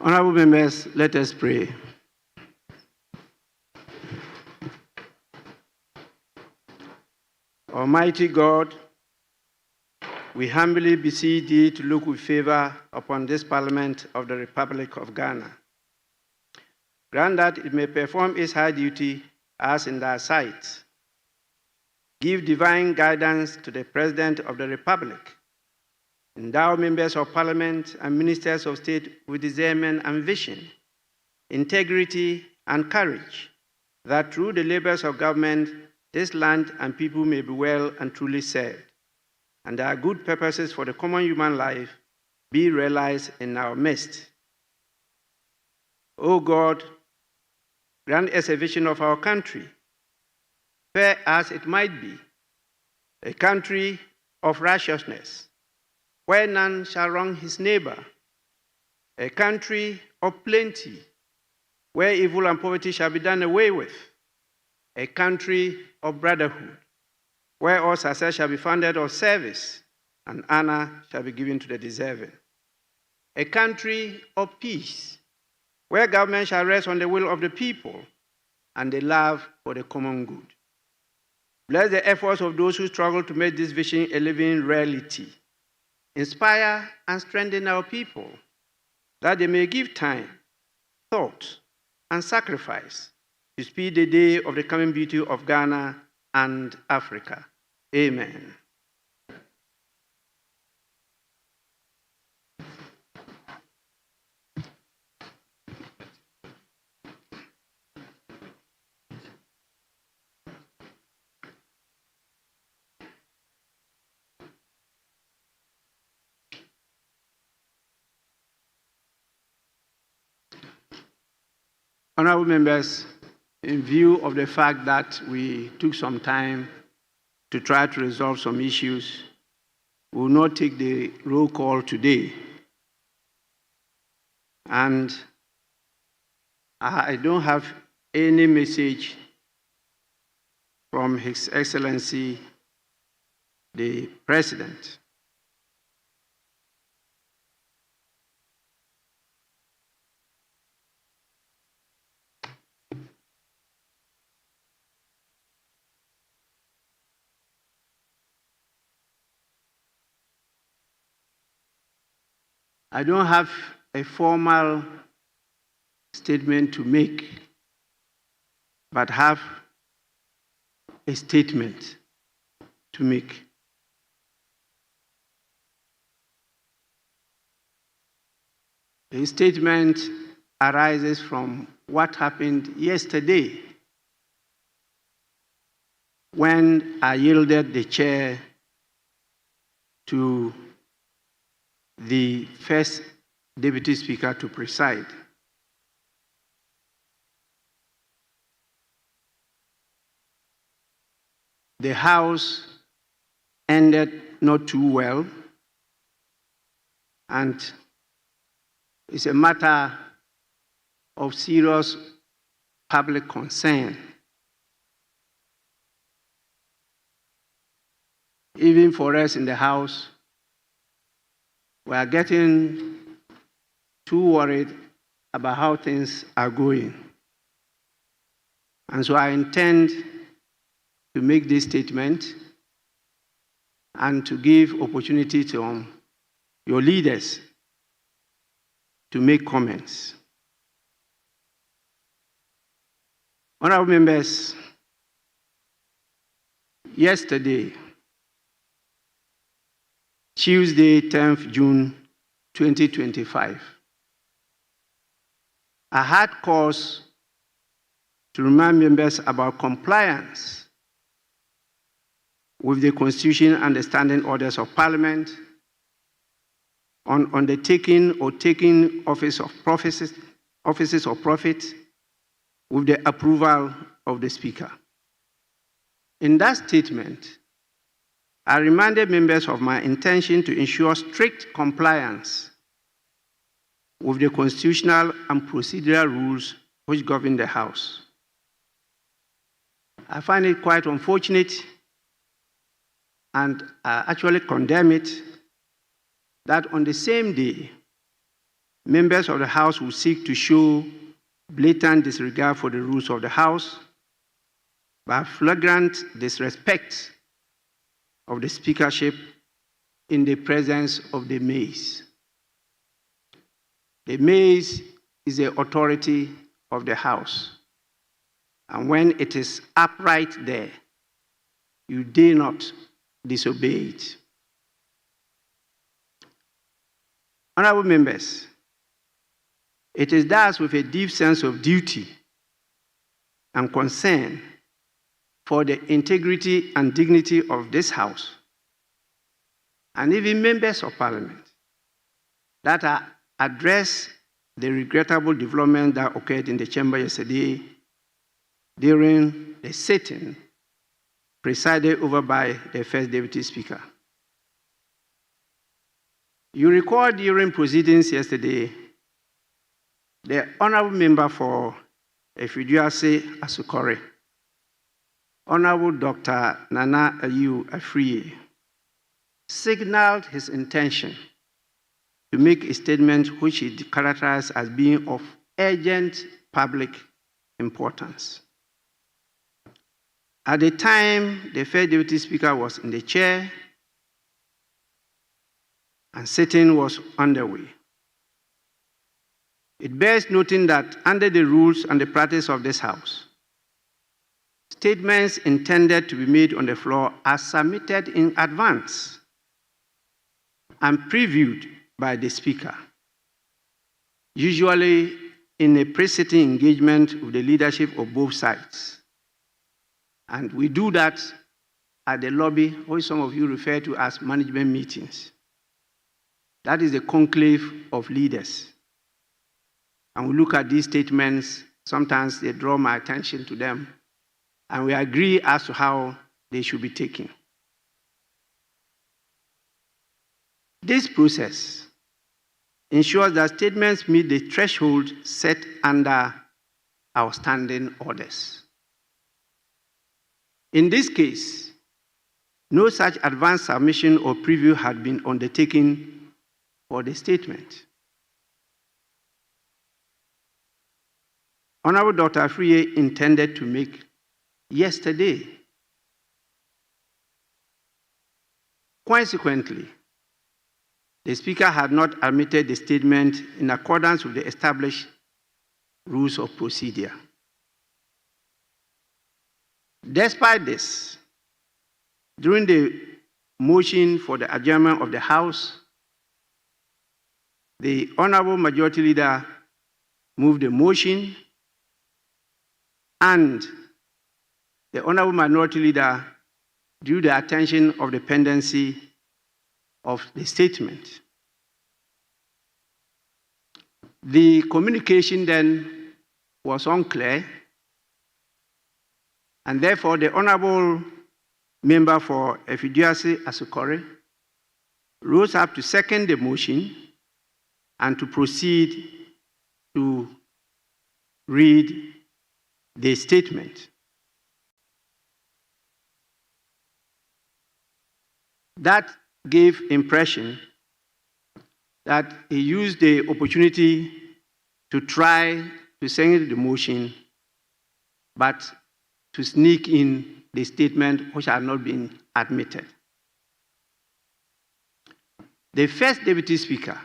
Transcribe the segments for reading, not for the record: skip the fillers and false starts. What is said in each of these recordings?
Honorable members, let us pray. Almighty God, we humbly beseech thee to look with favor upon this Parliament of the Republic of Ghana. Grant that it may perform its high duty as in thy sight. Give divine guidance to the President of the Republic. Endow members of Parliament and ministers of state with discernment and vision, integrity and courage, that through the labors of government, this land and people may be well and truly served, and our good purposes for the common human life be realized in our midst. O God, grant us a vision of our country, fair as it might be, a country of righteousness, where none shall wrong his neighbor, a country of plenty, where evil and poverty shall be done away with, a country of brotherhood, where all success shall be founded on service and honor shall be given to the deserving, a country of peace, where government shall rest on the will of the people and the love for the common good. Bless the efforts of those who struggle to make this vision a living reality. Inspire and strengthen our people, that they may give time, thought, and sacrifice to speed the day of the coming beauty of Ghana and Africa. Amen. Honorable members, in view of the fact that we took some time to try to resolve some issues, we will not take the roll call today. And I don't have any message from His Excellency, the President. I don't have a formal statement to make, but have a statement to make. The statement arises from what happened yesterday when I yielded the chair to the first Deputy Speaker to preside. The House ended not too well, and it's a matter of serious public concern. Even for us in the House, we are getting too worried about how things are going. And so I intend to make this statement and to give opportunity to your leaders to make comments. Honorable members, yesterday, Tuesday, 10th June 2025, I had cause to remind members about compliance with the Constitution and the standing orders of Parliament on undertaking or taking offices of profit with the approval of the Speaker. In that statement, I reminded members of my intention to ensure strict compliance with the constitutional and procedural rules which govern the House. I find it quite unfortunate, and I actually condemn it, that on the same day, members of the House will seek to show blatant disregard for the rules of the House by flagrant disrespect of the speakership in the presence of the mays. The mays is the authority of the House, and when it is upright there, you dare not disobey it. Honorable members, it is thus with a deep sense of duty and concern for the integrity and dignity of this House, and even members of Parliament, that I address the regrettable development that occurred in the chamber yesterday during the sitting presided over by the First Deputy Speaker. You recall during proceedings yesterday, the Honorable Member for Efiduase Asukore, Honorable Dr. Nana Ayu Afriye, signaled his intention to make a statement which he characterized as being of urgent public importance. At the time, the First Deputy Speaker was in the chair and sitting was underway. It bears noting that under the rules and the practice of this House, statements intended to be made on the floor are submitted in advance and previewed by the Speaker, usually in a pre-sitting engagement with the leadership of both sides. And we do that at the lobby, which some of you refer to as management meetings. That is the conclave of leaders. And we look at these statements, sometimes they draw my attention to them, and we agree as to how they should be taken. This process ensures that statements meet the threshold set under our standing orders. In this case, no such advance submission or preview had been undertaken for the statement. Honorable Dr. Afriye intended to make yesterday. Consequently, the Speaker had not admitted the statement in accordance with the established rules of procedure. Despite this, during the motion for the adjournment of the House, the Honorable Majority Leader moved the motion, and the Honorable Minority Leader drew the attention of the pendency of the statement. The communication then was unclear, and therefore the Honorable Member for Efiduase Asukore rose up to second the motion and to proceed to read the statement. That gave impression that he used the opportunity to try to send the motion, but to sneak in the statement which had not been admitted. The First Deputy Speaker,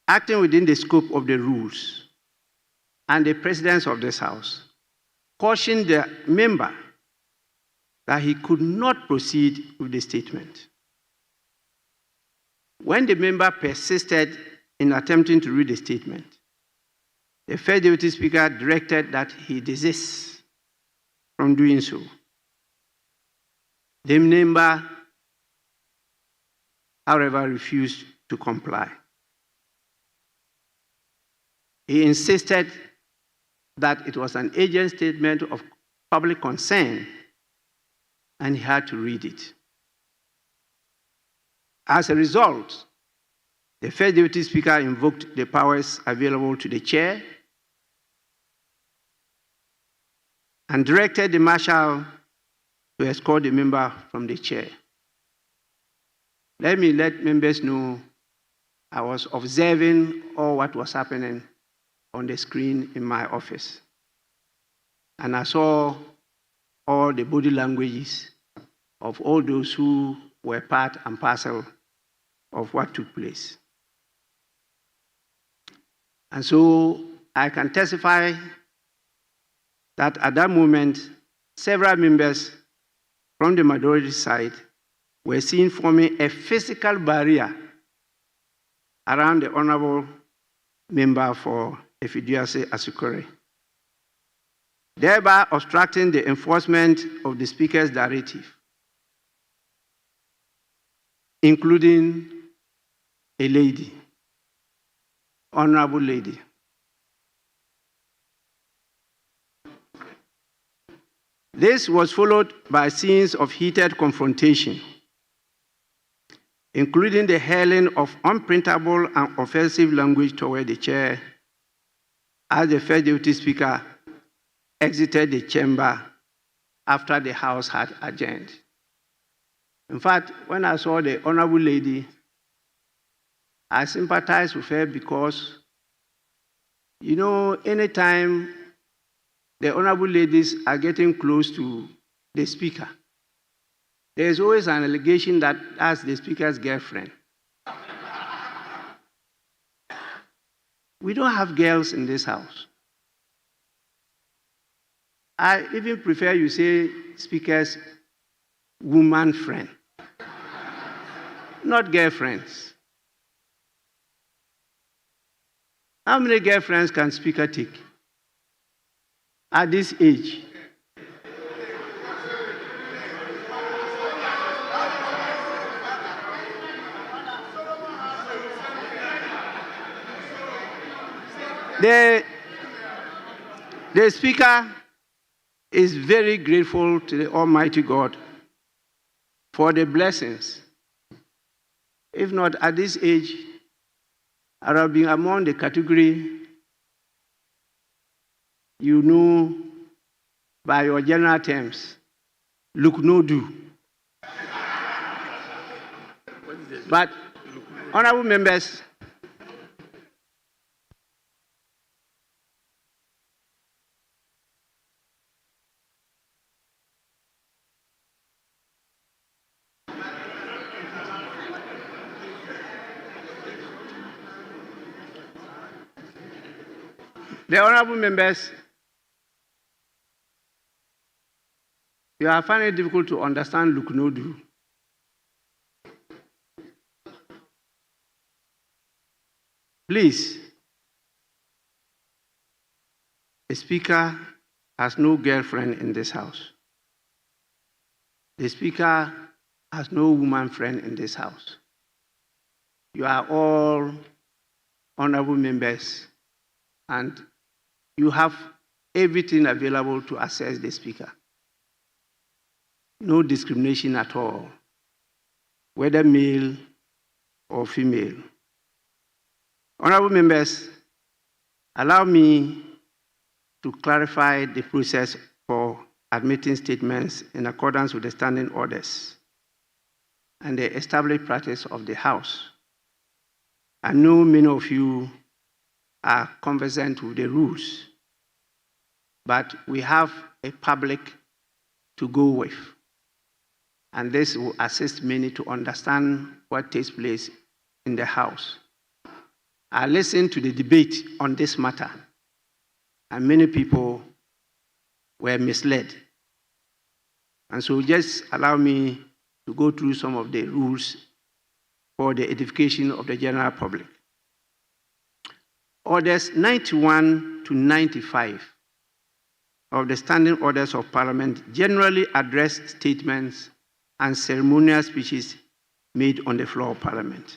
acting within the scope of the rules and the precedence of this House, cautioned the member that he could not proceed with the statement. When the member persisted in attempting to read the statement, the First Deputy Speaker directed that he desist from doing so. The member, however, refused to comply. He insisted that it was an urgent statement of public concern, and he had to read it. As a result, the First Deputy Speaker invoked the powers available to the chair and directed the Marshal to escort the member from the chair. Let me let members know I was observing all what was happening on the screen in my office. And I saw all the body languages of all those who were part and parcel of what took place. And so I can testify that at that moment, several members from the majority side were seen forming a physical barrier around the honorable member for Efiduase Asukore, thereby obstructing the enforcement of the Speaker's directive, including a lady, honorable lady. This was followed by scenes of heated confrontation, including the hurling of unprintable and offensive language toward the chair as the First Deputy Speaker exited the chamber after the House had adjourned. In fact, when I saw the honorable lady, I sympathized with her because, you know, anytime the honorable ladies are getting close to the Speaker, there is always an allegation that that's the Speaker's girlfriend. We don't have girls in this house. I even prefer you say Speaker's woman friend, not girlfriends. How many girlfriends can Speaker take at this age? The Speaker is very grateful to the Almighty God for the blessings. If not at this age, I would have been among the category you know by your general terms, look no do. But, honorable members, the honorable members, you are finding it difficult to understand look no do. Please, the Speaker has no girlfriend in this house. The Speaker has no woman friend in this house. You are all honorable members, and you have everything available to assess the Speaker. No discrimination at all, whether male or female. Honorable members, allow me to clarify the process for admitting statements in accordance with the standing orders and the established practice of the House. I know many of you are conversant with the rules, but we have a public to go with, and this will assist many to understand what takes place in the House. I listened to the debate on this matter, and many people were misled. And so just allow me to go through some of the rules for the edification of the general public. Orders 91 to 95 of the Standing Orders of Parliament generally address statements and ceremonial speeches made on the floor of Parliament.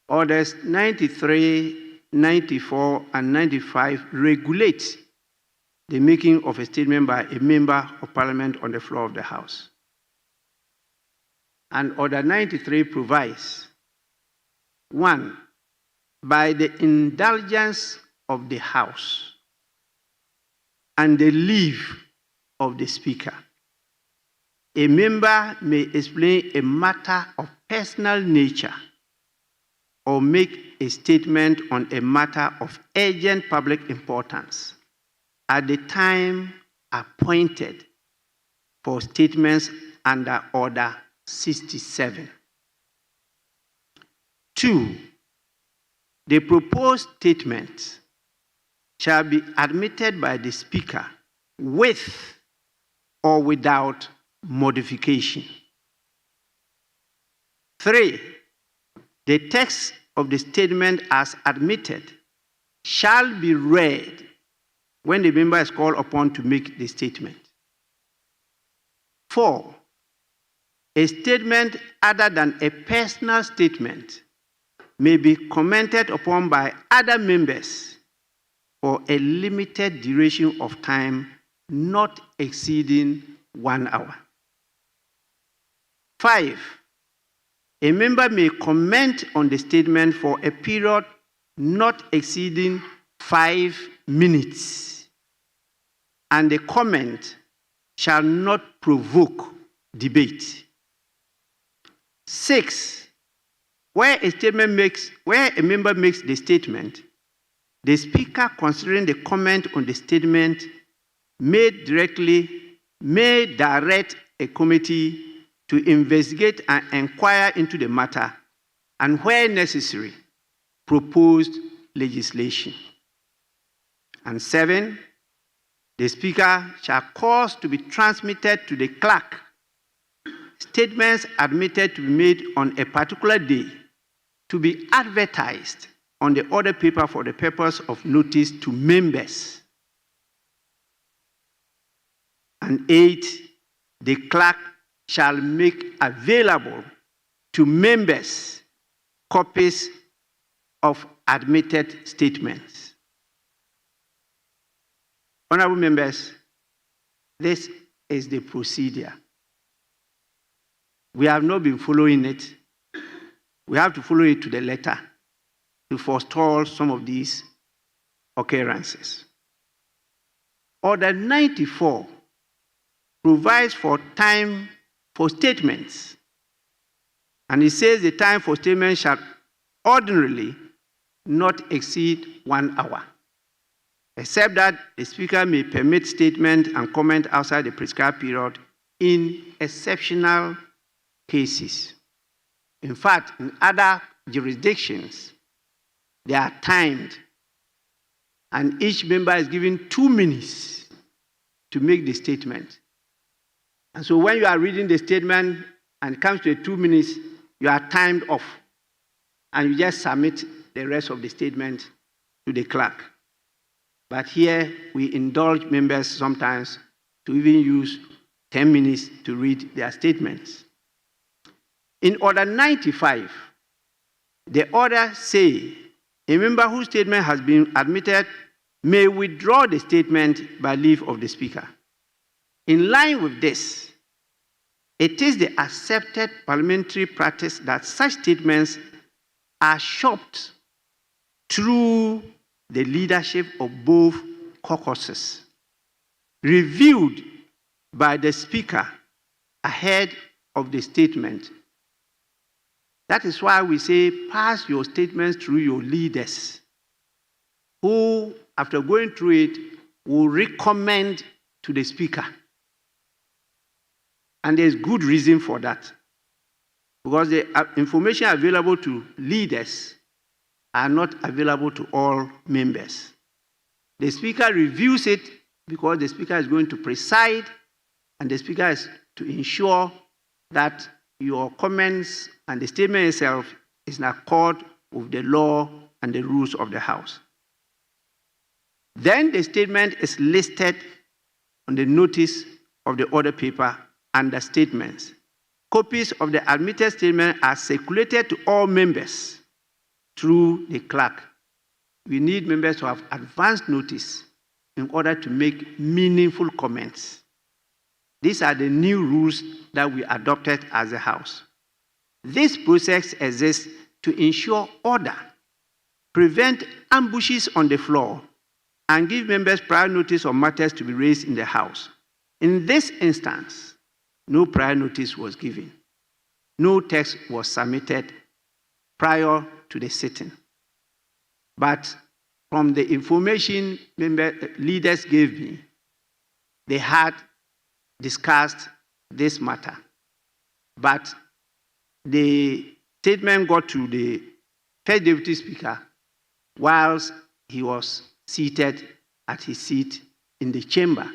Orders 93, 94, and 95 regulate the making of a statement by a member of Parliament on the floor of the House. And Order 93 provides, 1, by the indulgence of the House and the leave of the Speaker, a member may explain a matter of personal nature or make a statement on a matter of urgent public importance at the time appointed for statements under Order 67. 2. The proposed statement shall be admitted by the Speaker with or without modification. 3. The text of the statement as admitted shall be read when the member is called upon to make the statement. 4. A statement other than a personal statement may be commented upon by other members for a limited duration of time not exceeding 1 hour. 5. A member may comment on the statement for a period not exceeding 5 minutes, and the comment shall not provoke debate. 6. Where a member makes the statement, the Speaker, considering the comment on the statement made directly, may direct a committee to investigate and inquire into the matter, and where necessary, proposed legislation. And 7, the Speaker shall cause to be transmitted to the clerk statements admitted to be made on a particular day to be advertised on the order paper for the purpose of notice to members. And 8, the clerk shall make available to members copies of admitted statements. Honorable members, this is the procedure. We have not been following it. We have to follow it to the letter to forestall some of these occurrences. Order 94 provides for time for statements, and it says the time for statements shall ordinarily not exceed 1 hour, except that the Speaker may permit statement and comment outside the prescribed period in exceptional cases. In fact, in other jurisdictions, they are timed, and each member is given 2 minutes to make the statement. And so when you are reading the statement and it comes to the 2 minutes, you are timed off, and you just submit the rest of the statement to the clerk. But here we indulge members sometimes to even use 10 minutes to read their statements. In Order 95, the order says a member whose statement has been admitted may withdraw the statement by leave of the Speaker. In line with this, it is the accepted parliamentary practice that such statements are shopped through the leadership of both caucuses, reviewed by the Speaker ahead of the statement. That is why we say pass your statements through your leaders, who, after going through it, will recommend to the Speaker. And there's good reason for that, because the information available to leaders are not available to all members. The Speaker reviews it because the Speaker is going to preside, and the Speaker is to ensure that your comments and the statement itself is in accord with the law and the rules of the House. Then the statement is listed on the notice of the order paper under statements. Copies of the admitted statement are circulated to all members through the clerk. We need members to have advance notice in order to make meaningful comments. These are the new rules that we adopted as a House. This process exists to ensure order, prevent ambushes on the floor, and give members prior notice of matters to be raised in the House. In this instance, no prior notice was given. No text was submitted prior to the sitting. But from the information leaders gave me, they had discussed this matter. But the statement got to the first deputy speaker whilst he was seated at his seat in the chamber.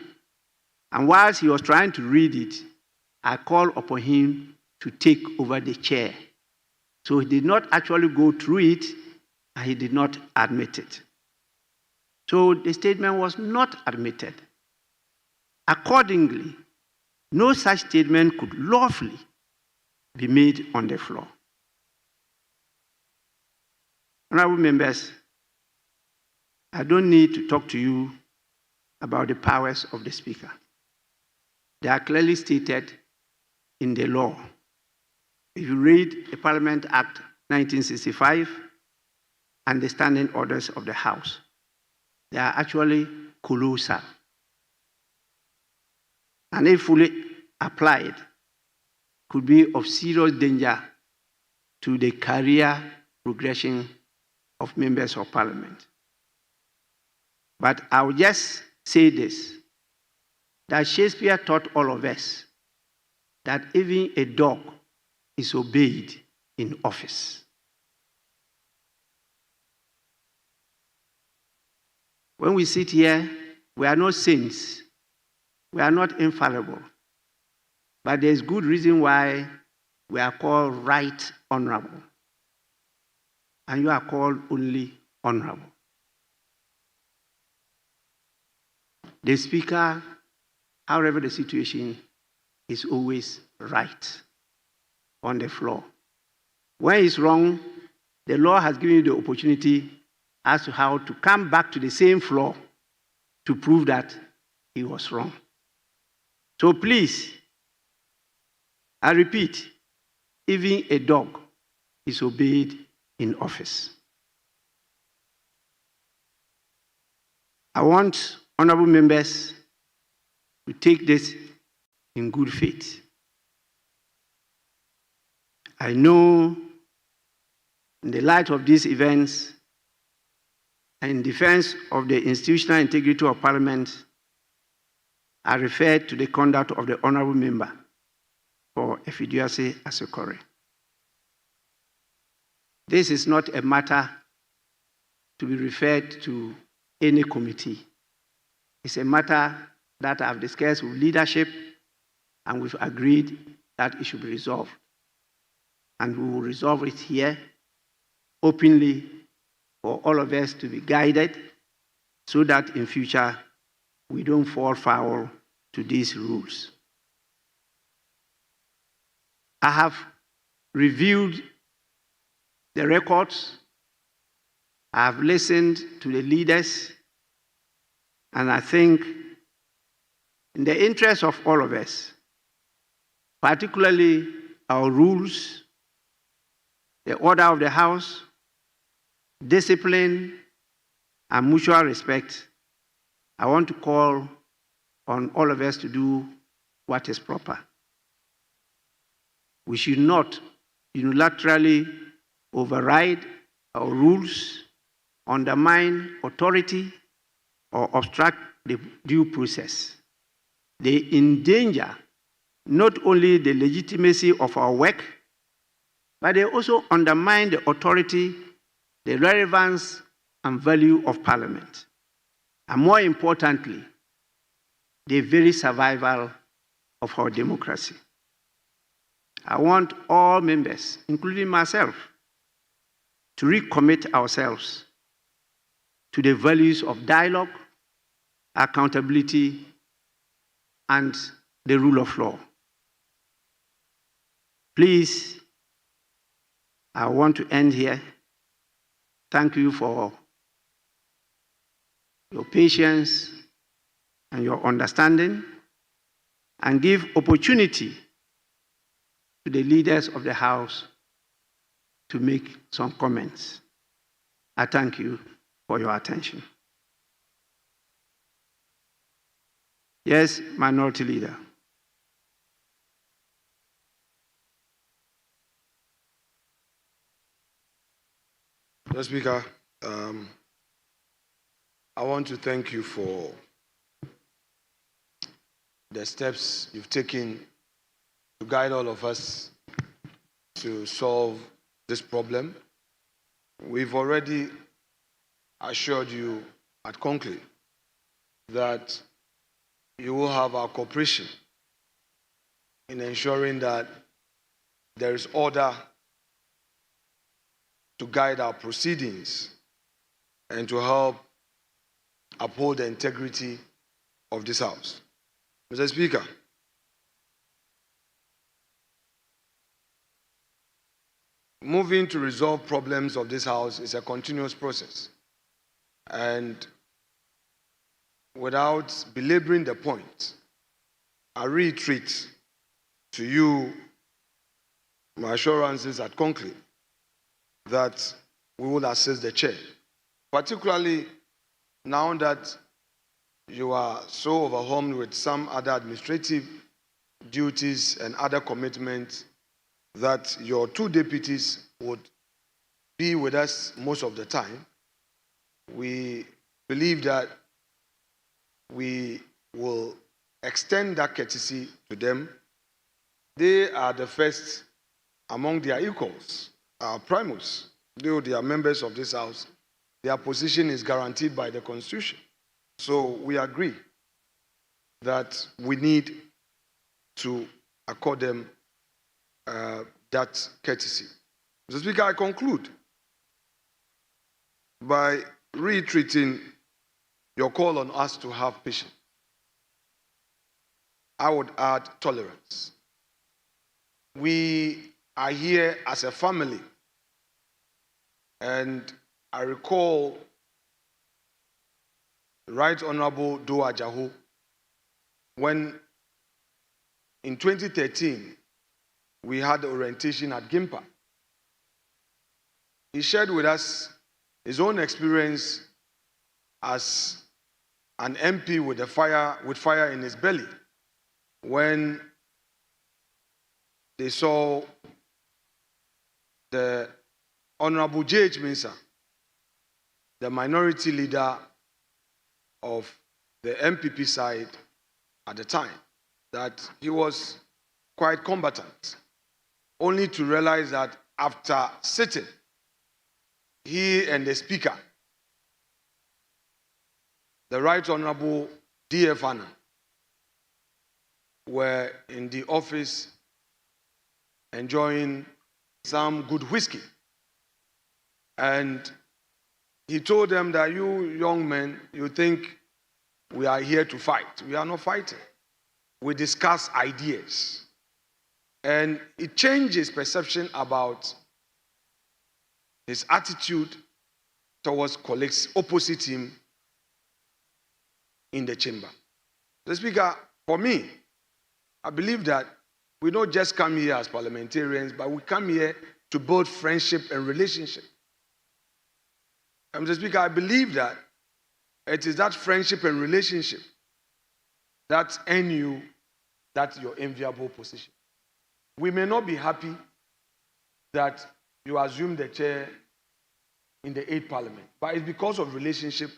And whilst he was trying to read it, I called upon him to take over the chair. So he did not actually go through it, and he did not admit it. So the statement was not admitted. Accordingly, no such statement could lawfully be made on the floor. Honorable members, I don't need to talk to you about the powers of the Speaker. They are clearly stated in the law. If you read the Parliament Act 1965 and the standing orders of the House, they are actually colossal. And if fully applied, could be of serious danger to the career progression of members of Parliament. But I will just say this, that Shakespeare taught all of us that even a dog is obeyed in office. When we sit here, we are not saints. We are not infallible. But there's good reason why we are called right honorable. And you are called only honorable. The Speaker, however the situation, is always right on the floor. When he's wrong, the law has given you the opportunity as to how to come back to the same floor to prove that he was wrong. So please, I repeat, even a dog is obeyed in office. I want honorable members to take this in good faith. I know in the light of these events and in defense of the institutional integrity of Parliament, I refer to the conduct of the honorable member for Effiduase Asekore. This is not a matter to be referred to any committee. It's a matter that I've discussed with leadership, and we've agreed that it should be resolved. And we will resolve it here openly for all of us to be guided so that in future we don't fall foul to these rules. I have reviewed the records. I have listened to the leaders, and I think in the interest of all of us, particularly our rules, the order of the House, discipline, and mutual respect, I want to call on all of us to do what is proper. We should not unilaterally override our rules, undermine authority, or obstruct the due process. They endanger not only the legitimacy of our work, but they also undermine the authority, the relevance, and value of Parliament. And more importantly, the very survival of our democracy. I want all members, including myself, to recommit ourselves to the values of dialogue, accountability, and the rule of law. Please, I want to end here. Thank you for your patience and your understanding, and give opportunity to the leaders of the House to make some comments. I thank you for your attention. Yes, Minority Leader. Mr. Speaker, I want to thank you for the steps you've taken to guide all of us to solve this problem. We've already assured you at conclave that you will have our cooperation in ensuring that there is order to guide our proceedings and to help uphold the integrity of this House. Mr. Speaker, moving to resolve problems of this House is a continuous process. And without belaboring the point, I reiterate to you my assurances at conclave that we will assist the chair, particularly now that you are so overwhelmed with some other administrative duties and other commitments that your two deputies would be with us most of the time. We believe that we will extend that courtesy to them. They are the first among their equals, our primus. Though they are members of this House, their position is guaranteed by the Constitution. So we agree that we need to accord them that courtesy. Mr. Speaker, I conclude by reiterating your call on us to have patience. I would add tolerance. We are here as a family, and I recall Right Honorable Do Ajaho when in 2013 we had the orientation at Gimpa. He shared with us his own experience as an MP with fire in his belly when they saw the Honorable J.H. Mensah, the minority leader of the MPP side at the time, that he was quite combatant, only to realize that after sitting, he and the Speaker, the Right Honorable D.F. Anna, were in the office enjoying some good whiskey. And he told them that you young men, you think we are here to fight. We are not fighting. We discuss ideas. And it changed his perception about his attitude towards colleagues opposite him in the chamber. The Speaker, for me, I believe that we don't just come here as parliamentarians, but we come here to build friendship and relationship. Mr. Speaker, I believe that it is that friendship and relationship that earn you that your enviable position. We may not be happy that you assume the chair in the 8th Parliament, but it's because of relationship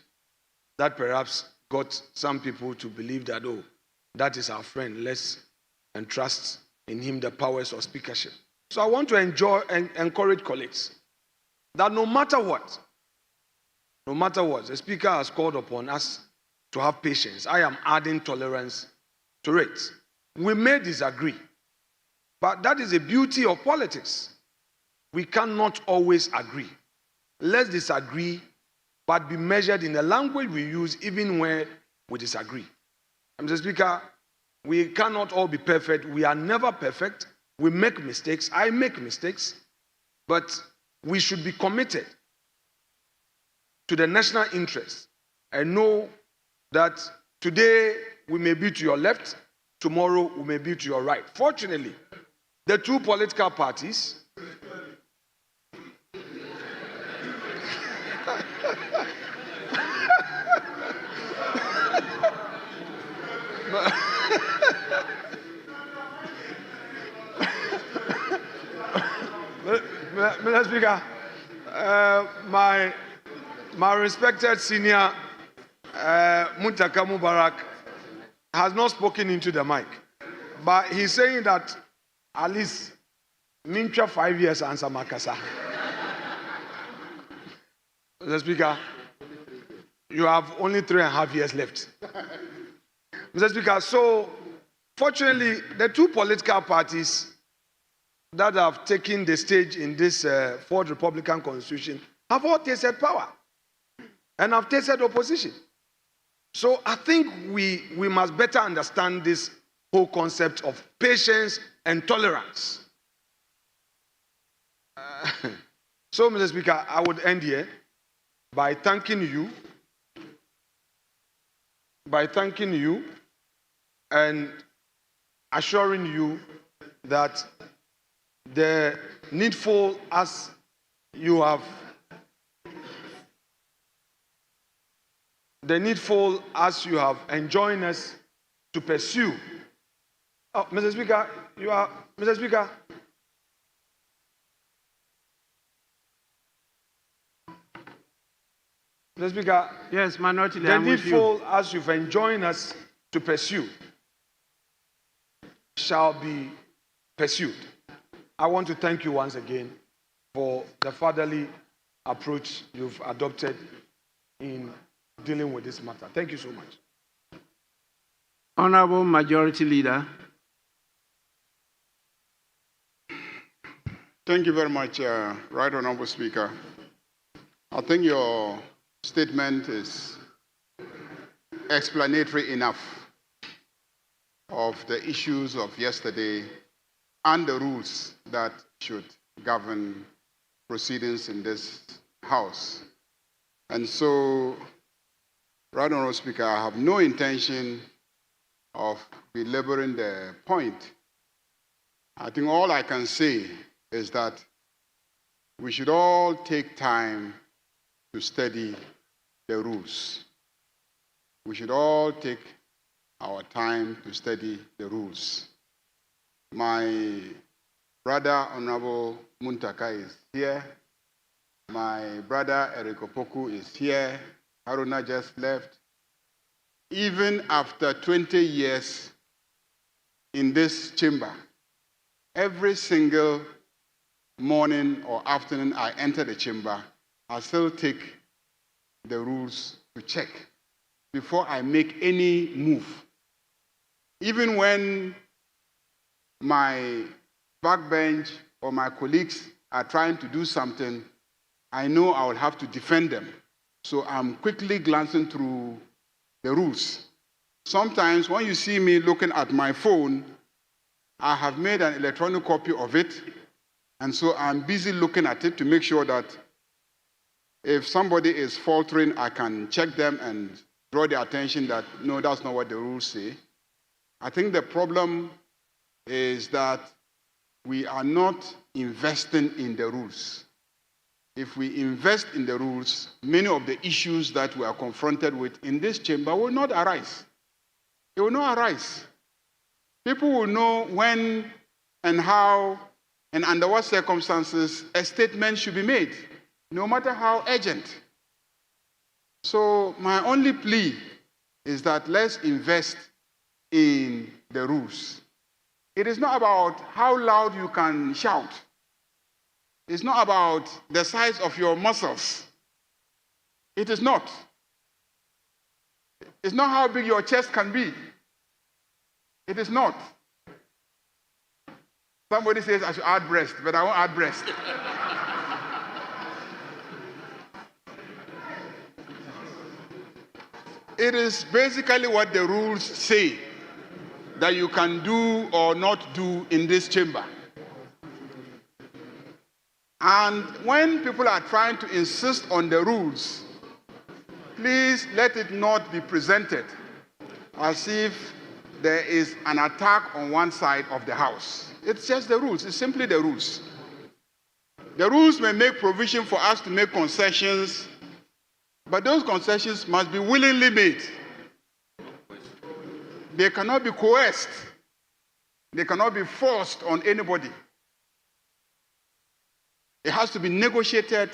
that perhaps got some people to believe that, oh, that is our friend, let's entrust in him the powers of speakership. So I want to encourage colleagues that no matter what, the Speaker has called upon us to have patience. I am adding tolerance to it. We may disagree, but that is the beauty of politics. We cannot always agree. Let's disagree, but be measured in the language we use even when we disagree. Mr. Speaker, we cannot all be perfect. We are never perfect. We make mistakes. I make mistakes. But we should be committed to the national interest and know that today we may be to your left, tomorrow we may be to your right. Fortunately, the two political parties Mr. Speaker, My respected senior Muntaka Mubarak has not spoken into the mic, but he's saying that at least Mincha 5 years answer Makasa. Mr. Speaker, you have only 3.5 years left. Mr. Speaker, so fortunately, the two political parties that have taken the stage in this Fourth Republican Constitution have all tasted power and have tasted opposition. So I think we must better understand this whole concept of patience and tolerance. So, Mr. Speaker, I would end here by thanking you and assuring you that the needful as you have enjoined us to pursue. Oh, Mr. Speaker, Mr. Speaker. Mr. Speaker. Yes, Minority Leader. The needful as you've enjoined us to pursue shall be pursued. I want to thank you once again for the fatherly approach you've adopted in dealing with this matter. Thank you so much. Honorable Majority Leader. Thank you very much, Right Honorable Speaker. I think your statement is explanatory enough of the issues of yesterday and the rules that should govern proceedings in this House. And so, Right Honorable Speaker, I have no intention of belaboring the point. I think all I can say is that we should all take time to study the rules. We should all take our time to study the rules. My brother, Honorable Muntaka, is here. My brother, Eric Opoku, is here. Haruna just left. Even after 20 years in this chamber, every single morning or afternoon I enter the chamber, I still take the rules to check before I make any move. Even when my backbench or my colleagues are trying to do something, I know I will have to defend them. So I'm quickly glancing through the rules. Sometimes when you see me looking at my phone, I have made an electronic copy of it, and so I'm busy looking at it to make sure that if somebody is faltering, I can check them and draw their attention that, no, that's not what the rules say. I think the problem is that we are not investing in the rules. If we invest in the rules, many of the issues that we are confronted with in this chamber will not arise. It will not arise. People will know when and how and under what circumstances a statement should be made, no matter how urgent. So my only plea is that let's invest in the rules. It is not about how loud you can shout. It's not about the size of your muscles. It is not. It's not how big your chest can be. It is not. Somebody says I should add breast, but I won't add breast. It is basically what the rules say that you can do or not do in this chamber. And when people are trying to insist on the rules, please let it not be presented as if there is an attack on one side of the House. It's just the rules. It's simply the rules. The rules may make provision for us to make concessions, but those concessions must be willingly made. They cannot be coerced. They cannot be forced on anybody. It has to be negotiated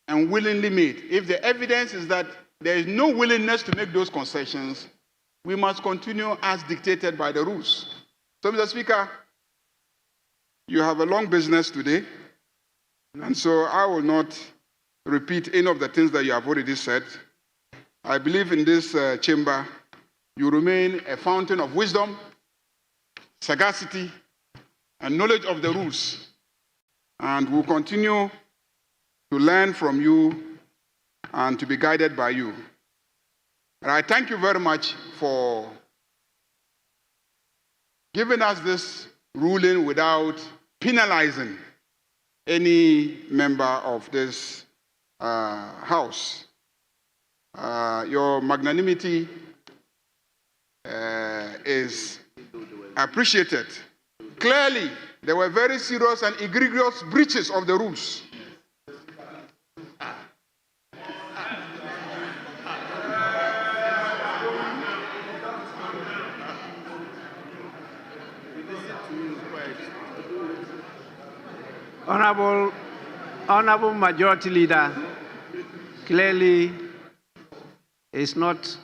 and willingly made. If the evidence is that there is no willingness to make those concessions, we must continue as dictated by the rules. So, Mr. Speaker, you have a long business today, and so I will not repeat any of the things that you have already said. I believe in this chamber, you remain a fountain of wisdom, sagacity, and knowledge of the rules, and we'll continue to learn from you and to be guided by you. And I thank you very much for giving us this ruling without penalizing any member of this House. Your magnanimity is appreciated. Clearly, there were very serious and egregious breaches of the rules. Honorable Majority Leader, clearly it's not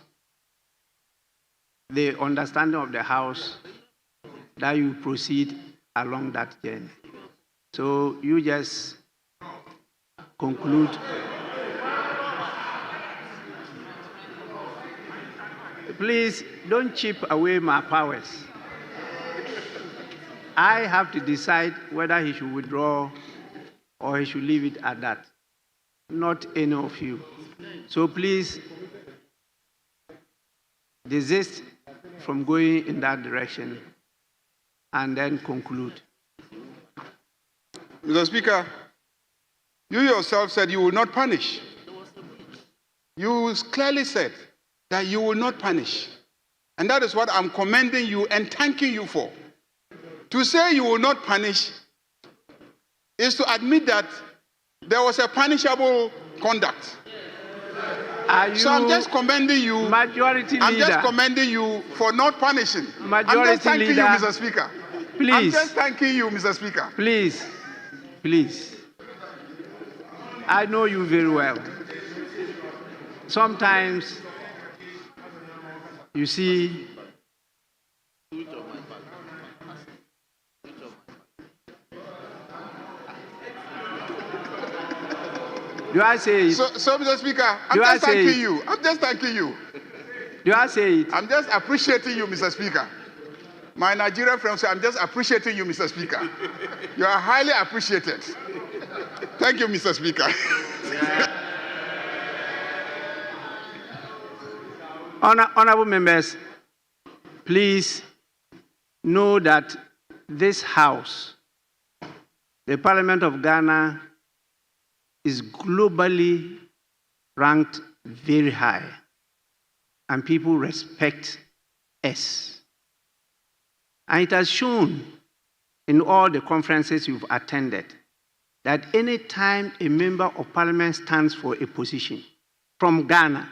the understanding of the House that you proceed along that journey. So you just conclude. Please don't chip away my powers. I have to decide whether he should withdraw or he should leave it at that, not any of you. So please desist from going in that direction and then conclude. Mr. Speaker, you yourself said you will not punish. You clearly said that you will not punish. And that is what I'm commending you and thanking you for. To say you will not punish is to admit that there was a punishable conduct. So I'm just commending you. Majority Leader. I'm just commending you for not punishing. Majority I'm just thanking Leader, you, Mr. Speaker. Please. I'm just thanking you, Mr. Speaker. Please, please. I know you very well. Sometimes, you see, do I say it? So Mr. Speaker, I'm just thanking you. I'm just thanking you. Do I say it? I'm just appreciating you, Mr. Speaker. My Nigerian friends say, I'm just appreciating you, Mr. Speaker. You are highly appreciated. Thank you, Mr. Speaker. Honorable members, please know that this House, the Parliament of Ghana, is globally ranked very high, and people respect us. And it has shown in all the conferences you've attended that any time a member of Parliament stands for a position from Ghana,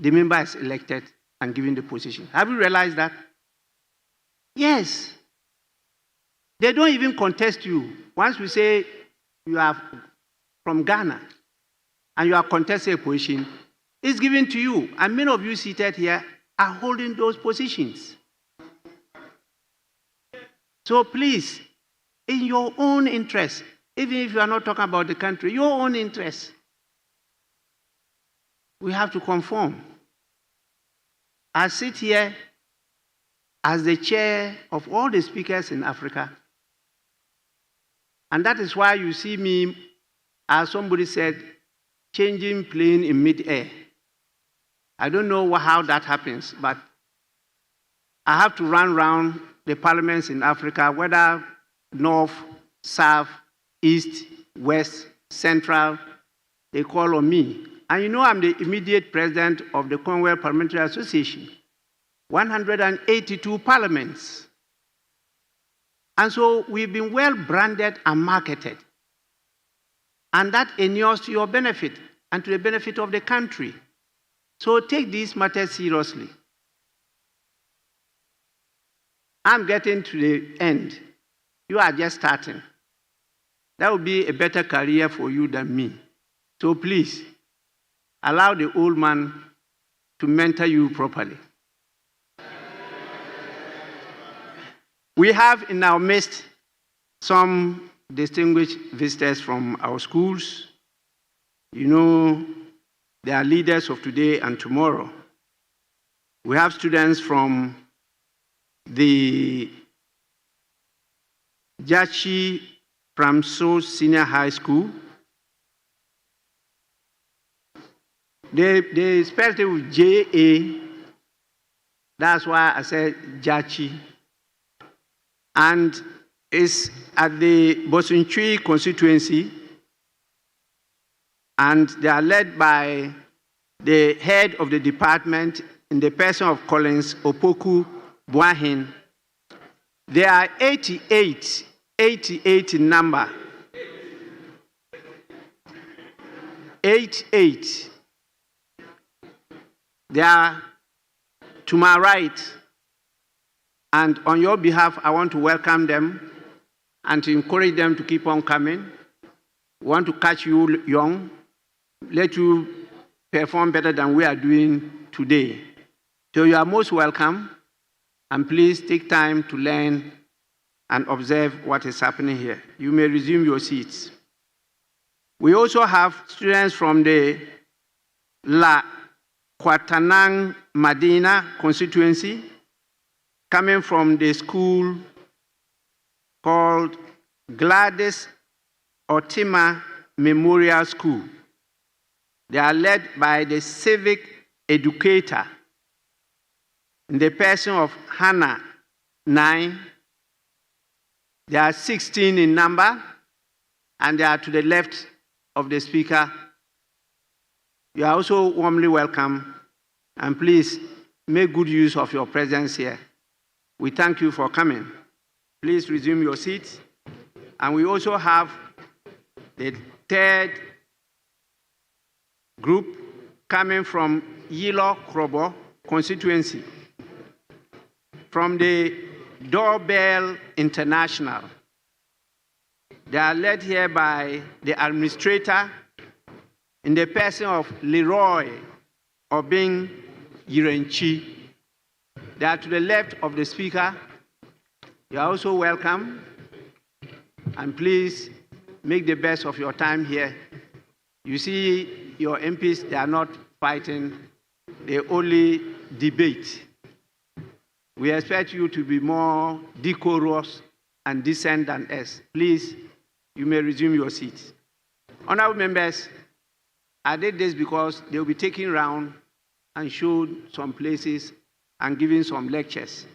the member is elected and given the position. Have you realized that? Yes. They don't even contest you. Once we say you are from Ghana and you are contesting a position, it's given to you. And many of you seated here are holding those positions. So please, in your own interest, even if you are not talking about the country, your own interest, we have to conform. I sit here as the chair of all the speakers in Africa. And that is why you see me, as somebody said, changing plane in mid-air. I don't know how that happens, but I have to run around the parliaments in Africa, whether north, south, east, west, central, they call on me. And you know I'm the immediate president of the Commonwealth Parliamentary Association, 182 parliaments. And so we've been well branded and marketed. And that inures to your benefit and to the benefit of the country. So take these matters seriously. I'm getting to the end. You are just starting. That will be a better career for you than me. So please, allow the old man to mentor you properly. We have in our midst some distinguished visitors from our schools. You know, they are leaders of today and tomorrow. We have students from the Jachi Pramso Senior High School. They spelled it with J-A. That's why I said Jachi. And it's at the Bosunchui constituency. And they are led by the head of the department in the person of Collins Opoku Buahin. They are 88 in number. 88. They are to my right. And on your behalf, I want to welcome them and to encourage them to keep on coming. We want to catch you young, let you perform better than we are doing today. So you are most welcome, and please take time to learn and observe what is happening here. You may resume your seats. We also have students from the La Kwatanang Madina constituency, coming from the school called Gladys Otima Memorial School. They are led by the civic educator in the person of Hannah 9. They are 16 in number, and they are to the left of the speaker. You are also warmly welcome, and please make good use of your presence here. We thank you for coming. Please resume your seats. And we also have the third group coming from Yilo Krobo constituency, from the Doorbell International. They are led here by the administrator in the person of Leroy Obing Yirenchi. They are to the left of the speaker. You are also welcome. And please make the best of your time here. You see, your MPs, they are not fighting, they only debate. We expect you to be more decorous and decent than us. Please, you may resume your seats. Honorable members, I did this because they will be taking round and showed some places and giving some lectures.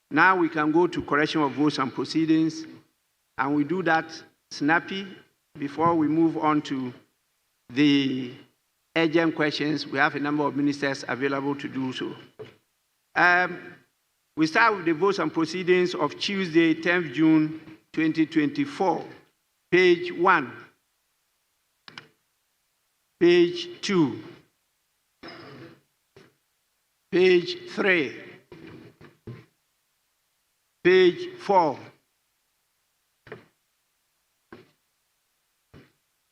Now we can go to correction of votes and proceedings, and we do that snappy before we move on to the urgent questions. We have a number of ministers available to do so. We start with the votes and proceedings of Tuesday, 10th June 2024. Page 1, page 2, page 3, page 4,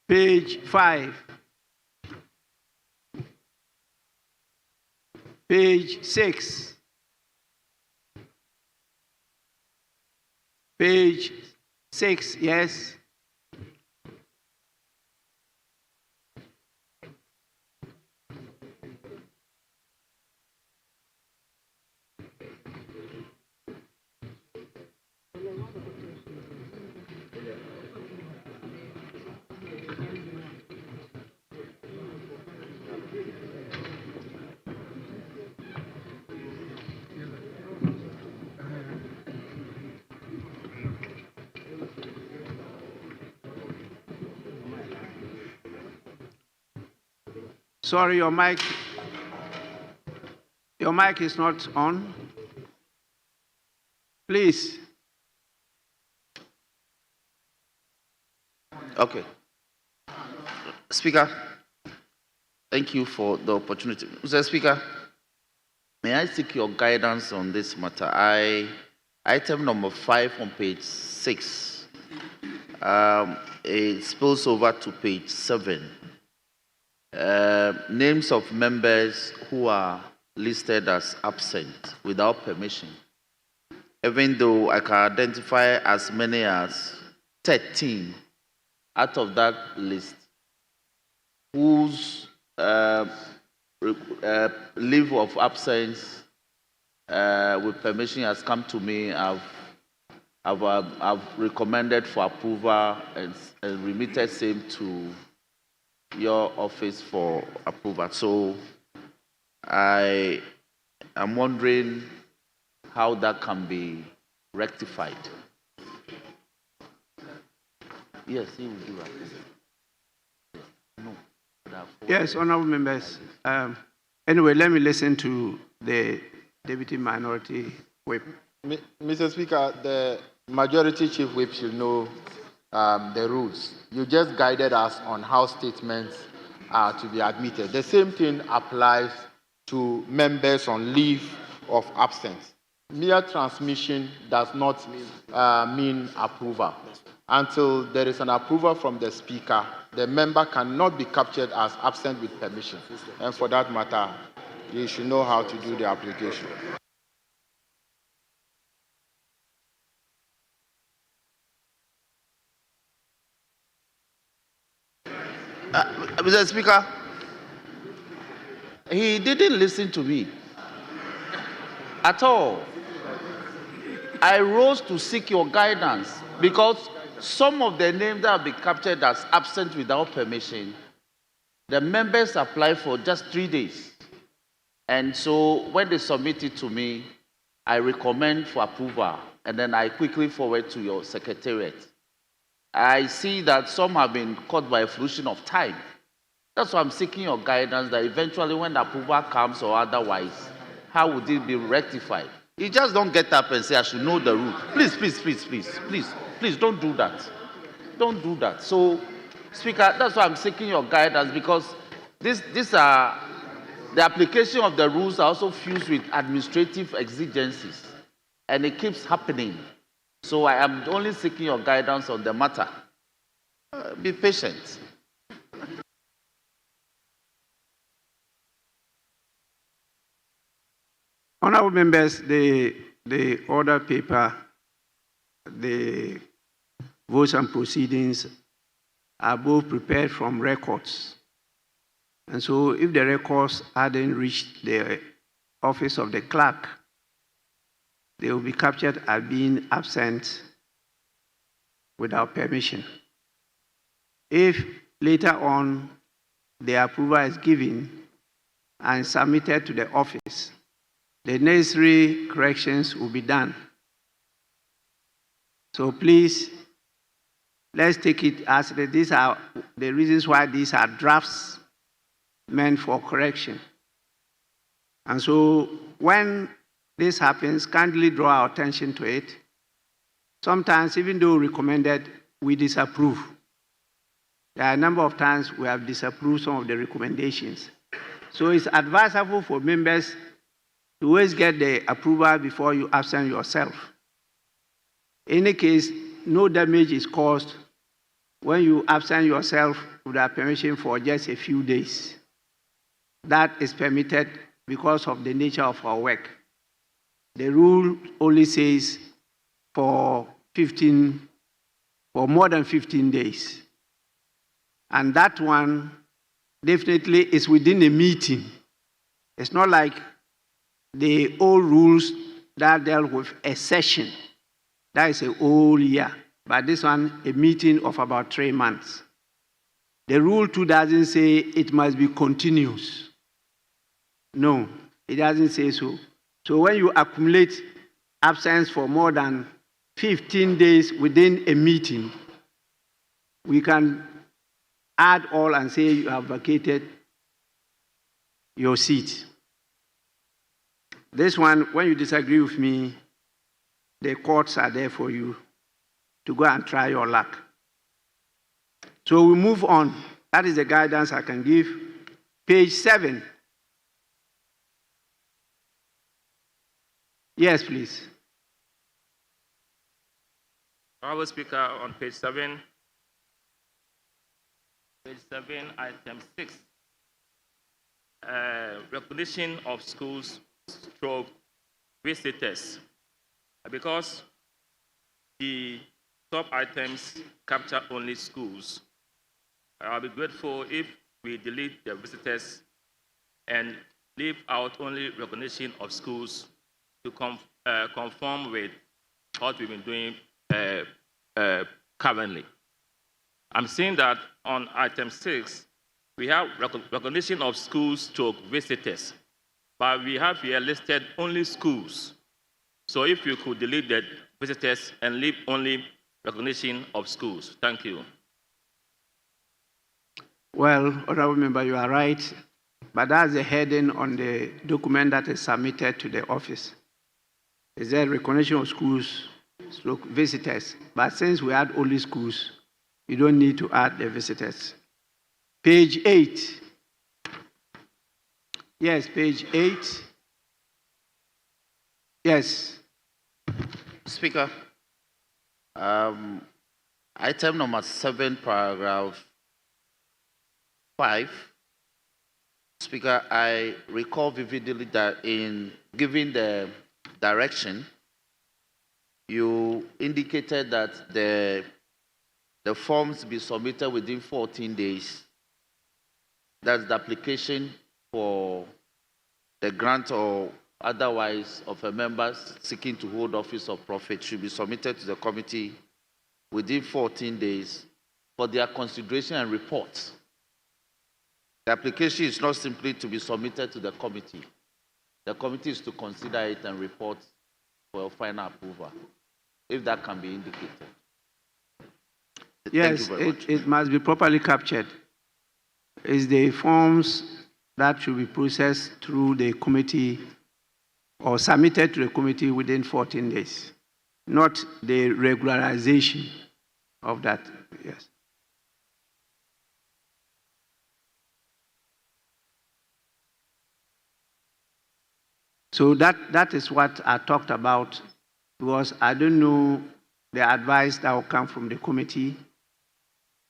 page 5, page 6, page 6, yes. Sorry, your mic is not on. Please. Okay. Speaker, thank you for the opportunity. Mr. Speaker, may I seek your guidance on this matter? Item number 5 on page 6. It spills over to page 7. names of members who are listed as absent without permission, even though I can identify as many as 13 out of that list whose leave of absence with permission has come to me. I've recommended for approval and remitted same to your office for approval. So I am wondering how that can be rectified. Yes, he will do that. No. Yes, honorable members. Anyway, let me listen to the Deputy Minority Whip. Mr. Speaker, the Majority Chief Whip should know the rules. You just guided us on how statements are to be admitted. The same thing applies to members on leave of absence. Mere transmission does not mean approval. Until there is an approval from the Speaker, the member cannot be captured as absent with permission. And for that matter, you should know how to do the application. Mr. Speaker, he didn't listen to me at all. I rose to seek your guidance because some of the names that have been captured as absent without permission, the members apply for just 3 days. And so when they submit it to me, I recommend for approval, and then I quickly forward to your secretariat. I see that some have been caught by a fruition of time. That's why I'm seeking your guidance that eventually when the approval comes or otherwise, how would it be rectified? You just don't get up and say, I should know the rule. Please, don't do that. Don't do that. So, Speaker, that's why I'm seeking your guidance, because these are, the application of the rules are also fused with administrative exigencies, and it keeps happening. So I am only seeking your guidance on the matter. Be patient. Honorable members, the order paper, the votes and proceedings are both prepared from records. And so if the records hadn't reached the office of the clerk, they will be captured as being absent without permission. If later on the approval is given and submitted to the office, the necessary corrections will be done. So please, let's take it as these are the reasons why these are drafts meant for correction. And so when this happens, kindly draw our attention to it. Sometimes, even though recommended, we disapprove. There are a number of times we have disapproved some of the recommendations. So it's advisable for members to always get the approval before you absent yourself. In any case, no damage is caused when you absent yourself without permission for just a few days. That is permitted because of the nature of our work. The rule only says for more than 15 days. And that one definitely is within a meeting. It's not like the old rules that dealt with a session. That is a whole year. But this one, a meeting of about 3 months. The rule too doesn't say it must be continuous. No, it doesn't say so. So when you accumulate absence for more than 15 days within a meeting, we can add all and say you have vacated your seat. This one, when you disagree with me, the courts are there for you to go and try your luck. So we move on. That is the guidance I can give. Page 7. Yes, please. Honorable Speaker, on page 7, item 6, recognition of schools stroke visitors, because the top items capture only schools. I'll be grateful if we delete the visitors and leave out only recognition of schools to conform with what we've been doing currently. I'm seeing that on item 6, we have recognition of schools stroke visitors, but we have here listed only schools. So if you could delete the visitors and leave only recognition of schools. Thank you. Well, Honorable Member, you are right, but that's the heading on the document that is submitted to the office. Is there recognition of schools, stroke visitors? But since we add only schools, you don't need to add the visitors. Page 8. Yes, page 8. Yes. Speaker, item number 7, paragraph 5. Speaker, I recall vividly that in giving the direction, you indicated that the forms be submitted within 14 days. That's the application for the grant or otherwise of a member seeking to hold office of profit should be submitted to the committee within 14 days for their consideration and report. The application is not simply to be submitted to the committee. The committee is to consider it and report for a final approval, if that can be indicated. Yes, it must be properly captured. It's the forms that should be processed through the committee or submitted to the committee within 14 days, not the regularization of that. Yes. So that is what I talked about, because I don't know the advice that will come from the committee,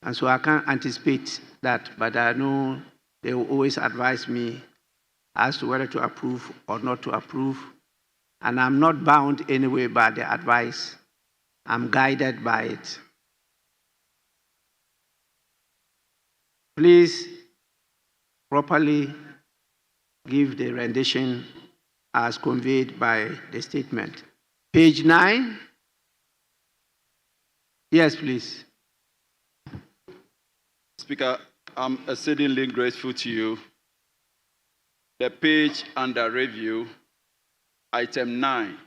and so I can't anticipate that, but I know they will always advise me as to whether to approve or not to approve, and I'm not bound anyway by the advice. I'm guided by it. Please properly give the rendition as conveyed by the statement. Page 9. Yes, please. Speaker, I'm exceedingly grateful to you. The page under review, item 9,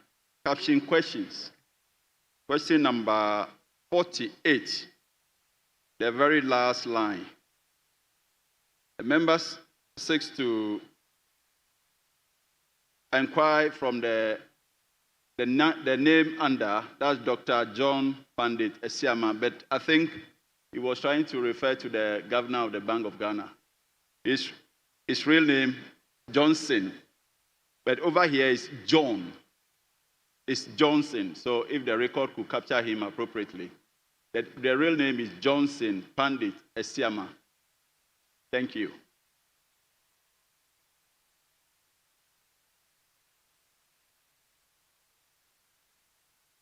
caption questions. Question number 48, the very last line. The members seeks to inquire from the name under, that's Dr. John Pandit Esiama, but I think he was trying to refer to the governor of the Bank of Ghana. His real name, Johnson, but over here is John. It's Johnson, so if the record could capture him appropriately. The real name is Johnson Pandit Esiama. Thank you.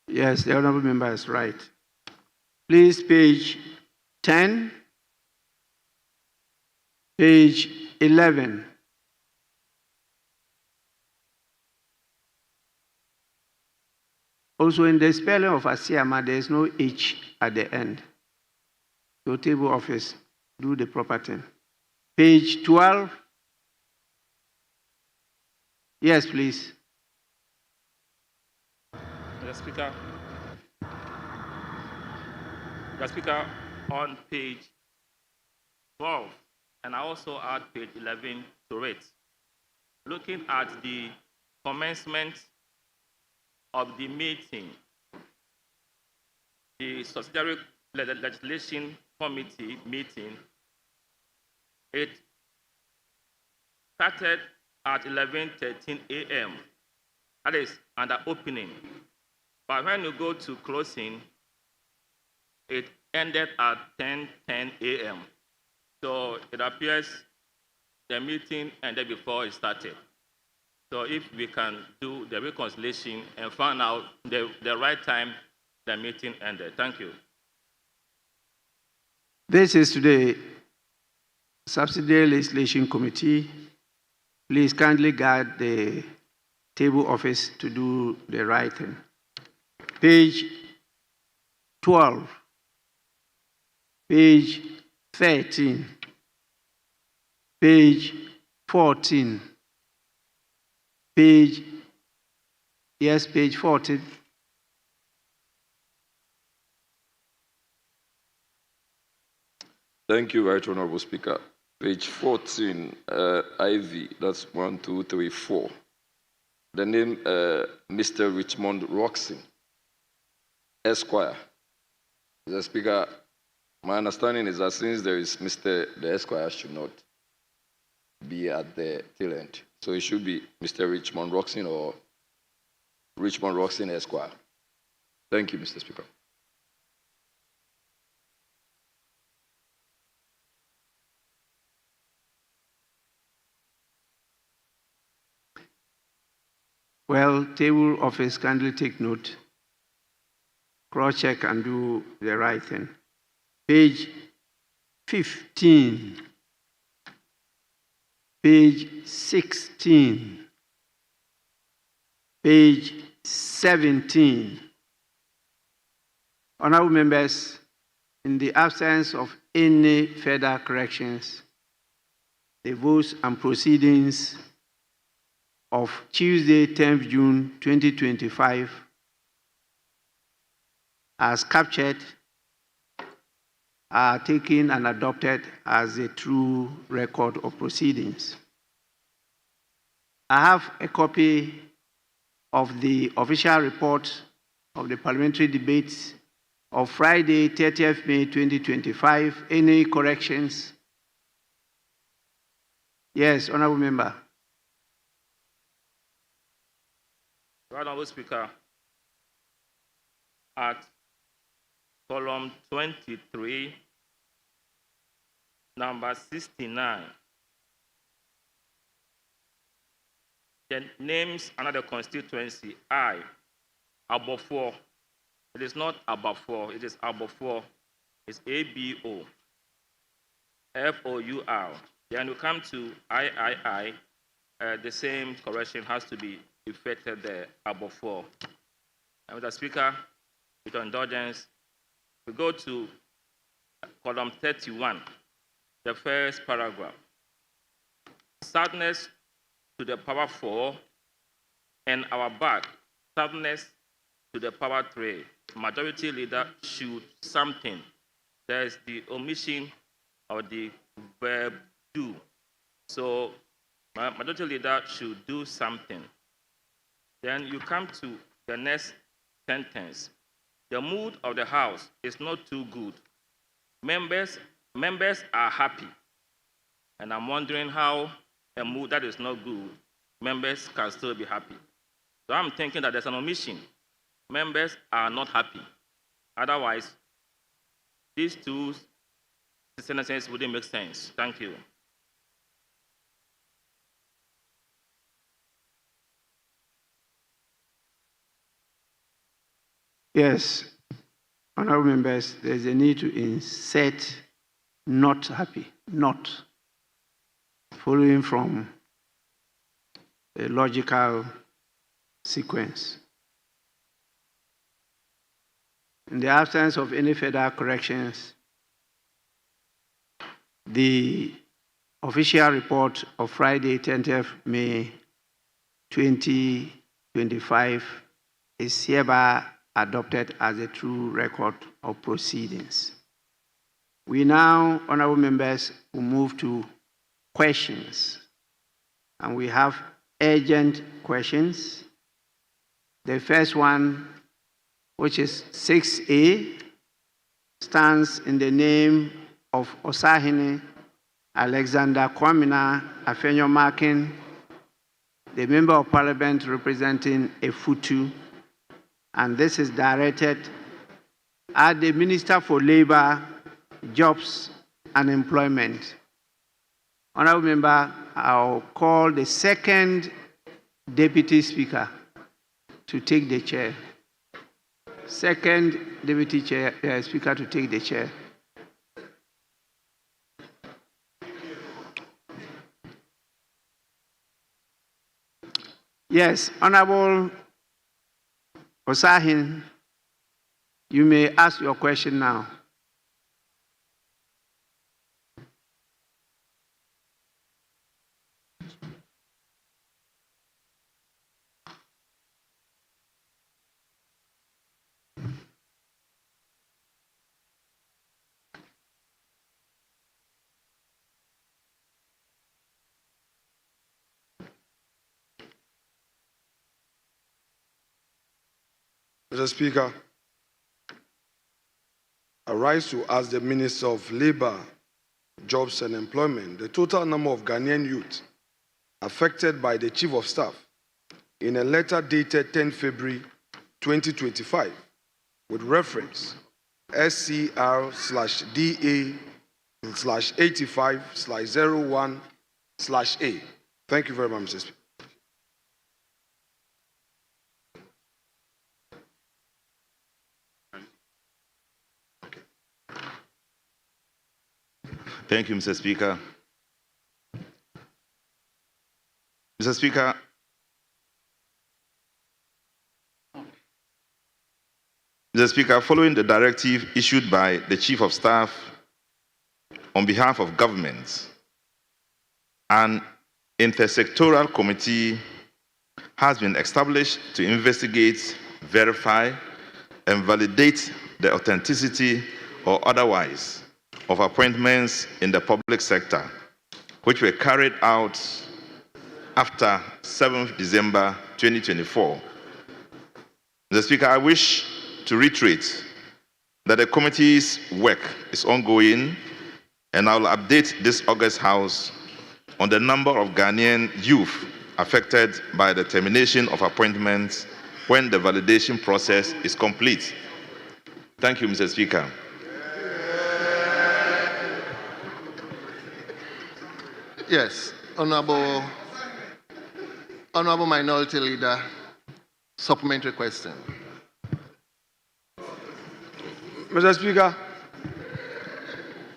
Yes, the honorable member is right. Please, page 10, page 11. Also, in the spelling of Asiama, there is no H at the end. So, table office, do the proper thing. Page 12. Yes, please. Mr. Speaker, on page 12, and I also add page 11 to it. Looking at the commencement of the meeting, the subsidiary legislation committee meeting, it started at 11:13 a.m. That is under opening. But when you go to closing, it ended at 10:10 a.m. So it appears the meeting ended before it started. So if we can do the reconciliation and find out the right time the meeting ended. Thank you. This is to the Subsidiary Legislation Committee. Please kindly guide the table office to do the right thing. Page 12, page 13, page 14, page 14. Thank you, Right Honorable Speaker. Page 14, IV, that's 1, 2, 3, 4. The name Mr. Richmond Roxon, Esquire. The Speaker, my understanding is that since there is Mr. the Esquire should not be at the tail end. So it should be Mr. Richmond Roxon or Richmond Roxon Esquire. Thank you, Mr. Speaker. Well, table office, kindly take note, cross-check and do the right thing. Page 15, page 16, page 17. Honorable members, in the absence of any further corrections, the votes and proceedings of Tuesday, 10th June 2025, as captured, are taken and adopted as a true record of proceedings. I have a copy of the official report of the parliamentary debates of Friday, 30th May 2025. Any corrections? Yes, Honorable Member. Honorable Speaker, at column 23, number 69, the names under the constituency, Abofor. It is not Abafor, it is Abofor. It's ABO, FOUR. Then you come to III, the same correction has to be effected there, Abofor. And Mr. Speaker, with your indulgence, we go to column 31, the first paragraph. Sadness to the power 4, and our back, sadness to the power 3. Majority leader should something. There's the omission of the verb do. So, majority leader should do something. Then you come to the next sentence. The mood of the House is not too good. Members are happy. And I'm wondering how a mood that is not good, members can still be happy. So I'm thinking that there's an omission. Members are not happy. Otherwise, these two sentences wouldn't make sense. Thank you. Yes, honorable members, there's a need to insert not happy, not, following from a logical sequence. In the absence of any further corrections, the official report of Friday, 10th May 2025 is hereby adopted as a true record of proceedings. We now, honorable members, will move to questions. And we have urgent questions. The first one, which is 6A, stands in the name of Osahene Alexander Kwamina Afenyo-Markin, the Member of Parliament representing Efutu, and this is directed at the Minister for Labor, Jobs and Employment. Honorable member, I'll call the second deputy speaker to take the chair. Second deputy speaker to take the chair. Yes, Honorable Osahin, you may ask your question now. Mr. Speaker, I rise to ask the Minister of Labour, Jobs and Employment the total number of Ghanaian youth affected by the Chief of Staff in a letter dated 10 February 2025 with reference SCR/DA/85/01/A. Thank you very much, Mr. Speaker. Thank you, Mr. Speaker. Mr. Speaker, following the directive issued by the Chief of Staff on behalf of government, an intersectoral committee has been established to investigate, verify, and validate the authenticity or otherwise of appointments in the public sector, which were carried out after 7th December 2024. Mr. Speaker, I wish to reiterate that the committee's work is ongoing, and I will update this August House on the number of Ghanaian youth affected by the termination of appointments when the validation process is complete. Thank you, Mr. Speaker. Yes, Honorable Minority Leader, supplementary question. Mr. Speaker,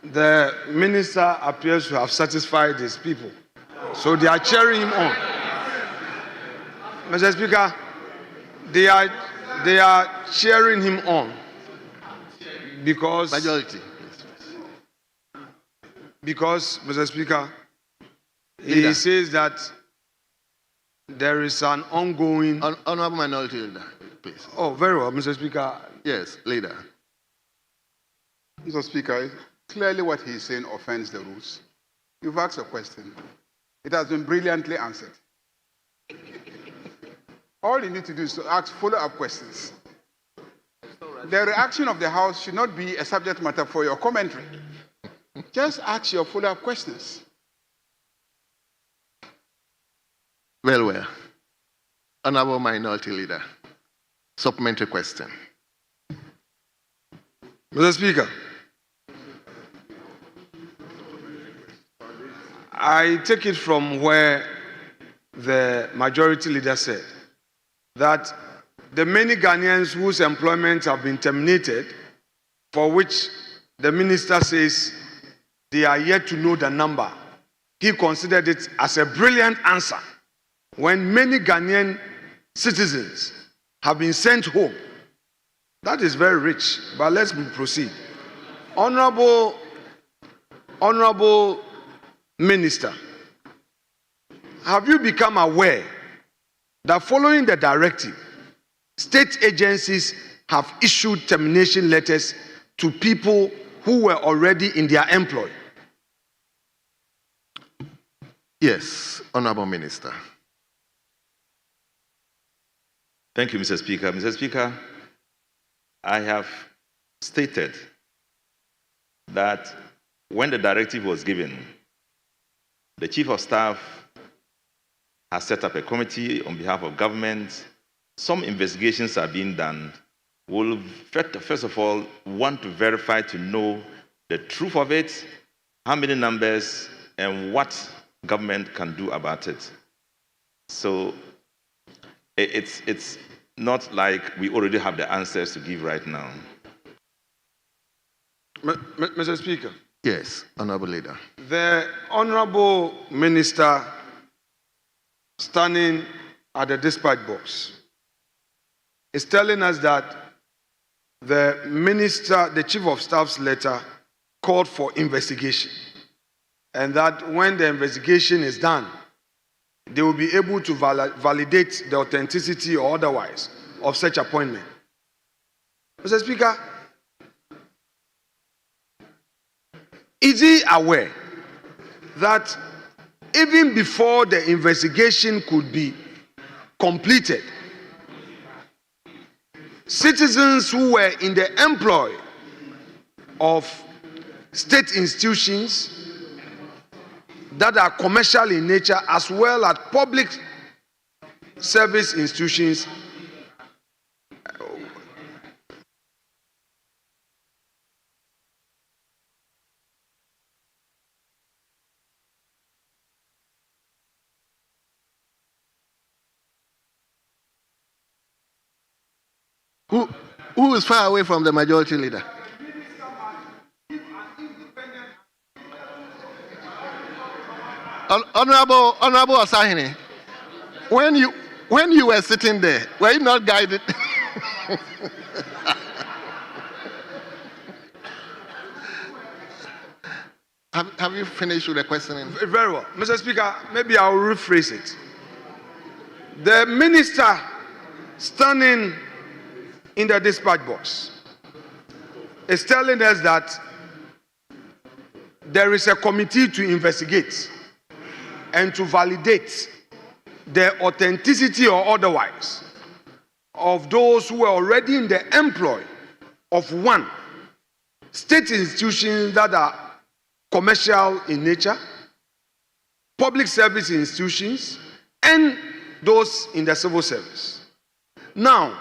the minister appears to have satisfied his people, so they are cheering him on. Mr. Speaker, they are cheering him on because Majority. Because, Mr. Speaker, Leader. he says that there is an ongoing. Honorable Minority Leader, please. Oh, very well, Mr. Speaker. Yes, Leader. Mr. Speaker, clearly what he's saying offends the rules. You've asked a question. It has been brilliantly answered. All you need to do is to ask follow-up questions. The reaction of the House should not be a subject matter for your commentary. Just ask your follow-up questions. Well. Honorable Minority Leader, supplementary question. Mr. Speaker, I take it from where the majority leader said that the many Ghanaians whose employment have been terminated, for which the minister says they are yet to know the number, he considered it as a brilliant answer when many Ghanaian citizens have been sent home. That is very rich, but let's proceed. Honorable Minister, have you become aware that following the directive, state agencies have issued termination letters to people who were already in their employ? Yes, Honorable Minister. Thank you, Mr. Speaker. Mr. Speaker, I have stated that when the directive was given, the Chief of Staff has set up a committee on behalf of government. Some investigations are being done. We'll first of all want to verify to know the truth of it, how many numbers and what government can do about it. So it's not like we already have the answers to give right now. Mr. Speaker. Yes, Honorable Leader. The Honorable Minister standing at the dispatch box is telling us that the Minister, the Chief of Staff's letter called for investigation, and that when the investigation is done, they will be able to validate the authenticity or otherwise of such appointment. Mr. Speaker, is he aware that even before the investigation could be completed, citizens who were in the employ of state institutions that are commercial in nature as well as public service institutions Who is far away from the majority leader? Honorable Asahini, when you were sitting there, were you not guided? Have you finished with the questioning? Very well. Mr. Speaker, maybe I'll rephrase it. The minister standing in the dispatch box is telling us that there is a committee to investigate and to validate the authenticity or otherwise of those who are already in the employ of one, state institutions that are commercial in nature, public service institutions, and those in the civil service. Now,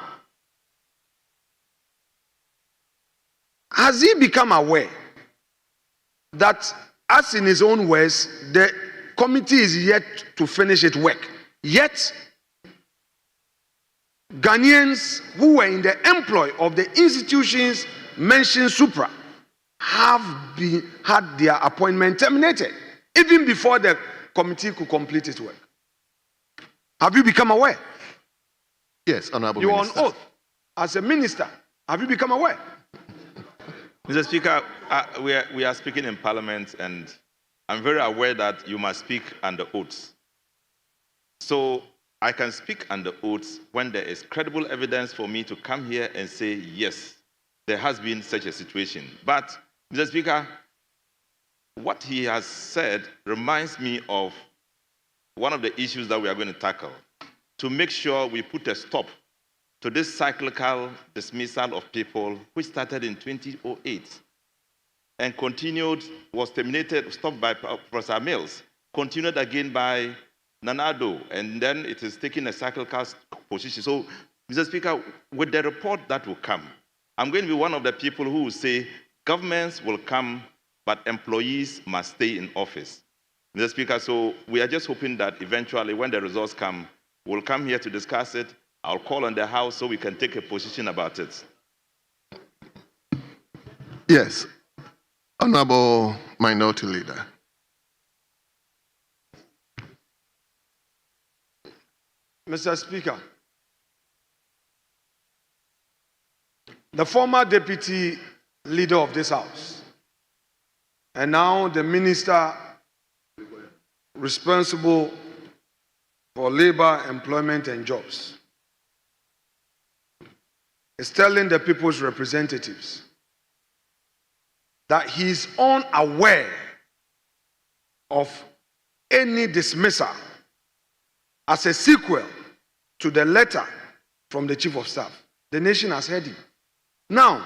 has he become aware that, as in his own words, the committee is yet to finish its work? Yet, Ghanaians who were in the employ of the institutions mentioned supra have had their appointment terminated, even before the committee could complete its work. Have you become aware? Yes, Honorable You are Minister. on oath as a minister. Have you become aware? Mr. Speaker, we are speaking in Parliament, and I'm very aware that you must speak under oaths. So I can speak under oaths when there is credible evidence for me to come here and say, yes, there has been such a situation. But, Mr. Speaker, what he has said reminds me of one of the issues that we are going to tackle to make sure we put a stop to this cyclical dismissal of people which started in 2008 and continued, was terminated, stopped by Professor Mills, continued again by Nanado, and then it is taking a cyclical position. So, Mr. Speaker, with the report that will come, I'm going to be one of the people who will say governments will come, but employees must stay in office. Mr. Speaker, so we are just hoping that eventually when the results come, we'll come here to discuss it. I'll call on the House so we can take a position about it. Yes, Honorable Minority Leader. Mr. Speaker, the former deputy leader of this House, and now the minister responsible for labor, employment, and jobs, is telling the people's representatives that he is unaware of any dismissal as a sequel to the letter from the Chief of Staff. The nation has heard him. Now,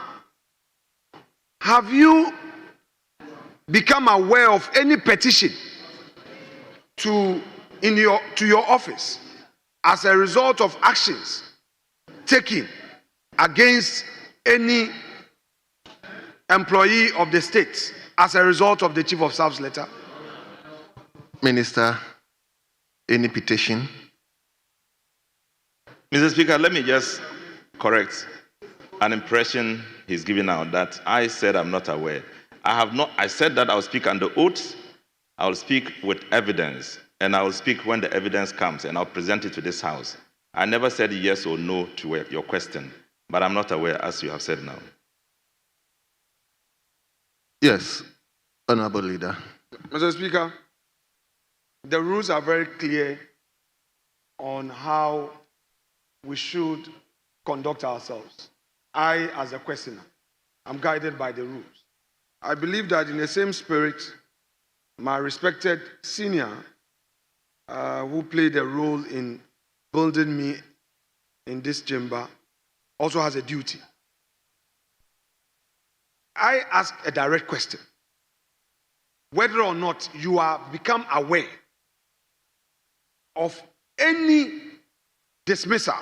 have you become aware of any petition to your office as a result of actions taken against any employee of the state as a result of the Chief of Staff's letter? Minister, any petition? Mr. Speaker, let me just correct an impression he's giving out that I said I'm not aware. I said that I'll speak under oath, I'll speak with evidence, and I will speak when the evidence comes, and I'll present it to this House. I never said yes or no to your question, but I'm not aware, as you have said now. Yes, Honorable Leader. Mr. Speaker, the rules are very clear on how we should conduct ourselves. I, as a questioner, am guided by the rules. I believe that in the same spirit, my respected senior, who played a role in building me in this chamber, also has a duty. I ask a direct question. Whether or not you are become aware of any dismissal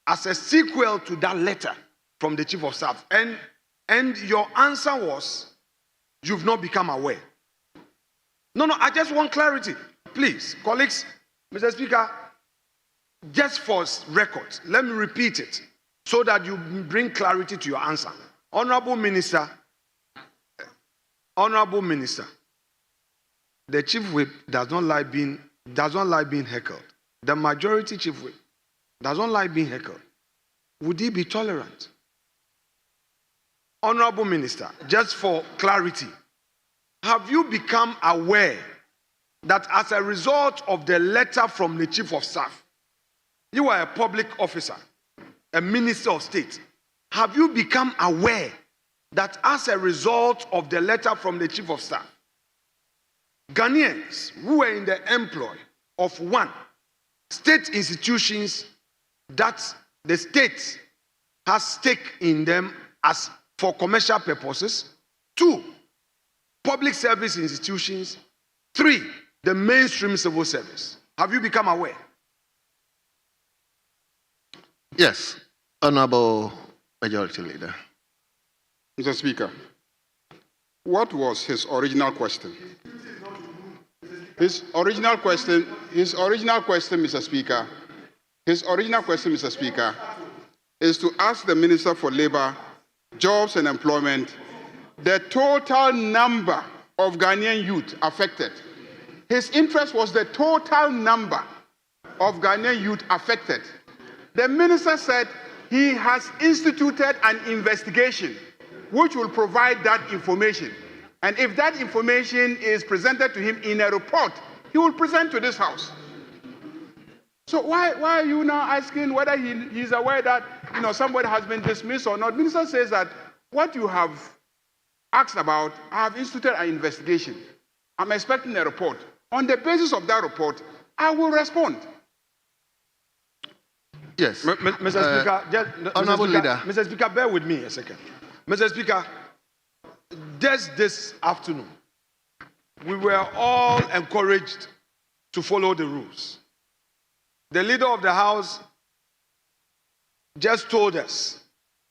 as a sequel to that letter from the Chief of Staff, and your answer was you've not become aware. No, I just want clarity. Please, colleagues, Mr. Speaker, just for record, let me repeat it so that you bring clarity to your answer. Honorable Minister, the Chief Whip does not like being heckled. The majority Chief Whip does not like being heckled. Would he be tolerant? Honorable Minister, just for clarity, have you become aware that as a result of the letter from the Chief of Staff, you are a public officer, a Minister of State, have you become aware that as a result of the letter from the Chief of Staff, Ghanaians who were in the employ of one, state institutions that the state has stake in them as for commercial purposes, 2, public service institutions, 3, the mainstream civil service. Have you become aware? Yes, Honorable Majority Leader. Mr. Speaker, what was his original question? His original question, Mr. Speaker, is to ask the Minister for Labor, Jobs and Employment the total number of Ghanaian youth affected. His interest was the total number of Ghanaian youth affected. The Minister said he has instituted an investigation which will provide that information. And if that information is presented to him in a report, he will present to this House. So why are you now asking whether he's aware that somebody has been dismissed or not? The Minister says that what you have asked about, I have instituted an investigation. I'm expecting a report. On the basis of that report, I will respond. Yes. Mr. Speaker, Honorable Leader. Mr. Speaker, bear with me a second. Mr. Speaker, just this afternoon, we were all encouraged to follow the rules. The leader of the House just told us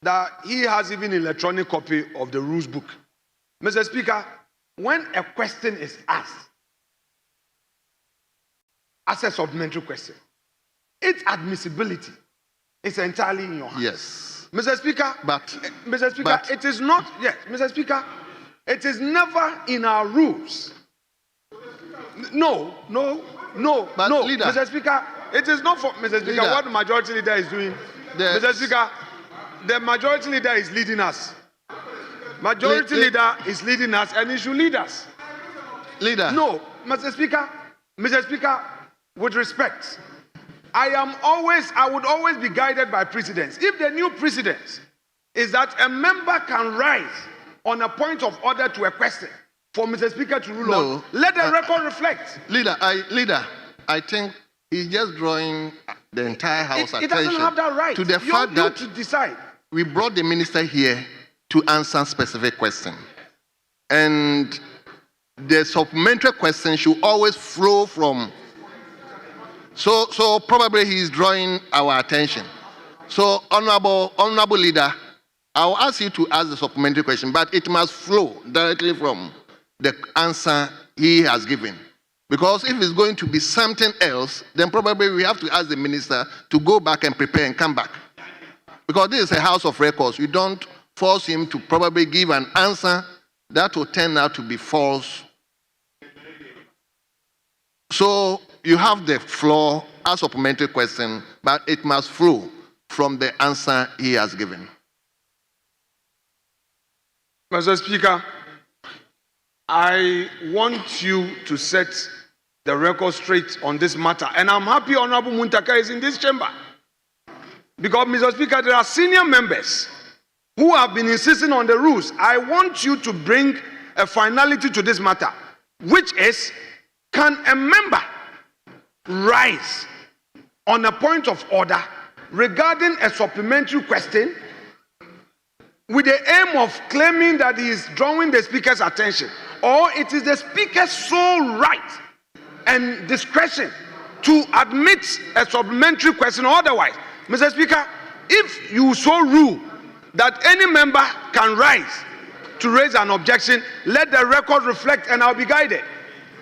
that he has even an electronic copy of the rules book. Mr. Speaker, when a question is asked, as a supplementary question, its admissibility is entirely in your hands. Yes. Mr. Speaker, it is not, yes, Mr. Speaker, it is never in our rules. No, Leader, Mr. Speaker, it is not for, Mr. Speaker, Leader, what the majority leader is doing. Mr. Speaker, the majority leader is leading us. Majority leader is leading us and he should lead us. Leader. No, Mr. Speaker, with respect, I would always be guided by precedents. If the new precedent is that a member can rise on a point of order to a question for Mr. Speaker to rule on, let the record reflect. Leader, I think he's just drawing the entire House attention doesn't have that right. to the fact that to decide. We brought the minister here to answer specific questions. And the supplementary question should always flow from. So probably he's drawing our attention. So honorable leader, I'll ask you to ask the supplementary question, but it must flow directly from the answer he has given. Because if it's going to be something else, then probably we have to ask the minister to go back and prepare and come back. Because this is a house of records. You don't force him to probably give an answer that will turn out to be false. So you have the floor as supplementary question, but it must flow from the answer he has given. Mr. Speaker, I want you to set the record straight on this matter. And I'm happy Honorable Muntaka is in this chamber. Because, Mr. Speaker, there are senior members who have been insisting on the rules. I want you to bring a finality to this matter, which is, can a member rise on a point of order regarding a supplementary question with the aim of claiming that he is drawing the speaker's attention, or it is the speaker's sole right and discretion to admit a supplementary question or otherwise? Mr. Speaker, if you so rule that any member can rise to raise an objection, let the record reflect and I'll be guided.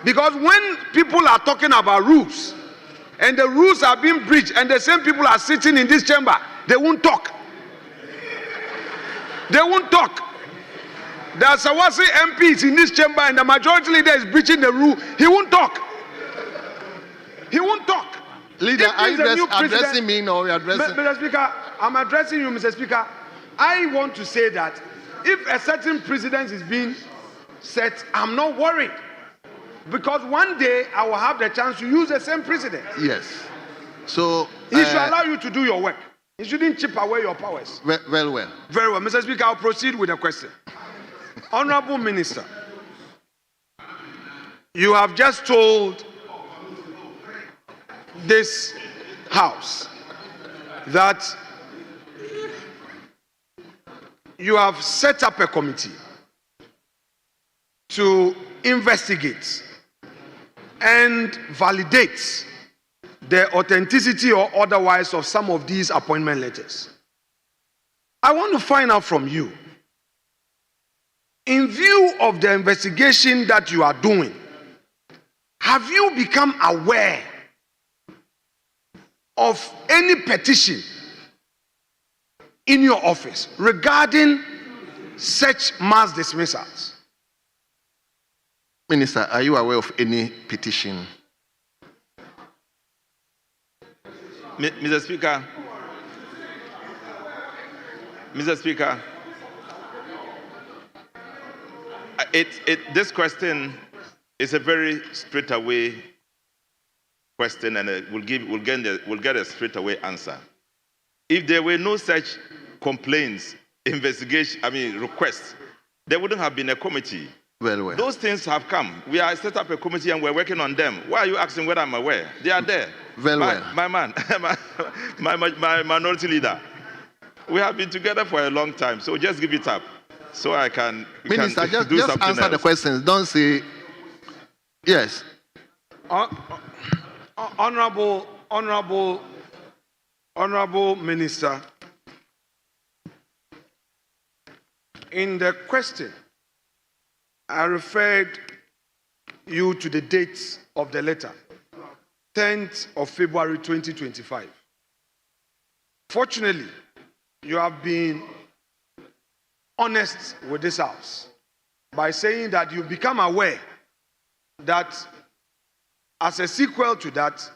Because when people are talking about rules and the rules are being breached and the same people are sitting in this chamber, they won't talk. They won't talk. There are Sawasi MPs in this chamber and the majority leader is breaching the rule. He won't talk. He won't talk. Leader, are you addressing me or are you addressing? Mr. Speaker, I'm addressing you, Mr. Speaker. I want to say that if a certain precedent is being set, I'm not worried. Because one day I will have the chance to use the same precedent. Yes. So he should allow you to do your work. He shouldn't chip away your powers. Well. Very well. Mr. Speaker, I'll proceed with the question. Honorable Minister, you have just told this House that you have set up a committee to investigate and validate the authenticity or otherwise of some of these appointment letters. I want to find out from you, in view of the investigation that you are doing, have you become aware of any petition in your office regarding such mass dismissals? Minister, are you aware of any petition? Mr. Speaker, this question is a very straightaway question, and we'll get a straightaway answer. If there were no such complaints, requests, there wouldn't have been a committee. Well. Those things have come. We are set up a committee and we're working on them. Why are you asking whether I'm aware? They are there. My man, my minority leader. We have been together for a long time, so just give it up, so I can. Minister, just answer else. the questions. Don't say yes. Honorable Minister, in the question, I referred you to the dates of the letter, 10th of February 2025. Fortunately, you have been honest with this House by saying that you become aware that as a sequel to that,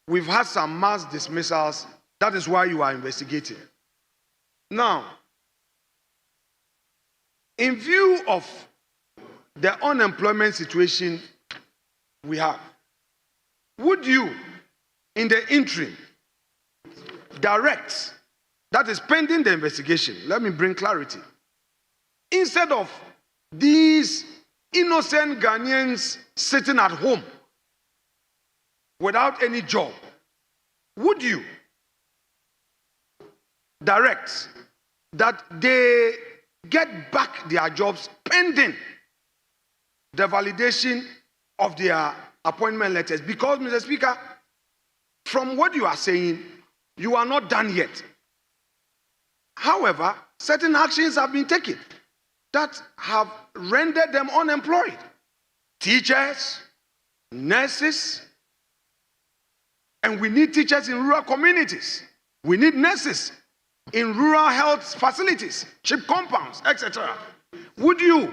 we've had some mass dismissals. That is why you are investigating. Now, in view of the unemployment situation we have, would you, in the interim, direct, that is pending the investigation, let me bring clarity, instead of these innocent Ghanaians sitting at home without any job, would you direct that they get back their jobs pending the validation of their appointment letters? Because, Mr. Speaker, from what you are saying, you are not done yet. However, certain actions have been taken that have rendered them unemployed. teachers, nurses, and we need teachers in rural communities. We need nurses in rural health facilities, ship compounds, etc. Would you,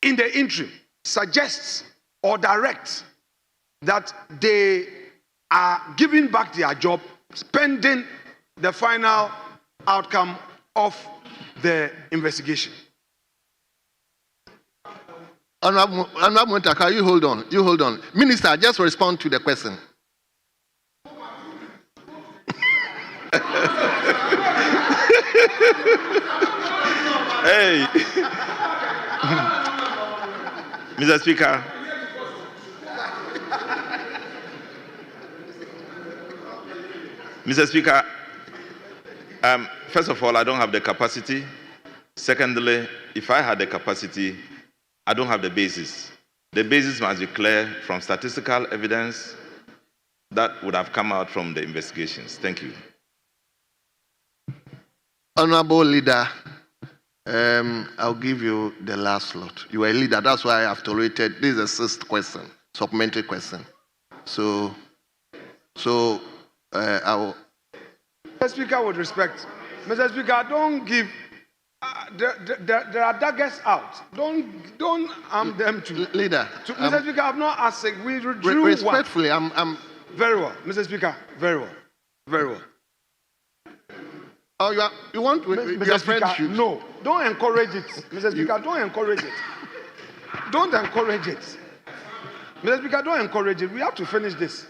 in the interim, suggest or direct that they are giving back their job pending the final outcome of the investigation? Honorable Muntaka, you hold on. You hold on. Minister, just respond to the question. Hey, Mr. Speaker. Mr. Speaker, first of all, I don't have the capacity. Secondly, if I had the capacity, I don't have the basis. The basis must be clear from statistical evidence that would have come out from the investigations. Thank you. Honorable Leader, I'll give you the last slot. You are a leader, that's why I have tolerated. This is the sixth question, supplementary question. So I will. Mr. Speaker, with respect, Mr. Speaker, don't give. There are daggers out. Don't arm them to. Leader. Mr. Speaker, I've not asked. We drew respectfully, one. I'm very well, Mr. Speaker. Very well. Very well. Oh, you want to? Mr. Speaker, no. Don't encourage it, Mr. Speaker. Don't encourage it. Don't encourage it, Mr. Speaker. Don't encourage it. We have to finish this.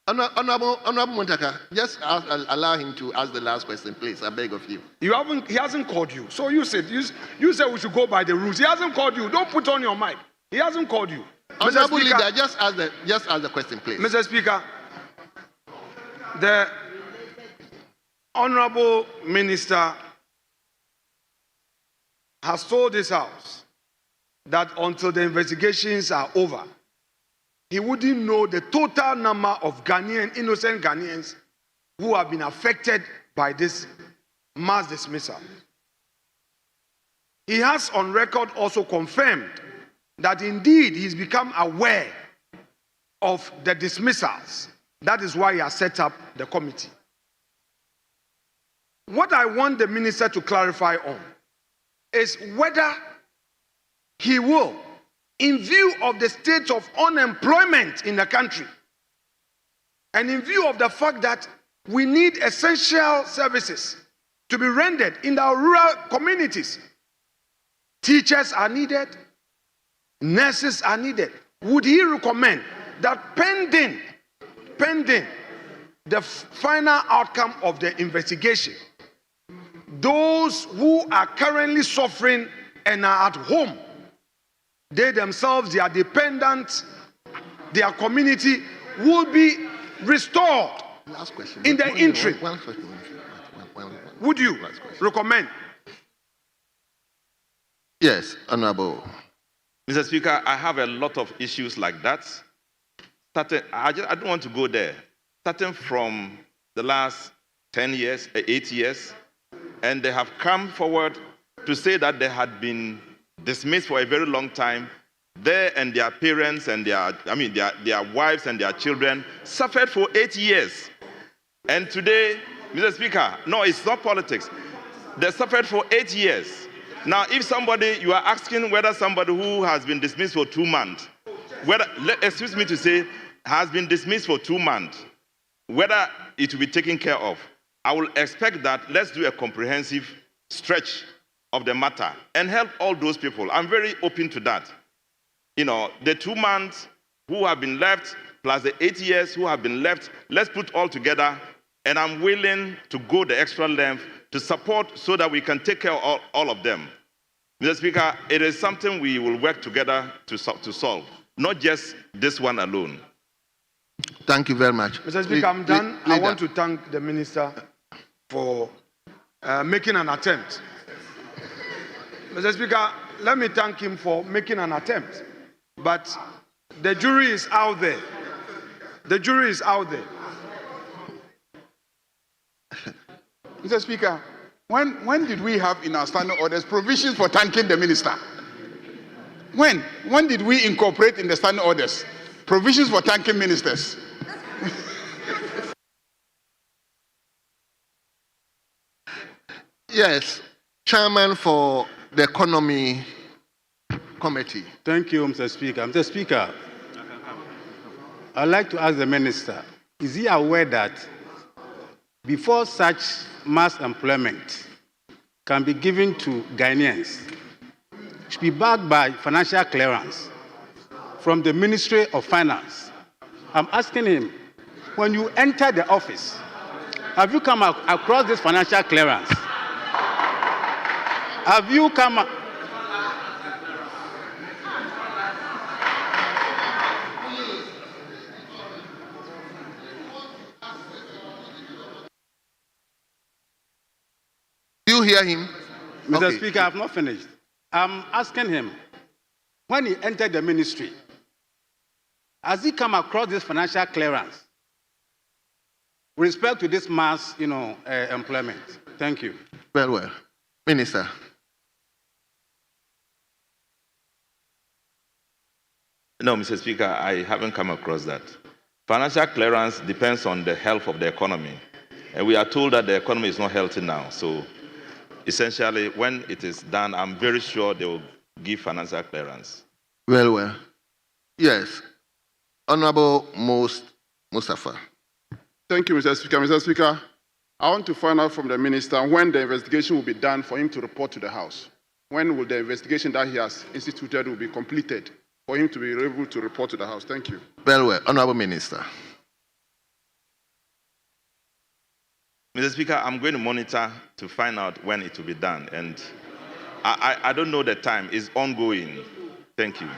Honorable Muntaka, just allow him to ask the last question, please. I beg of you. He hasn't called you. So you said we should go by the rules. He hasn't called you. Don't put on your mic. He hasn't called you. Honorable Leader, just ask the question, please. Mr. Speaker, the Honorable Minister has told this House that until the investigations are over, he wouldn't know the total number of innocent Ghanaians who have been affected by this mass dismissal. He has on record also confirmed that indeed he's become aware of the dismissals. That is why he has set up the committee. What I want the minister to clarify on is whether he will, in view of the state of unemployment in the country, and in view of the fact that we need essential services to be rendered in our rural communities, teachers are needed, nurses are needed, would he recommend that pending the final outcome of the investigation, those who are currently suffering and are at home, they themselves, their dependents, their community will be restored Last question. in the interim? One question. Would you recommend? Yes, Honorable. Mr. Speaker, I have a lot of issues like that. I don't want to go there. Starting from the last 10 years, 8 years, and they have come forward to say that they had been dismissed for a very long time. They and their parents and their wives and their children suffered for 8 years. And today, Mr. Speaker, no, it's not politics. They suffered for 8 years. Now, if you are asking whether somebody who has been dismissed for 2 months, excuse me to say, has been dismissed for 2 months, whether it will be taken care of, I will expect that let's do a comprehensive stretch of the matter and help all those people. I'm very open to that. The 2 months who have been left, plus the 8 years who have been left, let's put all together, and I'm willing to go the extra length to support so that we can take care of all of them. Mr. Speaker, it is something we will work together to solve, not just this one alone. Thank you very much. Mr. Speaker, I'm done. I want to thank the minister for making an attempt. Mr. Speaker, let me thank him for making an attempt. But the jury is out there. The jury is out there. Mr. Speaker, When did we have in our standing orders provisions for thanking the minister? When did we incorporate in the standing orders provisions for thanking ministers? Yes, Chairman for the Economy Committee. Thank you, Mr. Speaker. Mr. Speaker, I'd like to ask the minister, is he aware that before such mass employment can be given to Ghanaians, it should be backed by financial clearance from the Ministry of Finance? I'm asking him, when you enter the office, have you come across this financial clearance? Have you come? Do you hear him? Mr. Okay. Speaker, I have not finished. I'm asking him, when he entered the ministry, has he come across this financial clearance with respect to this mass, employment? Thank you. Well, Minister. No, Mr. Speaker, I haven't come across that. Financial clearance depends on the health of the economy. And we are told that the economy is not healthy now. So essentially, when it is done, I'm very sure they will give financial clearance. Well. Yes. Honorable Mustafa. Thank you, Mr. Speaker. Mr. Speaker, I want to find out from the minister when the investigation will be done for him to report to the House. When will the investigation that he has instituted will be completed for him to be able to report to the House? Thank you. Well, Honorable Minister. Mr. Speaker, I'm going to monitor to find out when it will be done. And I don't know the time. It's ongoing. Thank you.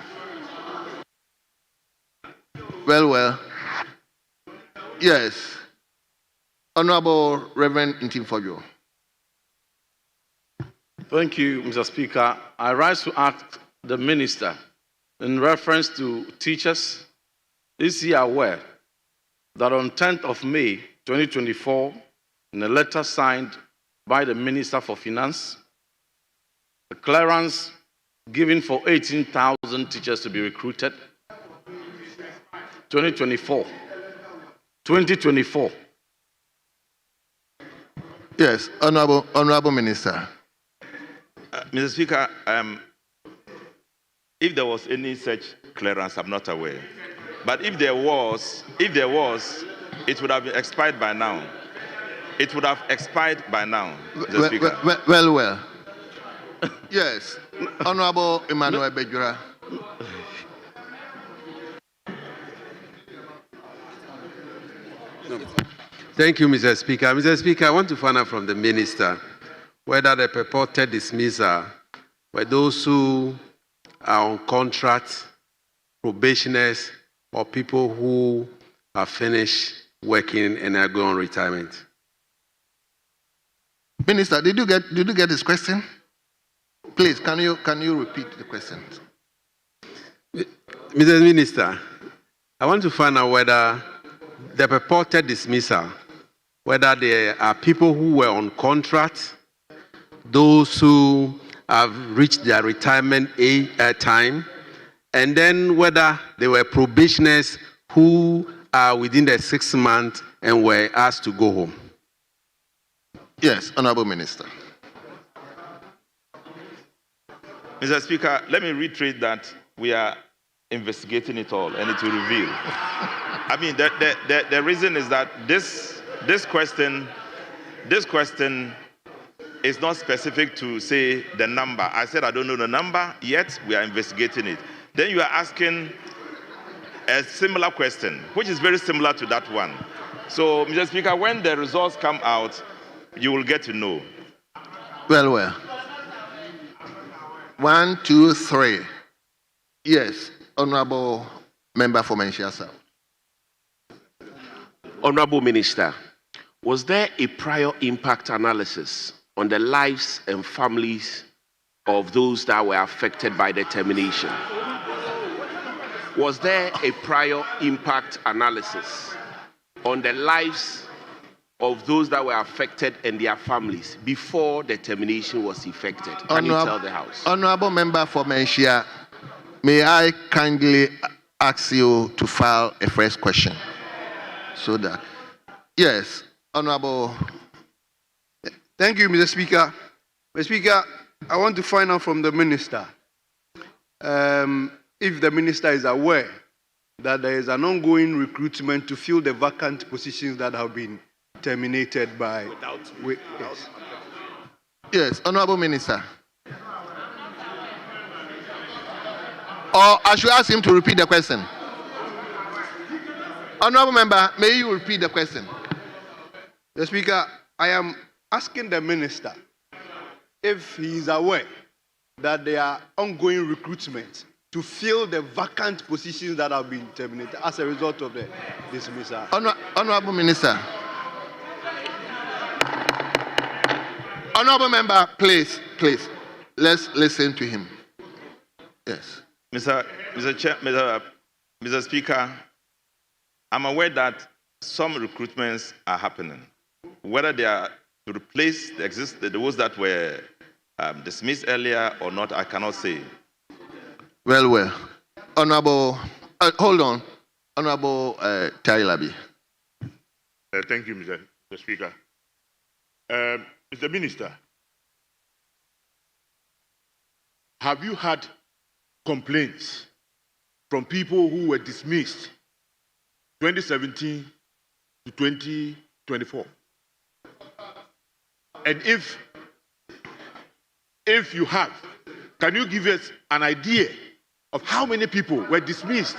Well. Yes. Honorable Reverend Ntimfojo. Thank you, Mr. Speaker. I rise to ask the minister in reference to teachers. Is he aware that on 10th of May 2024, in a letter signed by the Minister for Finance, a clearance given for 18,000 teachers to be recruited? 2024. Yes, Honorable Minister. Mr. Speaker, if there was any such clearance, I'm not aware. But if there was, it would have been expired by now. It would have expired by now, Mr. Speaker. Well. Yes, Honorable Emmanuel Bejura. Thank you, Mr. Speaker. Mr. Speaker, I want to find out from the minister whether the purported dismissal were those who are on contract, probationers, or people who have finished working and are going on retirement. Minister, did you get this question? Please, can you repeat the question? Mr. Minister, I want to find out whether the purported dismissal, whether there are people who were on contract, those who have reached their retirement time, and then whether they were probationers who are within the 6 months and were asked to go home. Yes, Honorable Minister. Mr. Speaker, let me reiterate that we are investigating it all and it will reveal. I mean, the reason is that this question is not specific to say the number. I said I don't know the number, yet we are investigating it. Then you are asking a similar question, which is very similar to that one. So, Mr. Speaker, when the results come out, you will get to know. Well. 1, 2, 3. Yes, Honorable Member for Manchester South. Honorable Minister, was there a prior impact analysis on the lives and families of those that were affected by the termination? Was there a prior impact analysis on the lives of those that were affected and their families before the termination was effected? Can you tell the House? Honorable Member for Menchia, may I kindly ask you to file a first question? So that, yes, Honorable. Thank you, Mr. Speaker. Mr. Speaker, I want to find out from the Minister if the Minister is aware that there is an ongoing recruitment to fill the vacant positions that have been terminated by... Yes. Yes, Honorable Minister. Or I should ask him to repeat the question. Honorable Member, may you repeat the question? The Speaker, I am asking the Minister if he is aware that there are ongoing recruitment to fill the vacant positions that have been terminated as a result of the dismissal. Honorable Minister. Honorable Member, please, let's listen to him. Yes. Mr. Speaker, I'm aware that some recruitments are happening. Whether they are to replace those that were dismissed earlier or not, I cannot say. Well. Honorable, hold on. Honorable Tailabi. Thank you, Mr. Speaker. Mr. Minister, have you had complaints from people who were dismissed 2017 to 2024? And if you have, can you give us an idea of how many people were dismissed?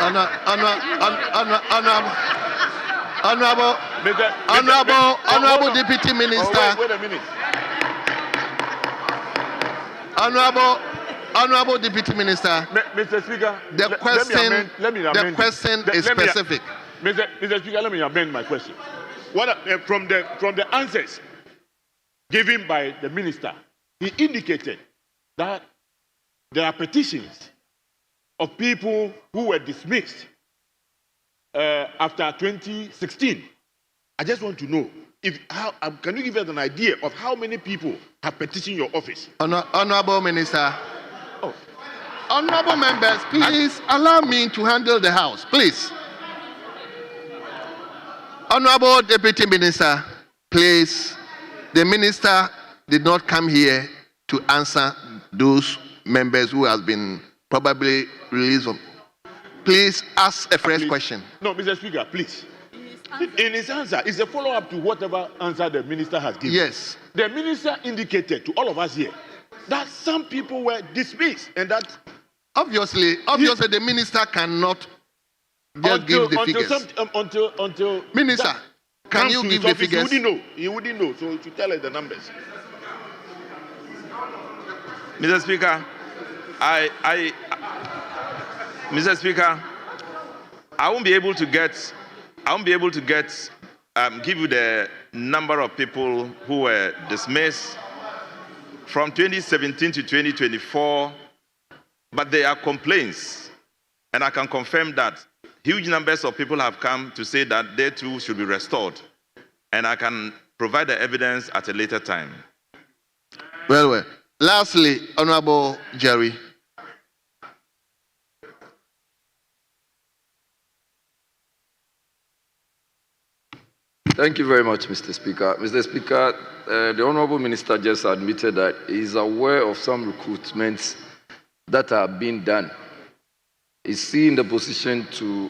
Honorable Deputy Minister. Wait a minute. Honorable Deputy Minister. Mr. Speaker, the question is specific. Mr. Speaker, let me amend my question. From the answers given by the minister, he indicated that there are petitions of people who were dismissed after 2016. I just want to know can you give us an idea of how many people have petitioned your office? Honorable Minister. Honorable members, please allow me to handle the House, please. Honorable Deputy Minister, please. The Minister did not come here to answer those members who have been probably released. Please ask a fresh question. No, Mr. Speaker, please. In his answer, it's a follow-up to whatever answer the minister has given. Yes. The minister indicated to all of us here that some people were dismissed and that... Obviously, the minister cannot just give the figures. Until Minister, can you give the figures? He wouldn't know, so he should tell us the numbers. Mr. Speaker, Mr. Speaker, I won't be able to give you the number of people who were dismissed from 2017 to 2024, but there are complaints, and I can confirm that huge numbers of people have come to say that they too should be restored, and I can provide the evidence at a later time. Well. Lastly, Honorable Jerry. Thank you very much, Mr. Speaker. Mr. Speaker, the Honorable Minister just admitted that he is aware of some recruitments that are being done. Is he in the position to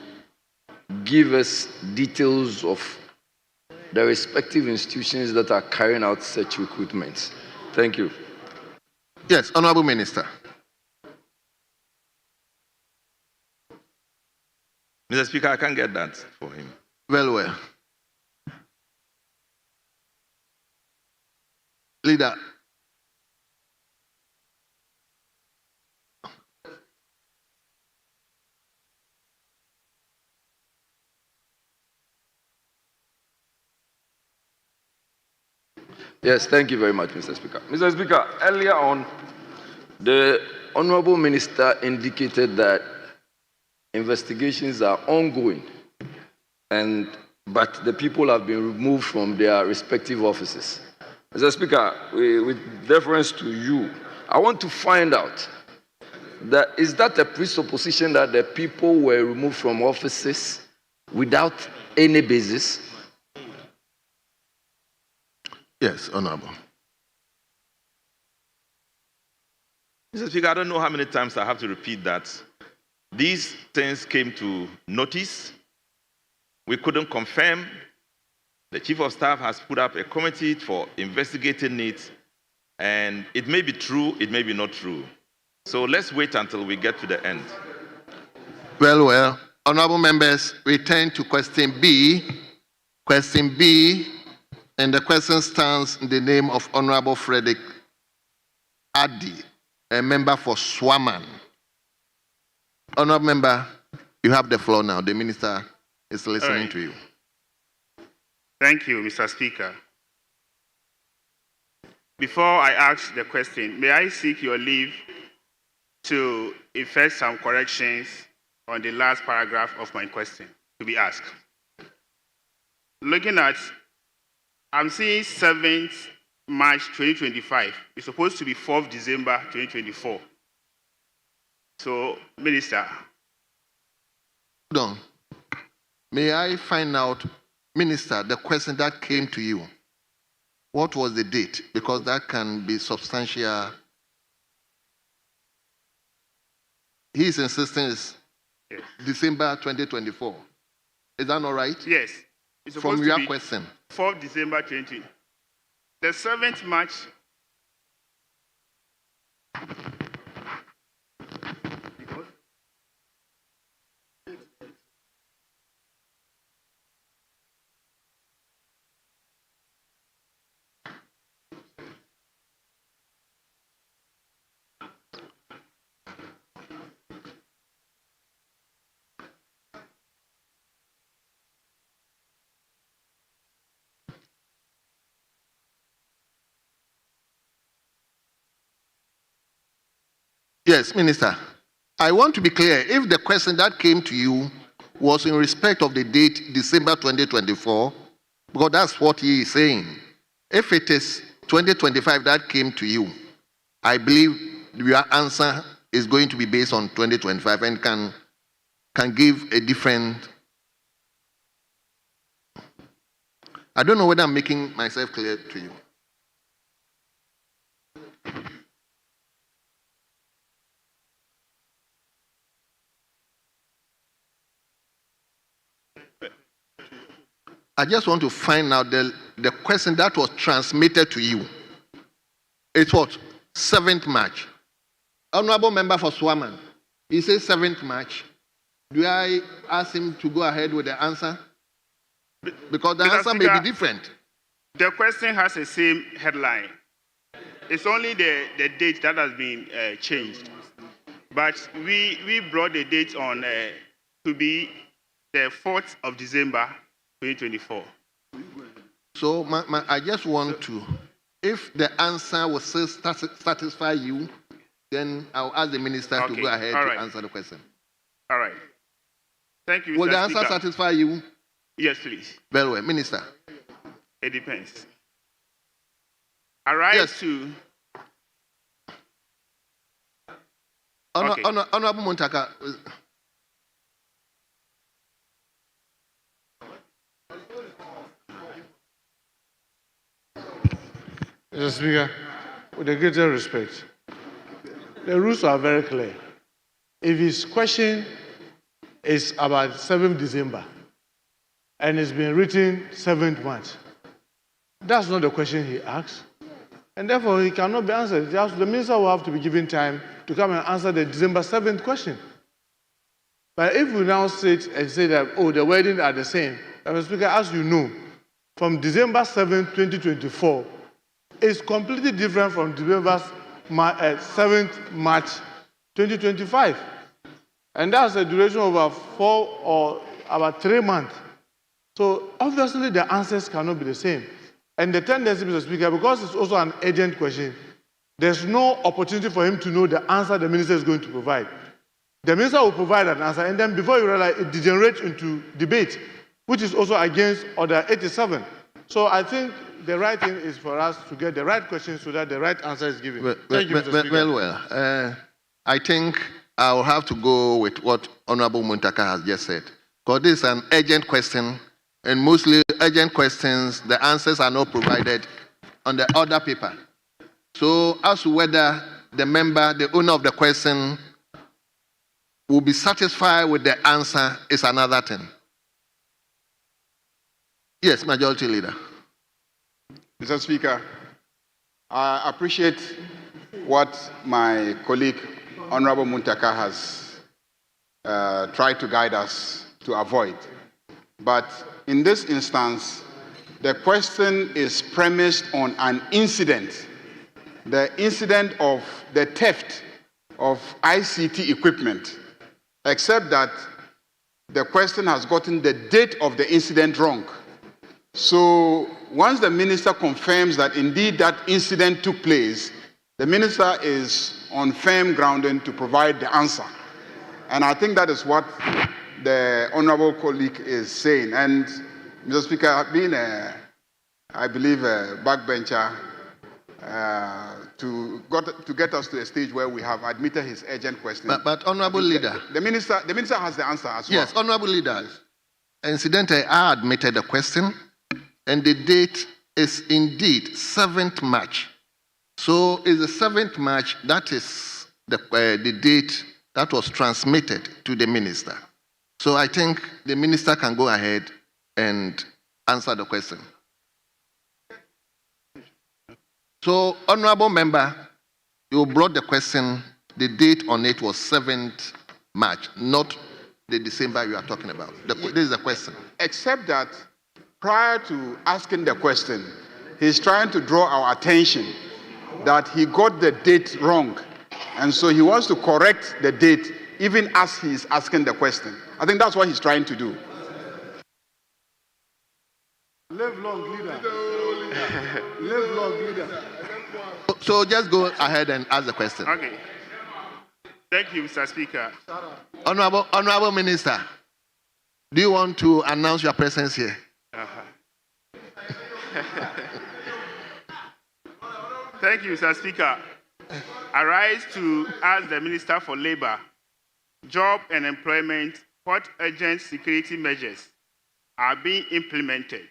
give us details of the respective institutions that are carrying out such recruitments? Thank you. Yes, Honorable Minister. Mr. Speaker, I can't get that for him. Well. Leader. Yes, thank you very much, Mr. Speaker. Mr. Speaker, earlier on, the Honorable Minister indicated that investigations are ongoing and but the people have been removed from their respective offices. Mr. Speaker, with deference to you, I want to find out that is that a presupposition that the people were removed from offices without any basis? Yes, Honorable. Mr. Speaker, I don't know how many times I have to repeat that. These things came to notice. We couldn't confirm. The Chief of Staff has put up a committee for investigating it, and it may be true, it may be not true. So let's wait until we get to the end. Well, honorable members, we turn to question B. Question B, and the question stands in the name of Honorable Frederick Addy, a member for Swaman. Honorable member, you have the floor now. The minister is listening to you. Thank you, Mr. Speaker. Before I ask the question, may I seek your leave to effect some corrections on the last paragraph of my question to be asked? Looking at, I'm seeing 7th March 2025. It's supposed to be 4th December 2024. So, Minister. Hold on. May I find out, Minister, the question that came to you? What was the date? Because that can be substantial. He is insisting it's Yes. December 2024. Is that not right? Yes. It's supposed From to your be question. 4th December 2020. The 7th March. Yes, Minister. I want to be clear. If the question that came to you was in respect of the date December 2024, because that's what he is saying. If it is 2025 that came to you, I believe your answer is going to be based on 2025 and can give a different. I don't know whether I'm making myself clear to you. I just want to find out the question that was transmitted to you. It was 7th March. Honorable member for Swaman, he says 7th March. Do I ask him to go ahead with the answer? Because the Mr. answer Speaker, may be different. The question has the same headline. It's only the date that has been changed. But we brought the date on to be the 4th of December 2024. So I just want to, if the answer will still satisfy you, then I'll ask the minister to go ahead to answer the question. All right. Thank you, Mr. Will the answer Speaker. satisfy you? Yes, please. Very well, Minister. It depends. I rise to... Honorable Muntaka. Mr. Speaker, with the greatest respect, the rules are very clear. If his question is about 7th December and it's been written 7th March, that's not the question he asks. And therefore, he cannot be answered. The minister will have to be given time to come and answer the December 7th question. But if we now sit and say that, oh, the wording are the same, Mr. Speaker, as you know, from December 7th, 2024, is completely different from December 7th March 2025. And that's a duration of about 4 or about 3 months. So obviously the answers cannot be the same. And the tendency, Mr. Speaker, because it's also an urgent question, there's no opportunity for him to know the answer the minister is going to provide. The minister will provide an answer, and then before you realize, it degenerates into debate. which is also against Order 87. So I think the right thing is for us to get the right questions so that the right answer is given. Thank you, Mr. Speaker. I think I'll have to go with what Honorable Muntaka has just said. Because this is an urgent question, and mostly urgent questions, the answers are not provided on the order paper. So as to whether the member, the owner of the question, will be satisfied with the answer is another thing. Yes, Majority Leader. Mr. Speaker, I appreciate what my colleague, Honorable Muntaka, has tried to guide us to avoid. But in this instance, the question is premised on an incident, the incident of the theft of ICT equipment, except that the question has gotten the date of the incident wrong. So once the minister confirms that indeed that incident took place, the minister is on firm grounding to provide the answer. And I think that is what the honorable colleague is saying. And Mr. Speaker, being I believe a backbencher, to get us to a stage where we have admitted his urgent question. But Honorable Leader. The minister has the answer as well. Yes, Honorable Leader. Incidentally, I admitted the question, and the date is indeed 7th March. So it's the 7th March, that is the date that was transmitted to the minister. So I think the minister can go ahead and answer the question. So, Honorable Member, you brought the question, the date on it was 7th March, not the December you are talking about. This is the question. Except that prior to asking the question, he's trying to draw our attention that he got the date wrong. And so he wants to correct the date even as he's asking the question. I think that's what he's trying to do. Live long, leader. Live long, leader. So just go ahead and ask the question. Okay. Thank you, Mr. Speaker. Honorable Minister, do you want to announce your presence here? Thank you, Mr. Speaker. I rise to ask the Minister for Labour, Job and Employment what urgent security measures are being implemented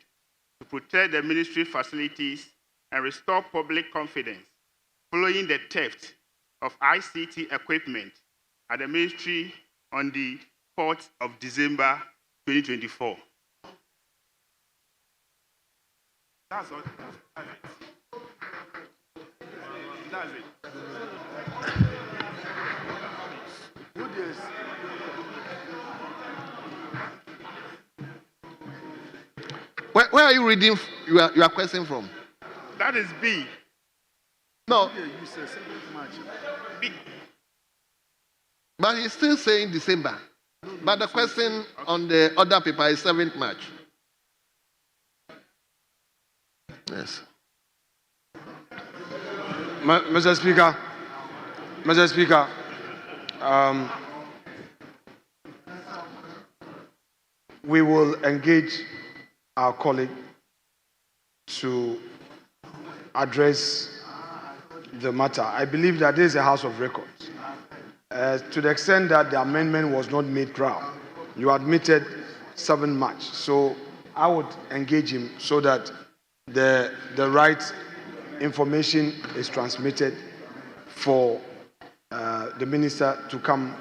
to protect the ministry facilities and restore public confidence following the theft of ICT equipment at the ministry on the 4th of December 2024. That's all. That's it. Where are you reading your question from? That is B. No. You said 7th March. B. But he's still saying December. But the question on the other paper is 7th March. Yes. Mr. Speaker, we will engage our colleague to address the matter. I believe that this is a House of Records. To the extent that the amendment was not made ground, you admitted 7 March. So I would engage him so that the right information is transmitted for the minister to come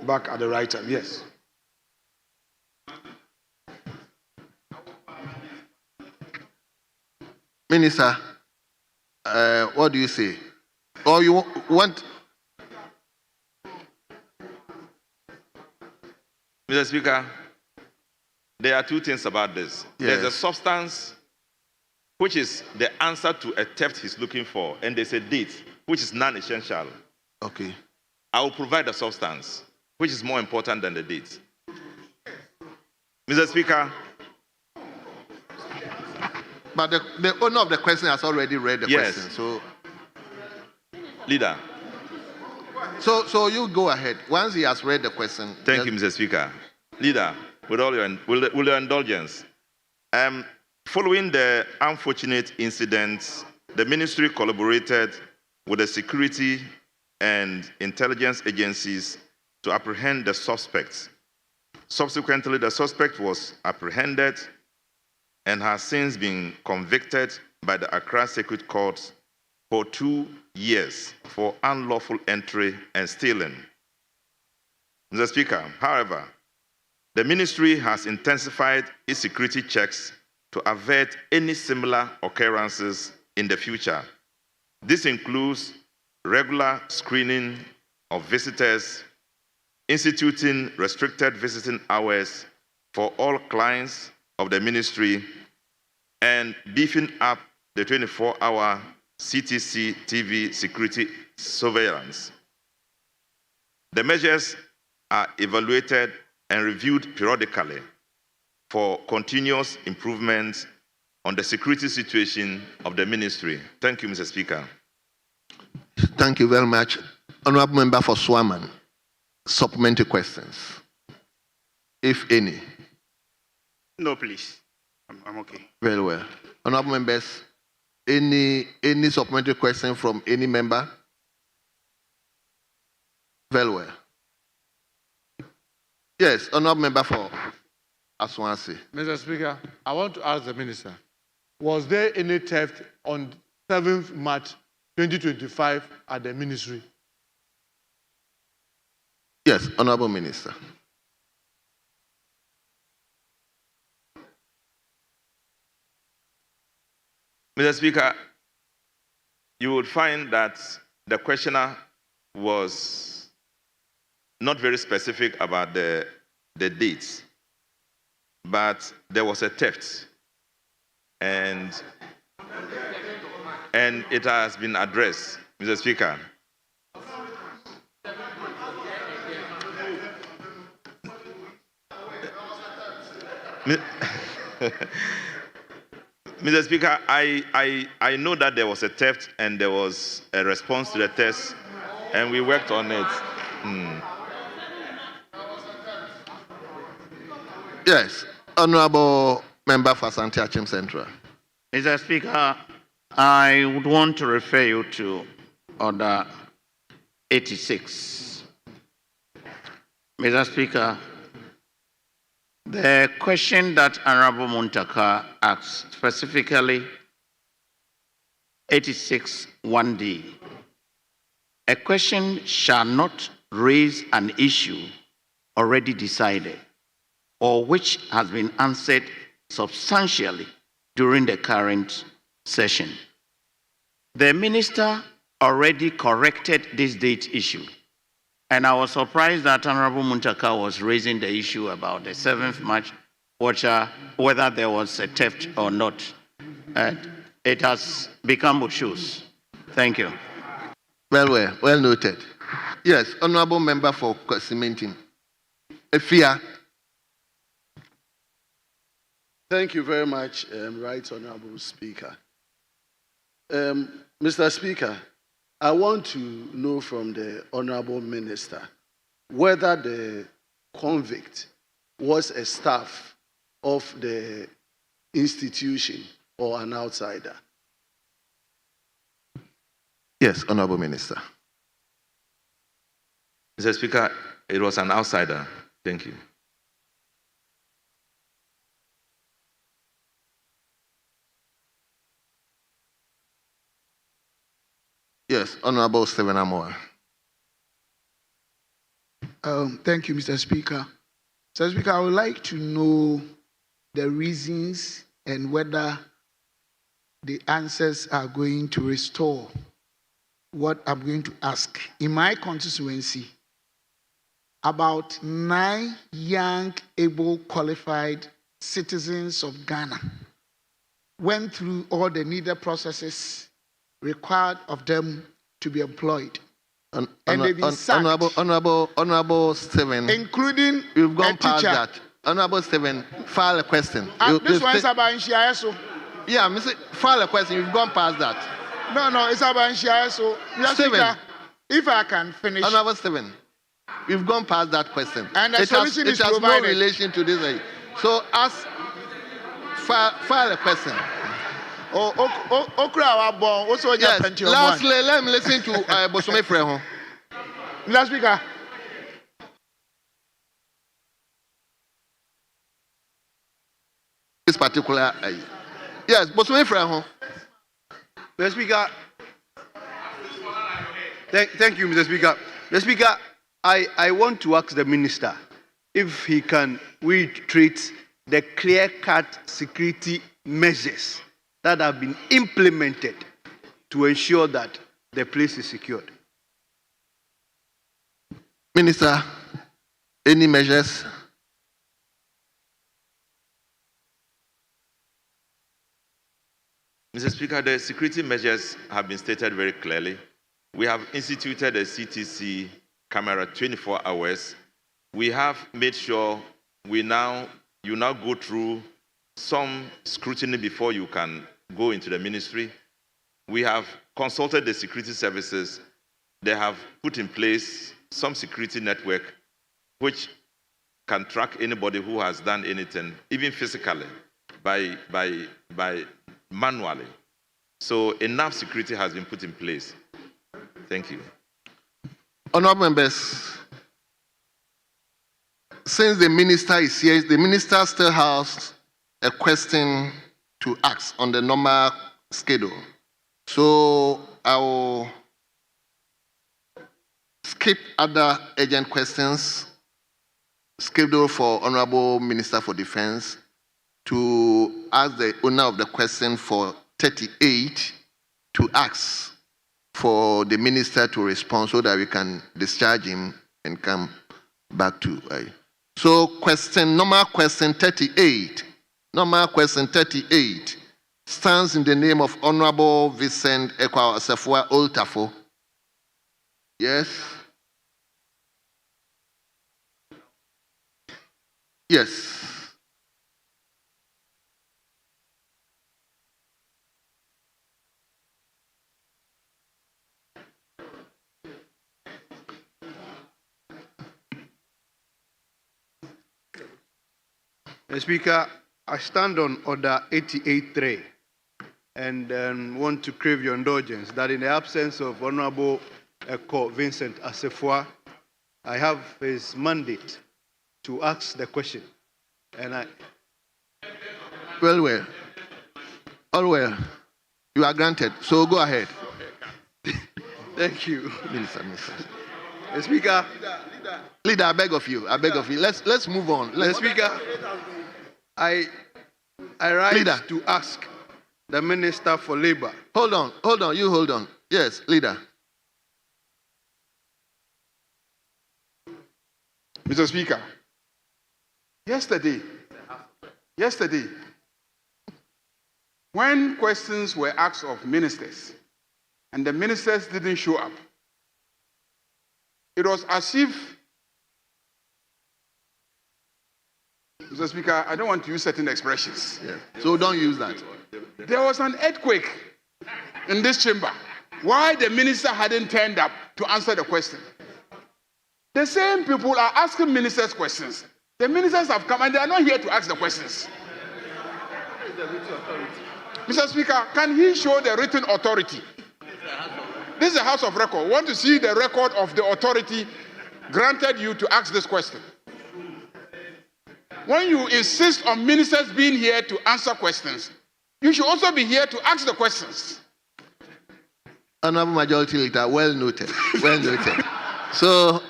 back at the right time. Yes. Minister, what do you say? Or you want? Mr. Speaker, there are two things about this. Yes. There's a substance, which is the answer to a theft he's looking for, and there's a date, which is non-essential. Okay. I will provide the substance, which is more important than the date. Mr. Speaker. But the owner of the question has already read the yes. question. So, Leader. So you go ahead. Once he has read the question. Thank you, Mr. Speaker. Leader, with your indulgence. Following the unfortunate incident, the ministry collaborated with the security and intelligence agencies to apprehend the suspects. Subsequently, the suspect was apprehended and has since been convicted by the Accra Circuit Court for 2 years for unlawful entry and stealing. Mr. Speaker, however, the ministry has intensified its security checks to avert any similar occurrences in the future. This includes regular screening of visitors, instituting restricted visiting hours for all clients of the ministry, and beefing up the 24-hour CTC TV security surveillance. The measures are evaluated and reviewed periodically for continuous improvements on the security situation of the ministry. Thank you, Mr. Speaker. Thank you very much. Honorable Member for Swaman, supplementary questions, if any. No, please. I'm okay. Very well. Honorable members, any supplementary question from any member? Very well. Yes, honorable member for Aswansi. Mr. Speaker, I want to ask the minister, was there any theft on 7th March 2025 at the ministry? Yes, honorable minister. Mr. Speaker, you would find that the questioner was not very specific about the dates, but there was a theft, and it has been addressed, Mr. Speaker. Mr. Speaker, I know that there was a theft and there was a response to the theft, and we worked on it. Yes, honorable member for Asante Central. Mr. Speaker, I would want to refer you to Order 86. Mr. Speaker, the question that Honorable Muntaka asked, specifically 86(1)(d), a question shall not raise an issue already decided or which has been answered substantially during the current session. The minister already corrected this date issue, and I was surprised that Honorable Muntaka was raising the issue about the 7th March, whether there was a theft or not. It has become shoes. Thank you. Well noted. Yes, honorable member for Cementing. Efia. Thank you very much, Right Honorable Speaker. Mr. Speaker, I want to know from the Honorable Minister whether the convict was a staff of the institution or an outsider. Yes, Honorable Minister. Mr. Speaker, it was an outsider. Thank you. Yes, Honorable Stephen Amoa. Thank you, Mr. Speaker. Mr. Speaker, I would like to know the reasons and whether the answers are going to restore what I'm going to ask. In my constituency, about 9 young, able, qualified citizens of Ghana went through all the needed processes required of them to be employed. And they've been sacked. Honorable Stephen. Including you've gone a past teacher. that. Honorable Stephen, file a question. This one is about Nshiaeso. Yeah, Mr. File a question. You've gone past that. No, it's about Nshiaeso. Stephen. If I can finish. Honorable Stephen. We've gone past that question. And the solution is it has no provided. relation to this. So ask, file a question. Okra wa bon, also Yes. plenty of Lastly, one. let me listen to Bosome Freho. Mr. Speaker. This particular. Yes, Bosome Freho. Mr. Speaker. Thank you, Mr. Speaker. Mr. Speaker, I want to ask the minister if he can reiterate the clear-cut security measures that have been implemented to ensure that the place is secured. Minister, any measures? Mr. Speaker, the security measures have been stated very clearly. We have instituted a CTC camera 24 hours. We have made sure you now go through some scrutiny before you can go into the ministry. We have consulted the security services. They have put in place some security network which can track anybody who has done anything, even physically, by manually. So enough security has been put in place. Thank you. Honorable members, since the minister is here, the minister still has a question to ask on the normal schedule. So I will skip other urgent questions scheduled for Honorable Minister for Defense to ask the owner of the question for 38 to ask for the minister to respond so that we can discharge him and come back to. So normal question 38 stands in the name of Honorable Vincent Ekwa Asafua Oltafo. Yes. Yes. Mr. Speaker, I stand on Order 88.3 and want to crave your indulgence that in the absence of Honorable Eko Vincent Asefua, I have his mandate to ask the question. And I. Well. All well. You are granted. So go ahead. Thank you. Minister. Mr. Speaker. Leader, I beg of you. Let's move on. Mr. Speaker, I rise to ask the Minister for Labor. Hold on. You hold on. Yes, Leader. Mr. Speaker, yesterday, when questions were asked of ministers and the ministers didn't show up, it was as if, Mr. Speaker, I don't want to use certain expressions. Yeah. So don't use that. There was an earthquake in this chamber. Why the minister hadn't turned up to answer the question? The same people are asking ministers questions. The ministers have come and they are not here to ask the questions. Mr. Speaker, can he show the written authority? This is a House of Record. We want to see the record of the authority granted you to ask this question. When you insist on ministers being here to answer questions, you should also be here to ask the questions. Honorable Majority Leader, well noted. So,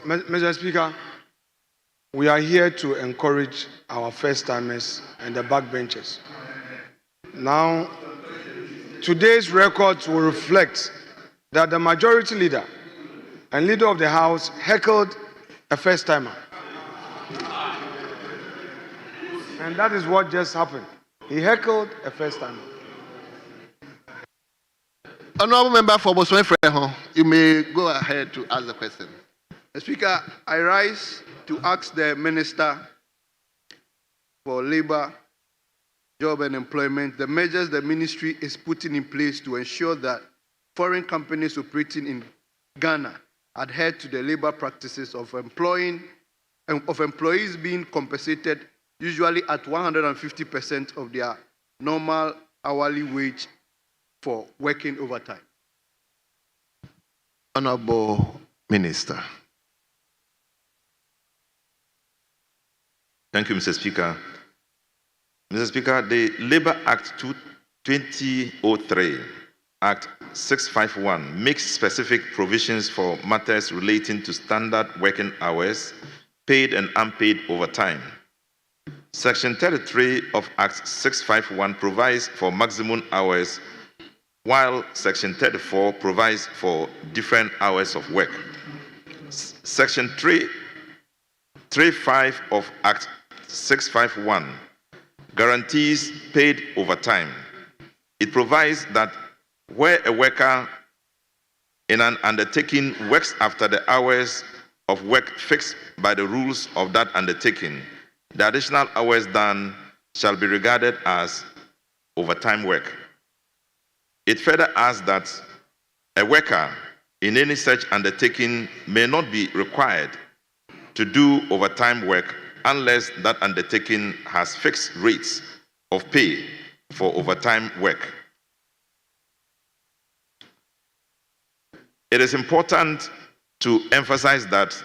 Mr. Speaker, we are here to encourage our first-timers and the backbenchers. Now, today's records will reflect that the Majority Leader and Leader of the House heckled a first-timer. And that is what just happened. He heckled a first-timer. Honorable Member for Bosome Freho, you may go ahead to ask the question. Mr. Speaker, I rise to ask the Minister for Labor, Job and Employment the measures the ministry is putting in place to ensure that foreign companies operating in Ghana adhere to the labor practices of employees being compensated usually at 150% of their normal hourly wage for working overtime? Honorable Minister. Thank you, Mr. Speaker. Mr. Speaker, the Labor Act 2003, Act 651, makes specific provisions for matters relating to standard working hours, paid and unpaid overtime. Section 33 of Act 651 provides for maximum hours, while Section 34 provides for different hours of work. Section 335 of Act 651 guarantees paid overtime. It provides that where a worker in an undertaking works after the hours of work fixed by the rules of that undertaking, the additional hours done shall be regarded as overtime work. It further adds that a worker in any such undertaking may not be required to do overtime work unless that undertaking has fixed rates of pay for overtime work. It is important to emphasize that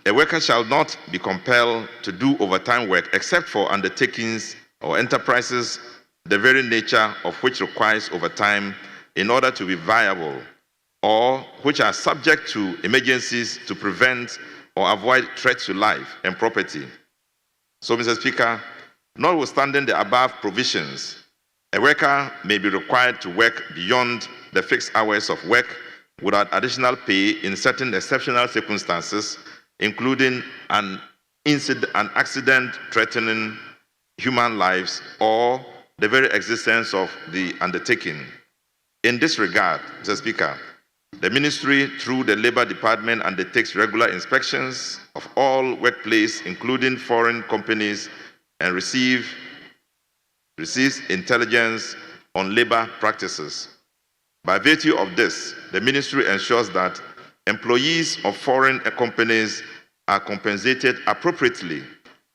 a worker shall not be compelled to do overtime work except for undertakings or enterprises the very nature of which requires overtime in order to be viable, or which are subject to emergencies to prevent or avoid threats to life and property. So, Mr. Speaker, notwithstanding the above provisions, a worker may be required to work beyond the fixed hours of work without additional pay in certain exceptional circumstances, including an accident threatening human lives or the very existence of the undertaking. In this regard, Mr. Speaker, the Ministry, through the Labor Department, undertakes regular inspections of all workplaces, including foreign companies, and receives intelligence on labor practices. By virtue of this, the Ministry ensures that employees of foreign companies are compensated appropriately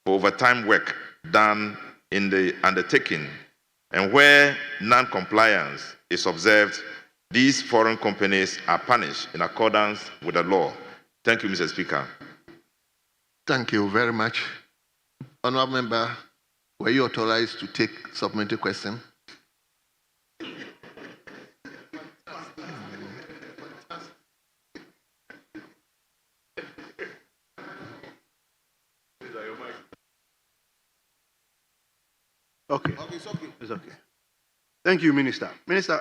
for overtime work done in the undertaking, and where non-compliance is observed, these foreign companies are punished in accordance with the law. Thank you, Mr. Speaker. Thank you very much. Honorable Member, were you authorized to take supplementary question? Okay. It's okay. Thank you, Minister. Minister,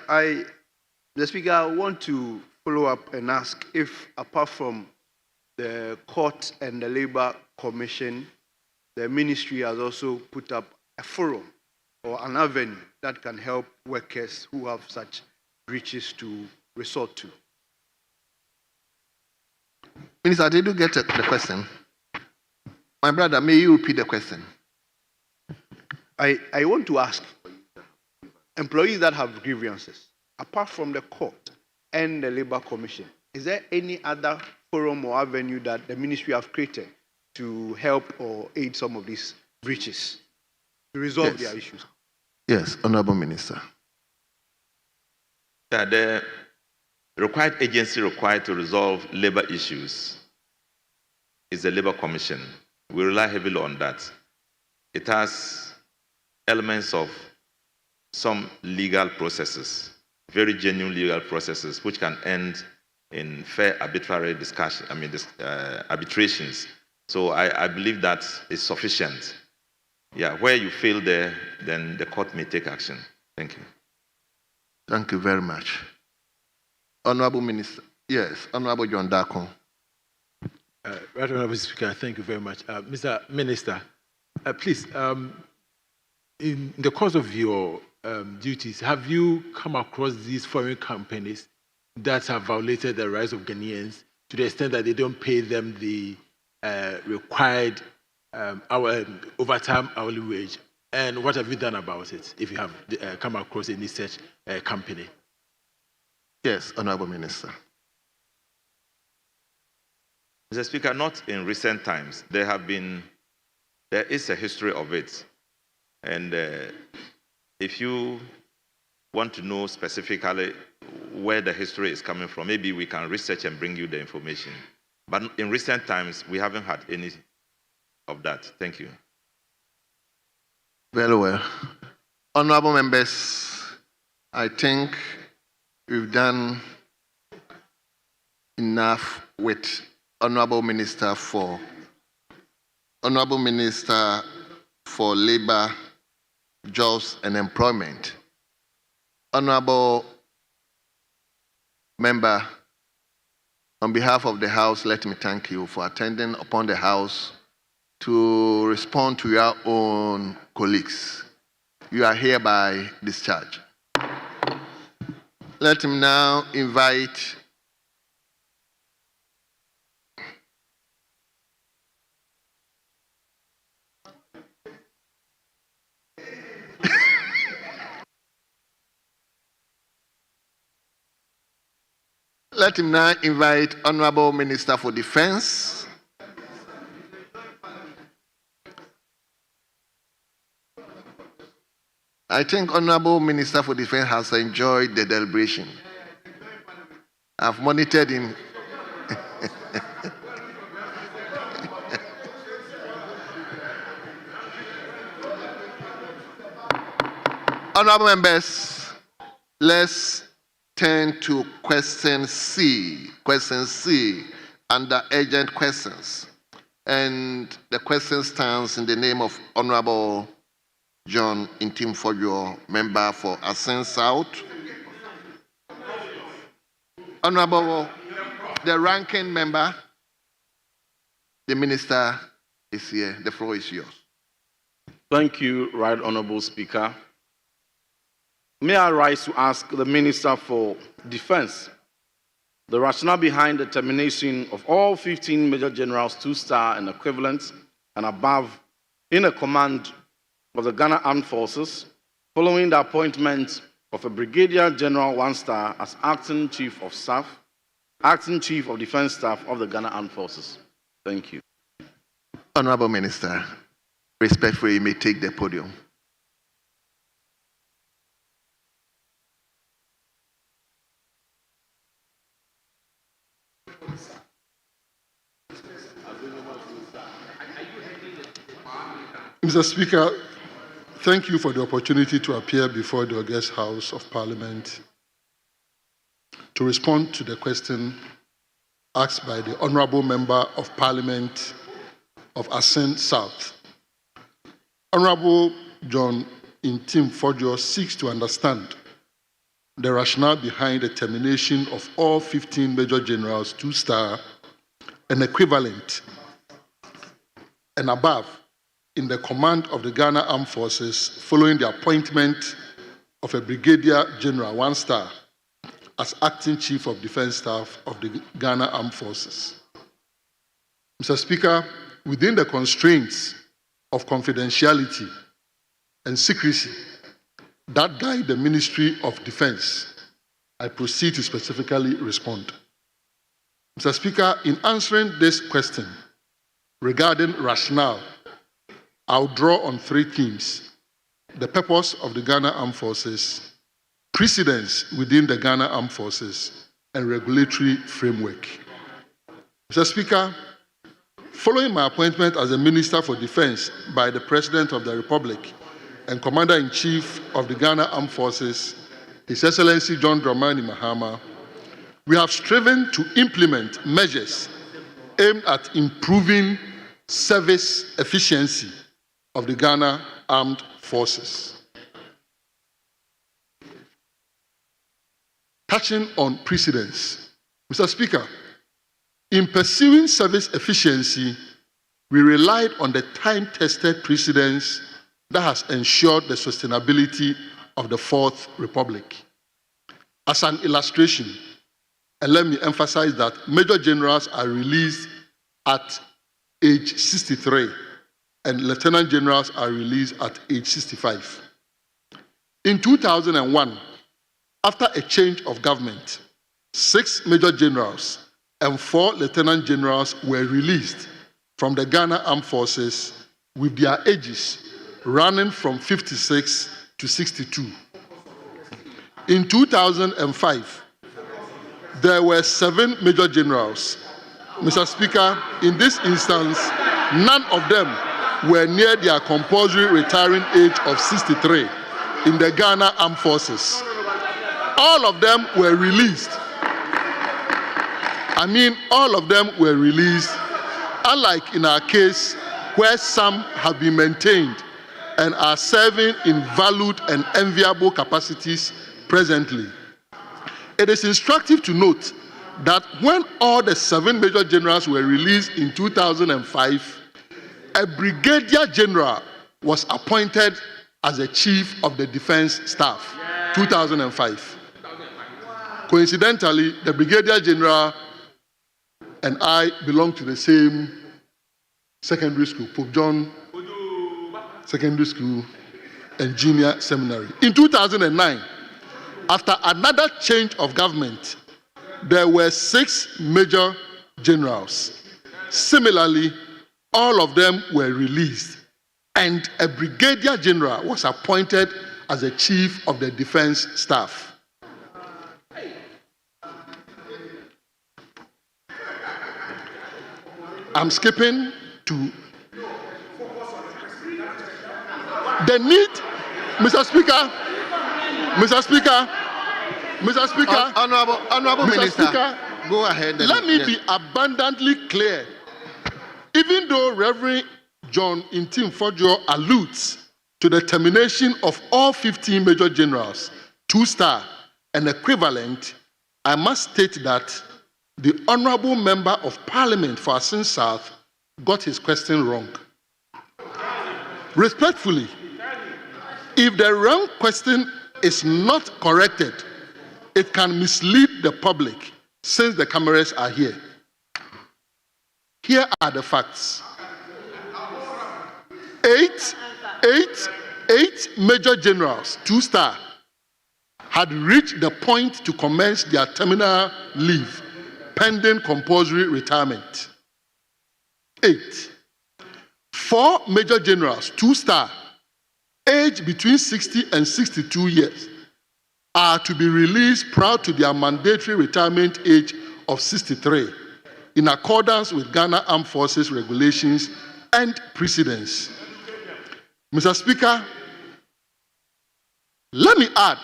the Speaker, I want to follow up and ask if, apart from the court and the Labor Commission, the Ministry has also put up a forum or an avenue that can help workers who have such breaches to resort to. Minister, did you get the question? My brother, may you repeat the question? I want to ask, employees that have grievances, apart from the court and the Labor Commission, is there any other forum or avenue that the Ministry have created to help or aid some of these breaches, to resolve their issues? Yes, Honorable Minister. The required agency required to resolve labor issues is the Labor Commission. We rely heavily on that. It has elements of some legal processes, very genuine legal processes, which can end in fair arbitrary discussion, arbitrations. So I believe that is sufficient. Yeah, where you fail there, then the court may take action. Thank you. Thank you very much. Honorable Minister. Yes, Honorable John Darko. Right, Honorable Speaker, thank you very much. Mr. Minister, please, in the course of your duties, have you come across these foreign companies that have violated the rights of Ghanaians to the extent that they don't pay them the required overtime hourly wage? And what have you done about it, if you have come across any such company? Yes, Honorable Minister. Mr. Speaker, not in recent times. There is a history of it. And if you want to know specifically where the history is coming from, maybe we can research and bring you the information. But in recent times, we haven't had any of that. Thank you. Very well. Honorable members, I think we've done enough with Honorable Minister for Labor, Jobs and Employment. Honorable Member, on behalf of the House, let me thank you for attending upon the House to respond to your own colleagues. You are hereby discharged. Let me now invite Honorable Minister for Defense. I think Honorable Minister for Defense has enjoyed the deliberation. I've monitored him. Honorable members, let's turn to question C under urgent questions. And the question stands in the name of Honorable John Intim-Fodio, member for Assin South. Honorable, the ranking member, the minister is here. The floor is yours. Thank you, Right Honorable Speaker. May I rise to ask the Minister for Defense the rationale behind the termination of all 15 Major Generals 2-star and equivalents and above in a command of the Ghana Armed Forces following the appointment of a Brigadier General 1-star as Acting Chief of Staff, Acting Chief of Defense Staff of the Ghana Armed Forces. Thank you. Honorable Minister, respectfully, you may take the podium. Mr. Speaker, thank you for the opportunity to appear before the August House of Parliament to respond to the question asked by the Honourable Member of Parliament of Assin South. Honourable John Intim-Fodio seeks to understand the rationale behind the termination of all 15 Major Generals 2-star and equivalent and above in the command of the Ghana Armed Forces following the appointment of a Brigadier General 1-star as Acting Chief of Defense Staff of the Ghana Armed Forces. Mr. Speaker, within the constraints of confidentiality and secrecy that guide the Ministry of Defense, I proceed to specifically respond. Mr. Speaker, in answering this question regarding rationale, I'll draw on three themes: the purpose of the Ghana Armed Forces, precedence within the Ghana Armed Forces, and regulatory framework. Mr. Speaker, following my appointment as the Minister for Defense by the President of the Republic and Commander-in-Chief of the Ghana Armed Forces, His Excellency John Dramani Mahama, we have striven to implement measures aimed at improving service efficiency of the Ghana Armed Forces. Touching on precedence, Mr. Speaker, in pursuing service efficiency, we relied on the time-tested precedence that has ensured the sustainability of the Fourth Republic. As an illustration, and let me emphasize that Major Generals are released at age 63 and Lieutenant Generals are released at age 65. In 2001, after a change of government, 6 major generals and 4 lieutenant generals were released from the Ghana Armed Forces with their ages running from 56 to 62. In 2005, there were 7 major generals. Mr. Speaker, in this instance, none of them were near their compulsory retiring age of 63 in the Ghana Armed Forces. All of them were released. All of them were released, unlike in our case, where some have been maintained and are serving in valued and enviable capacities presently. It is instructive to note that when all the 7 major generals were released in 2005, a brigadier general was appointed as the chief of the defense staff, 2005. Coincidentally, the brigadier general and I belong to the same secondary school, Pope John Secondary School and Junior Seminary. In 2009, after another change of government, there were 6 major generals. Similarly, all of them were released, and a brigadier general was appointed as the chief of the defense staff. I'm skipping to the need, Mr. Speaker, Honorable Minister, Speaker, go ahead. Let me be abundantly clear. Even though Reverend John Intim Fojo alludes to the termination of all 15 major generals, 2-star and equivalent, I must state that the Honorable Member of Parliament for Asin South got his question wrong. Respectfully, if the wrong question is not corrected, it can mislead the public since the cameras are here. Here are the facts. 8 major generals, 2-star, had reached the point to commence their terminal leave pending compulsory retirement. 8. 4 major generals, 2-star, aged between 60 and 62 years, are to be released prior to their mandatory retirement age of 63, in accordance with Ghana Armed Forces regulations and precedents. Mr. Speaker, let me add,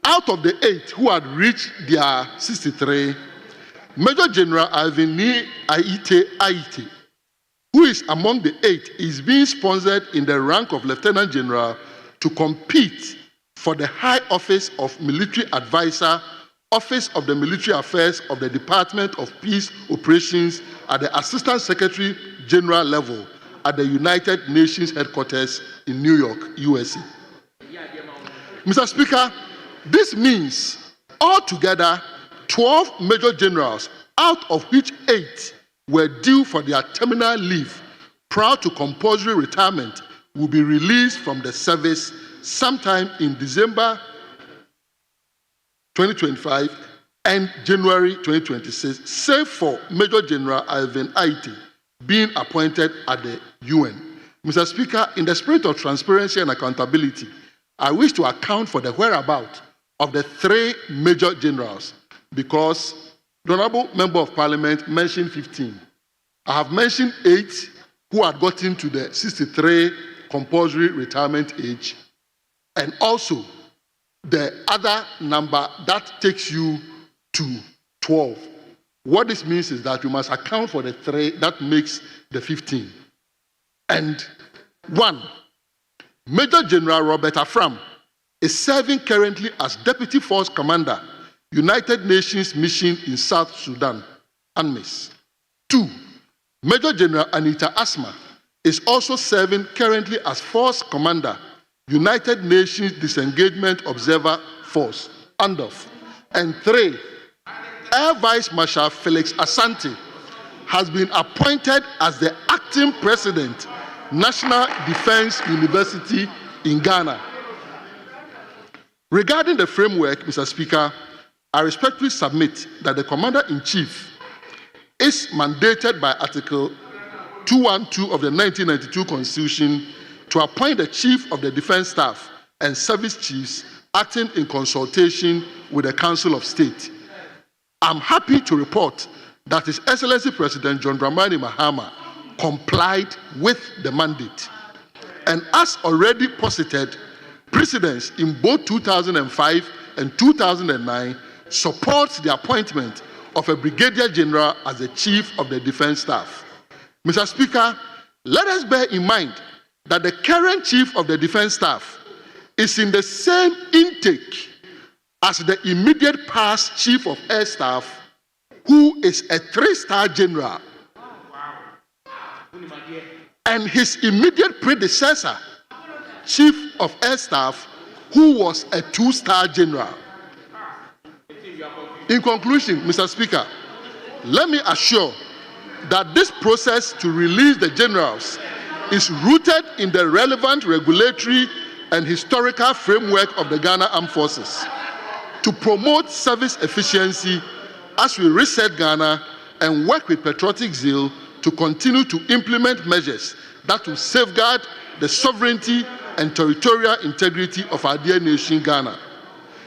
out of the 8 who had reached their 63, Major General Alvini Aite, who is among the 8, is being sponsored in the rank of Lieutenant General to compete for the high office of Military Advisor, Office of the Military Affairs of the Department of Peace Operations at the Assistant Secretary General level at the United Nations headquarters in New York, USA. Mr. Speaker, this means altogether 12 major generals, out of which 8 were due for their terminal leave prior to compulsory retirement, will be released from the service sometime in December 2025 and January 2026, save for Major General Alvin Aite being appointed at the UN. Mr. Speaker, in the spirit of transparency and accountability, I wish to account for the whereabouts of the 3 major generals, because the Honorable Member of Parliament mentioned 15. I have mentioned 8 who had gotten to the 63 compulsory retirement age, and also the other number that takes you to 12. What this means is that you must account for the 3 that makes the 15. And 1, Major General Robert Afram is serving currently as Deputy Force Commander, United Nations Mission in South Sudan, UNMISS. 2, Major General Anita Asma is also serving currently as Force Commander, United Nations Disengagement Observer Force, UNDOF. And 3, Air Vice Marshal Felix Asante has been appointed as the Acting President, National Defense University in Ghana. Regarding the framework, Mr. Speaker, I respectfully submit that the Commander-in-Chief is mandated by Article 212 of the 1992 Constitution to appoint the Chief of the Defense Staff and Service Chiefs acting in consultation with the Council of State. I'm happy to report that His Excellency President John Dramani Mahama complied with the mandate. And as already posited, precedents in both 2005 and 2009 supports the appointment of a Brigadier General as the Chief of the Defense Staff. Mr. Speaker, let us bear in mind that the current Chief of the Defense Staff is in the same intake as the immediate past Chief of Air Staff, who is a 3-star general, and his immediate predecessor, Chief of Air Staff, who was a 2-star general. In conclusion, Mr. Speaker, let me assure that this process to release the generals is rooted in the relevant regulatory and historical framework of the Ghana Armed Forces to promote service efficiency as we reset Ghana and work with patriotic zeal to continue to implement measures that will safeguard the sovereignty and territorial integrity of our dear nation, Ghana,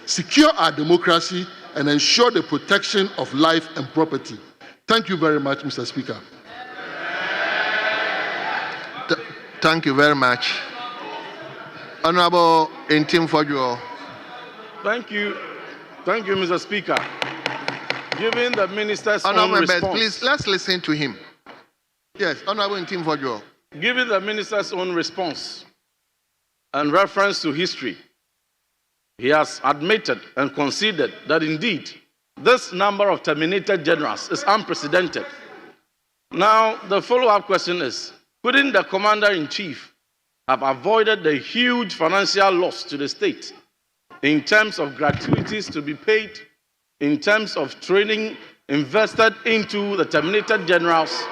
secure our democracy, and ensure the protection of life and property. Thank you very much, Mr. Speaker. Thank you very much. Honorable Intim Fojo. Thank you. Thank you, Mr. Speaker. Given the minister's Honorable own members, response, please, let's listen to him. Yes, Honorable Intim Fojo. given the minister's own response and reference to history, he has admitted and conceded that indeed this number of terminated generals is unprecedented. Now, the follow-up question is, couldn't the commander-in-chief have avoided the huge financial loss to the state in terms of gratuities to be paid, in terms of training invested into the terminated generals,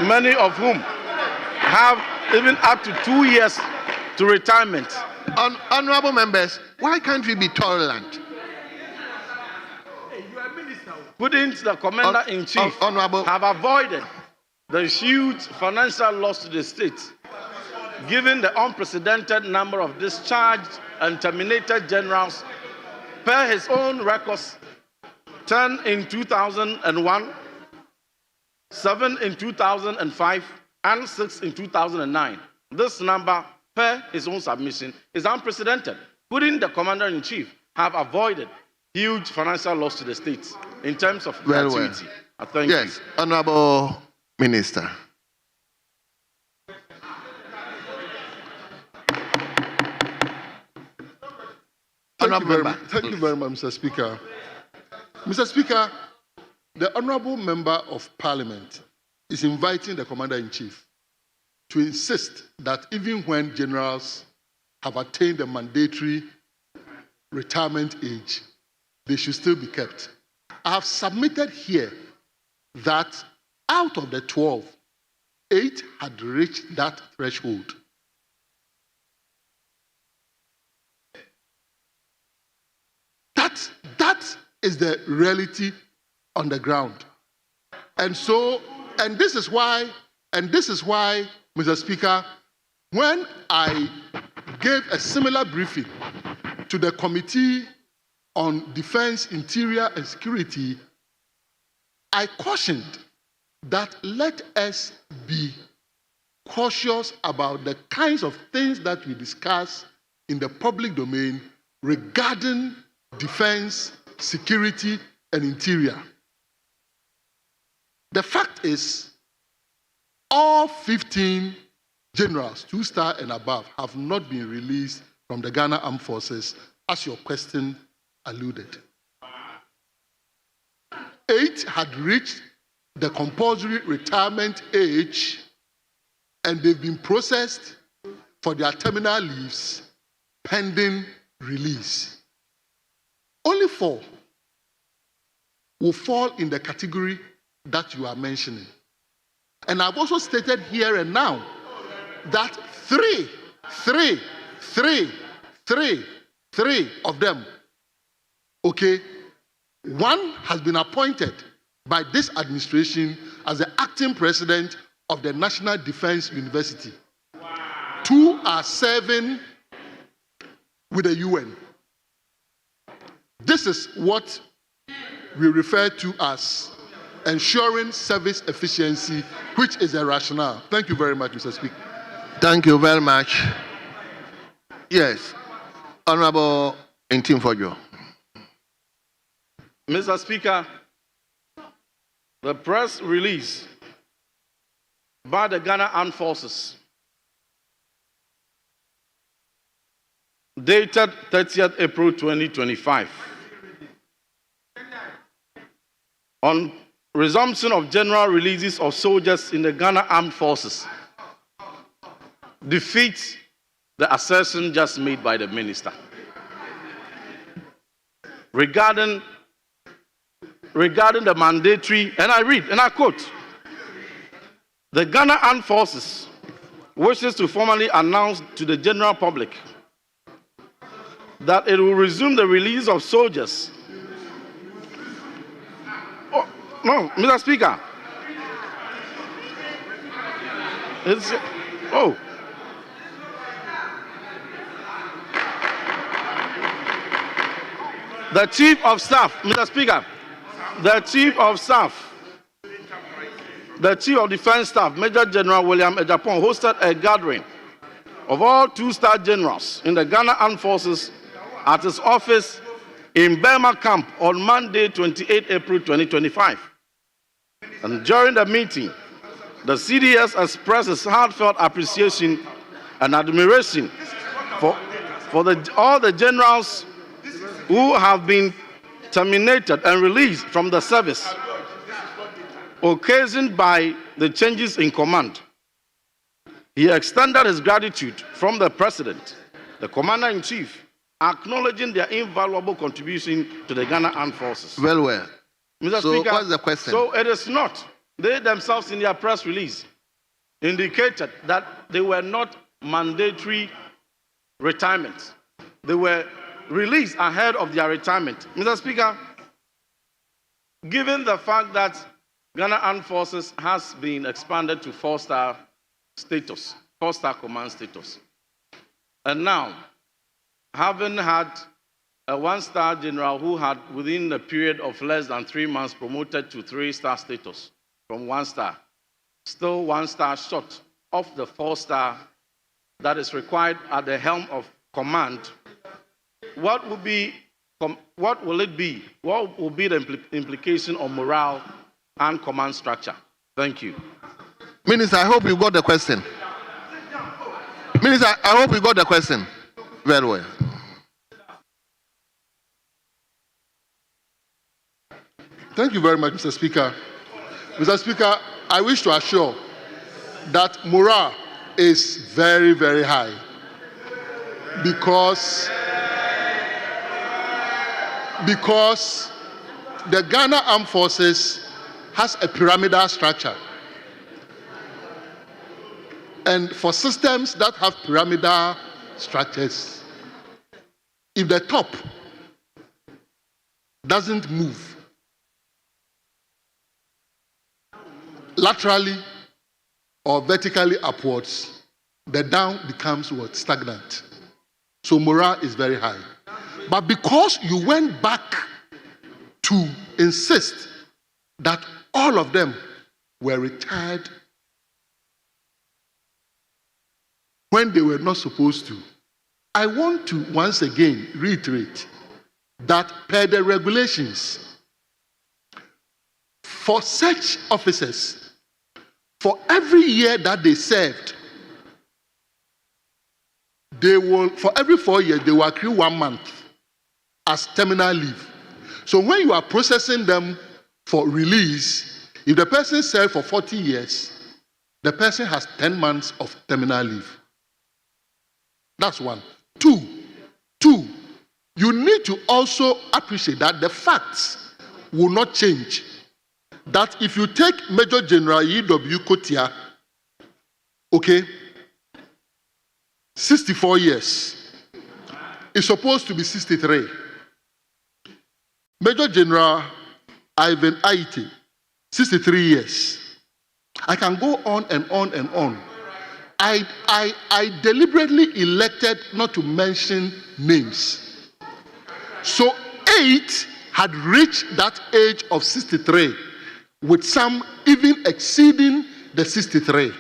many of whom have even up to 2 years to retirement? Honorable members, why can't we be tolerant? Couldn't the commander-in-chief have avoided the huge financial loss to the state, given the unprecedented number of discharged and terminated generals per his own records, 10 in 2001, 7 in 2005, and 6 in 2009. This number, per his own submission, is unprecedented. Couldn't the commander-in-chief have avoided huge financial loss to the state in terms of gratuity? Thank you. Yes, Honorable Minister. Thank you very much, Mr. Speaker. Mr. Speaker, the Honorable Member of Parliament is inviting the Commander-in-Chief to insist that even when generals have attained the mandatory retirement age, they should still be kept. I have submitted here that out of the 12, 8 had reached that threshold. That is the reality on the ground. And this is why, Mr. Speaker, when I gave a similar briefing to the Committee on Defense, Interior and Security, I cautioned that let us be cautious about the kinds of things that we discuss in the public domain regarding defense, security, and interior. The fact is, all 15 generals, 2-star and above, have not been released from the Ghana Armed Forces, as your question alluded. 8 had reached the compulsory retirement age, and they've been processed for their terminal leaves pending release. Only 4 will fall in the category that you are mentioning. And I've also stated here and now that 3 of them, okay, One has been appointed by this administration as the acting president of the National Defense University. Two are serving with the UN. This is what we refer to as ensuring service efficiency, which is a rationale. Thank you very much, Mr. Speaker. Thank you very much. Yes, Honorable Intimfojo. Mr. Speaker, the press release by the Ghana Armed Forces dated 30th April 2025 on resumption of general releases of soldiers in the Ghana Armed Forces defeats the assertion just made by the minister regarding the mandatory, and I read, and I quote, the Ghana Armed Forces wishes to formally announce to the general public that it will resume the release of soldiers. Oh, no, Mr. Speaker. The Chief of Staff, Mr. Speaker, the Chief of Staff, the Chief of Defense Staff, Major General William Ejapon, hosted a gathering of all two-star generals in the Ghana Armed Forces at his office in Burma Camp on Monday, 28 April 2025. And during the meeting, the CDS expressed its heartfelt appreciation and admiration for all the generals who have been terminated and released from the service, occasioned by the changes in command. He extended his gratitude from the President, the Commander-in-Chief, acknowledging their invaluable contribution to the Ghana Armed Forces. Well. Mr. So Speaker, what's the question? So it is not. They themselves in their press release indicated that they were not mandatory retirements. They were released ahead of their retirement. Mr. Speaker, given the fact that Ghana Armed Forces has been expanded to four-star status, four-star command status, and now, having had a one-star general who had, within a period of less than 3 months, promoted to three-star status from one star, still one star short of the four-star that is required at the helm of command, what will it be? What will be the implication on morale and command structure? Thank you. Minister, I hope you got the question. Minister, I hope you got the question. Very well. Thank you very much, Mr. Speaker. Mr. Speaker, I wish to assure that morale is very, very high because the Ghana Armed Forces has a pyramidal structure. And for systems that have pyramidal structures, if the top doesn't move laterally or vertically upwards, the down becomes what? Stagnant. So morale is very high. But because you went back to insist that all of them were retired when they were not supposed to, I want to once again reiterate that per the regulations, for such officers, for every year that they served, they will, for every 4 years, they will accrue 1 month as terminal leave. So when you are processing them for release, if the person served for 40 years, the person has 10 months of terminal leave. That's one. Two, you need to also appreciate that the facts will not change. That if you take Major General E.W. Kotia, okay, 64 years, it's supposed to be 63. Major General Ivan Aite, 63 years. I can go on and on and on. I deliberately elected not to mention names. So 8 had reached that age of 63, with some even exceeding the 63.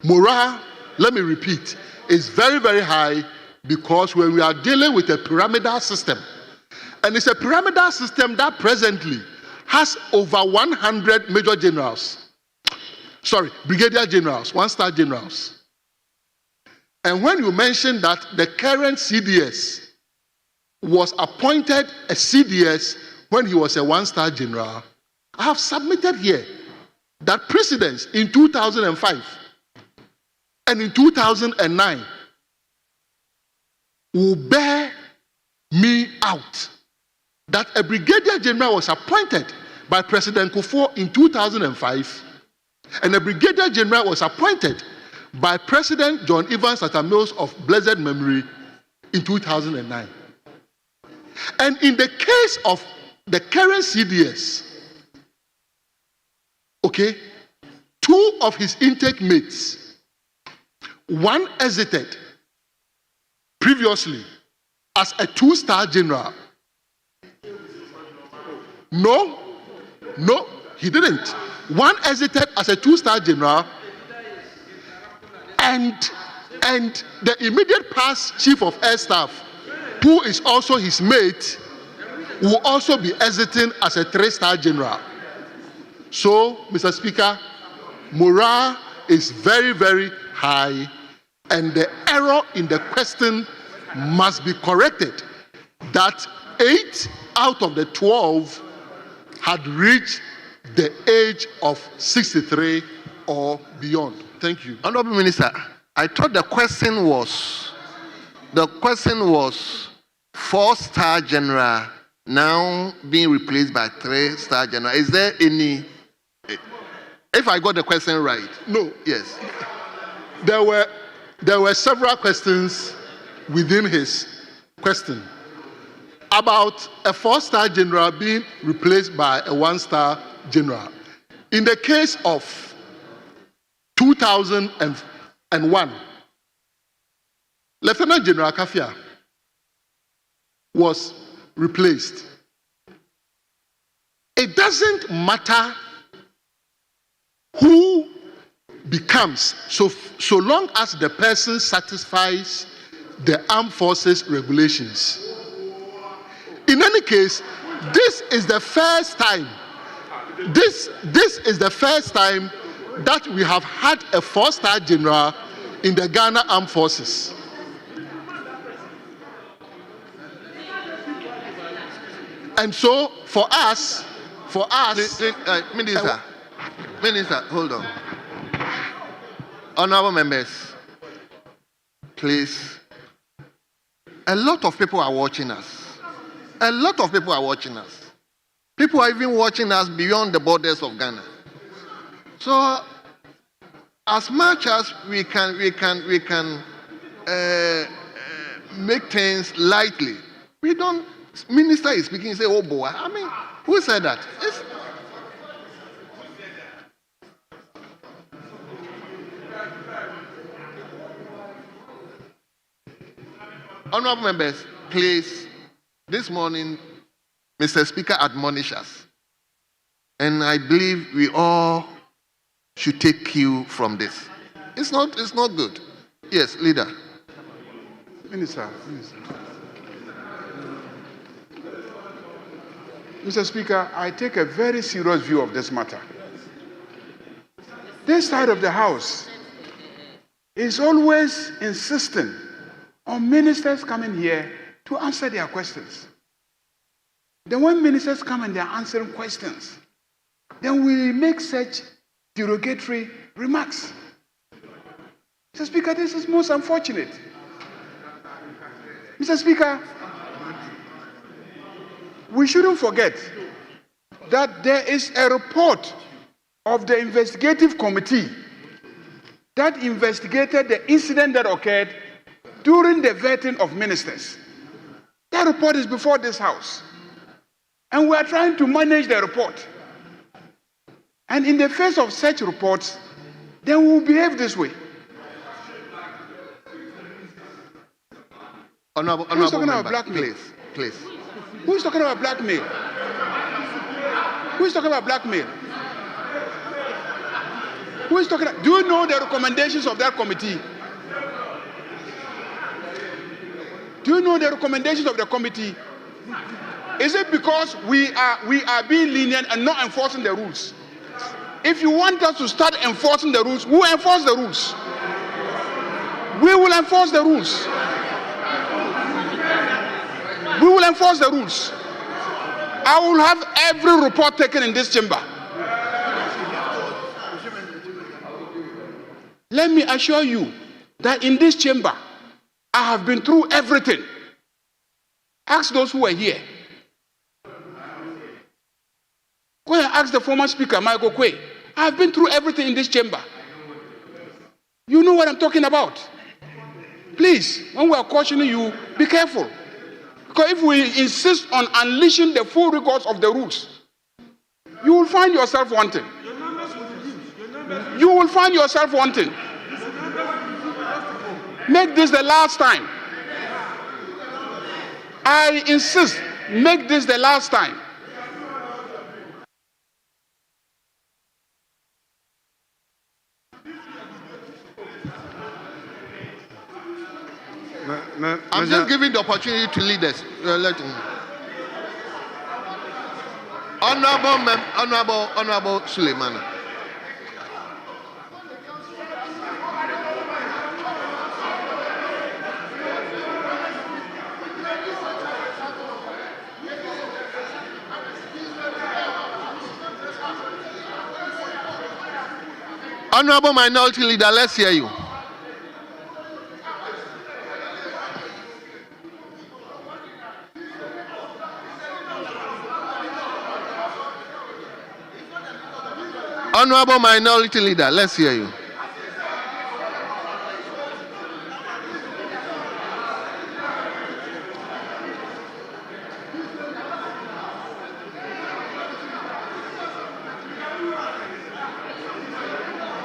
Morale, let me repeat, is very, very high because when we are dealing with a pyramidal system, and it's a pyramidal system that presently has over 100 major generals. Brigadier generals, 1-star generals. And when you mention that the current CDS was appointed a CDS when he was a 1-star general, I have submitted here that precedents in 2005 and in 2009 will bear me out that a brigadier general was appointed by President Kufuor in 2005 and a brigadier general was appointed by President John Evans Atta Mills of blessed memory in 2009. And in the case of the current CDS, okay, 2 of his intake mates, one exited previously as a 2-star general. No, he didn't. One exited as a 2-star general, and the immediate past chief of air staff, who is also his mate, will also be exiting as a 3-star general. So, Mr. Speaker, morale is very, very high, and the error in the question must be corrected that 8 out of the 12 had reached the age of 63 or beyond. Thank you. Honorable Minister, I thought the question was 4-star general now being replaced by 3-star general. Is there any? If I got the question right? No. Yes. There were several questions within his question about a 4-star general being replaced by a 1-star general. In the case of 2001, Lieutenant General Kafia was replaced. It doesn't matter who becomes, so long as the person satisfies the armed forces regulations. In any case, this is the first time that we have had a 4-star general in the Ghana Armed Forces. And so for us, Minister, hold on. Honorable members, please. A lot of people are watching us. People are even watching us beyond the borders of Ghana. So, as much as we can make things lightly, we don't. Minister is speaking and say, "Oh boy," I mean, who said that? Honorable members, please. This morning, Mr. Speaker admonished us, and I believe we all should take cue from this. It's not good. Yes, leader. Minister. Mr. Speaker, I take a very serious view of this matter. This side of the House is always insisting on ministers coming here to answer their questions. Then when ministers come and they're answering questions, then we make such derogatory remarks. Mr. Speaker, this is most unfortunate. Mr. Speaker, we shouldn't forget that there is a report of the investigative committee that investigated the incident that occurred during the vetting of ministers. That report is before this house. And we are trying to manage the report. And in the face of such reports, then we will behave this way. Honorable Who's talking member, about blackmail? Please. Who's talking about blackmail? Who's talking about blackmail? Who is talking? Do you know the recommendations of that committee? Do you know the recommendations of the committee? Is it because we are being lenient and not enforcing the rules? If you want us to start enforcing the rules, who enforce the rules? We will enforce the rules. We will enforce the rules. I will have every report taken in this chamber. Let me assure you that in this chamber, I have been through everything. Ask those who were here. Go and ask the former speaker, Michael Quay. I have been through everything in this chamber. You know what I'm talking about. Please, when we are cautioning you, be careful. Because if we insist on unleashing the full rigors of the rules, you will find yourself wanting. You will find yourself wanting. Make this the last time. I insist, make this the last time. I'm just giving the opportunity to lead us. Let him. Honorable Suleiman. Honorable Minority Leader, let's hear you. Honorable Minority Leader, let's hear you.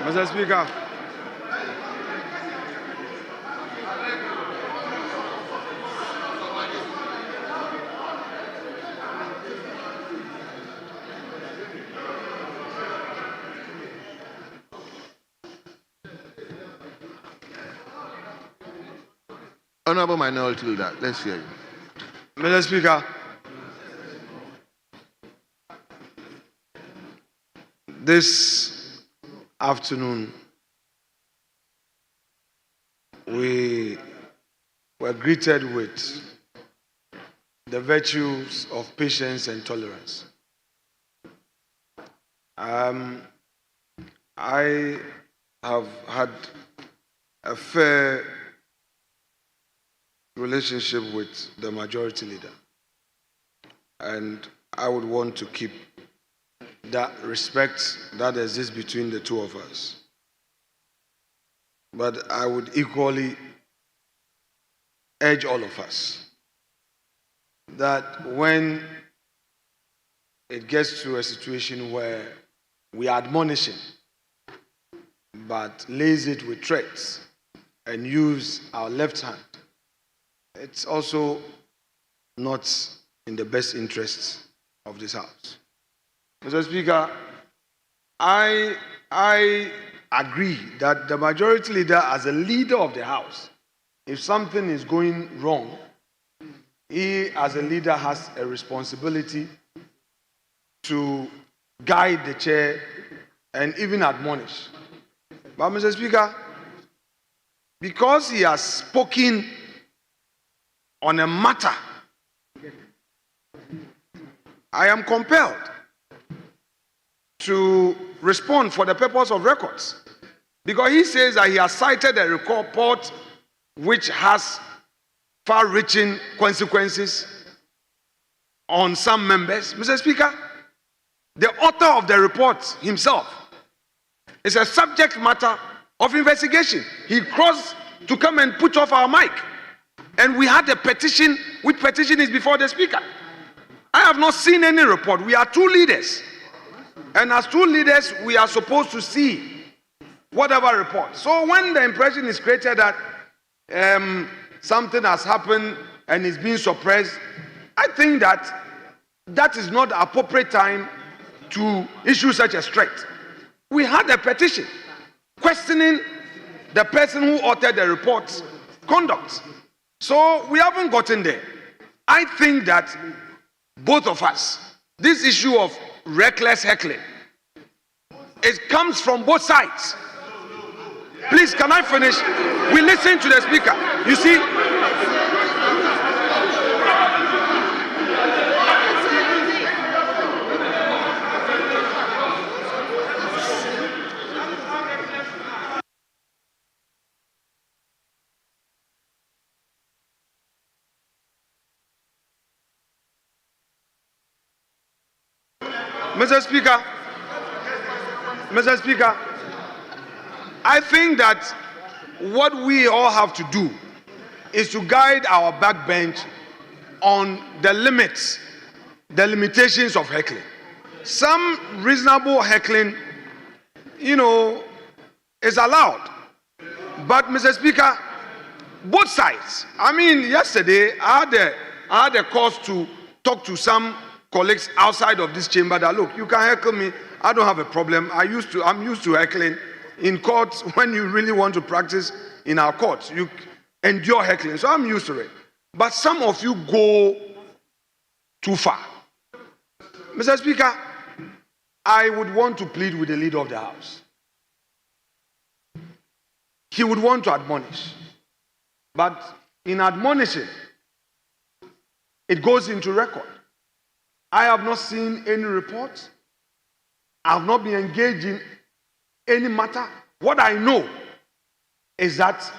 Mr. Speaker. Honorable Minority Leader, let's hear you. Mr. Speaker, this afternoon we were greeted with the virtues of patience and tolerance. I have had a fair relationship with the majority leader, and I would want to keep that respect that exists between the two of us. But I would equally urge all of us that when it gets to a situation where we are admonishing but lace it with threats and use our left hand, it's also not in the best interests of this House. Mr. Speaker, I agree that the majority leader, as a leader of the House, if something is going wrong, he as a leader has a responsibility to guide the chair and even admonish. But Mr. Speaker, because he has spoken on a matter, I am compelled to respond for the purpose of records. Because he says that he has cited a report which has far-reaching consequences on some members. Mr. Speaker, the author of the report himself is a subject matter of investigation. He crossed to come and put off our mic. And we had a petition, which petition is before the speaker. I have not seen any report. We are two leaders. And as two leaders, we are supposed to see whatever report. So when the impression is created that something has happened and is being suppressed, I think that that is not the appropriate time to issue such a threat. We had a petition questioning the person who authored the report's conduct. So we haven't gotten there. I think that both of us, this issue of reckless heckling, it comes from both sides. Please, can I finish? We listen to the speaker. You see, Mr. Speaker, I think that what we all have to do is to guide our backbench on the limits, the limitations of heckling. Some reasonable heckling, is allowed. But, Mr. Speaker, both sides. I mean, yesterday I had a cause to talk to some colleagues outside of this chamber that, look, you can heckle me. I don't have a problem. I'm used to heckling. In courts, when you really want to practice in our courts, you endure heckling. So I'm used to it. But some of you go too far. Mr. Speaker, I would want to plead with the leader of the House. He would want to admonish. But in admonishing, it goes into record. I have not seen any reports. I have not been engaged in any matter. What I know is that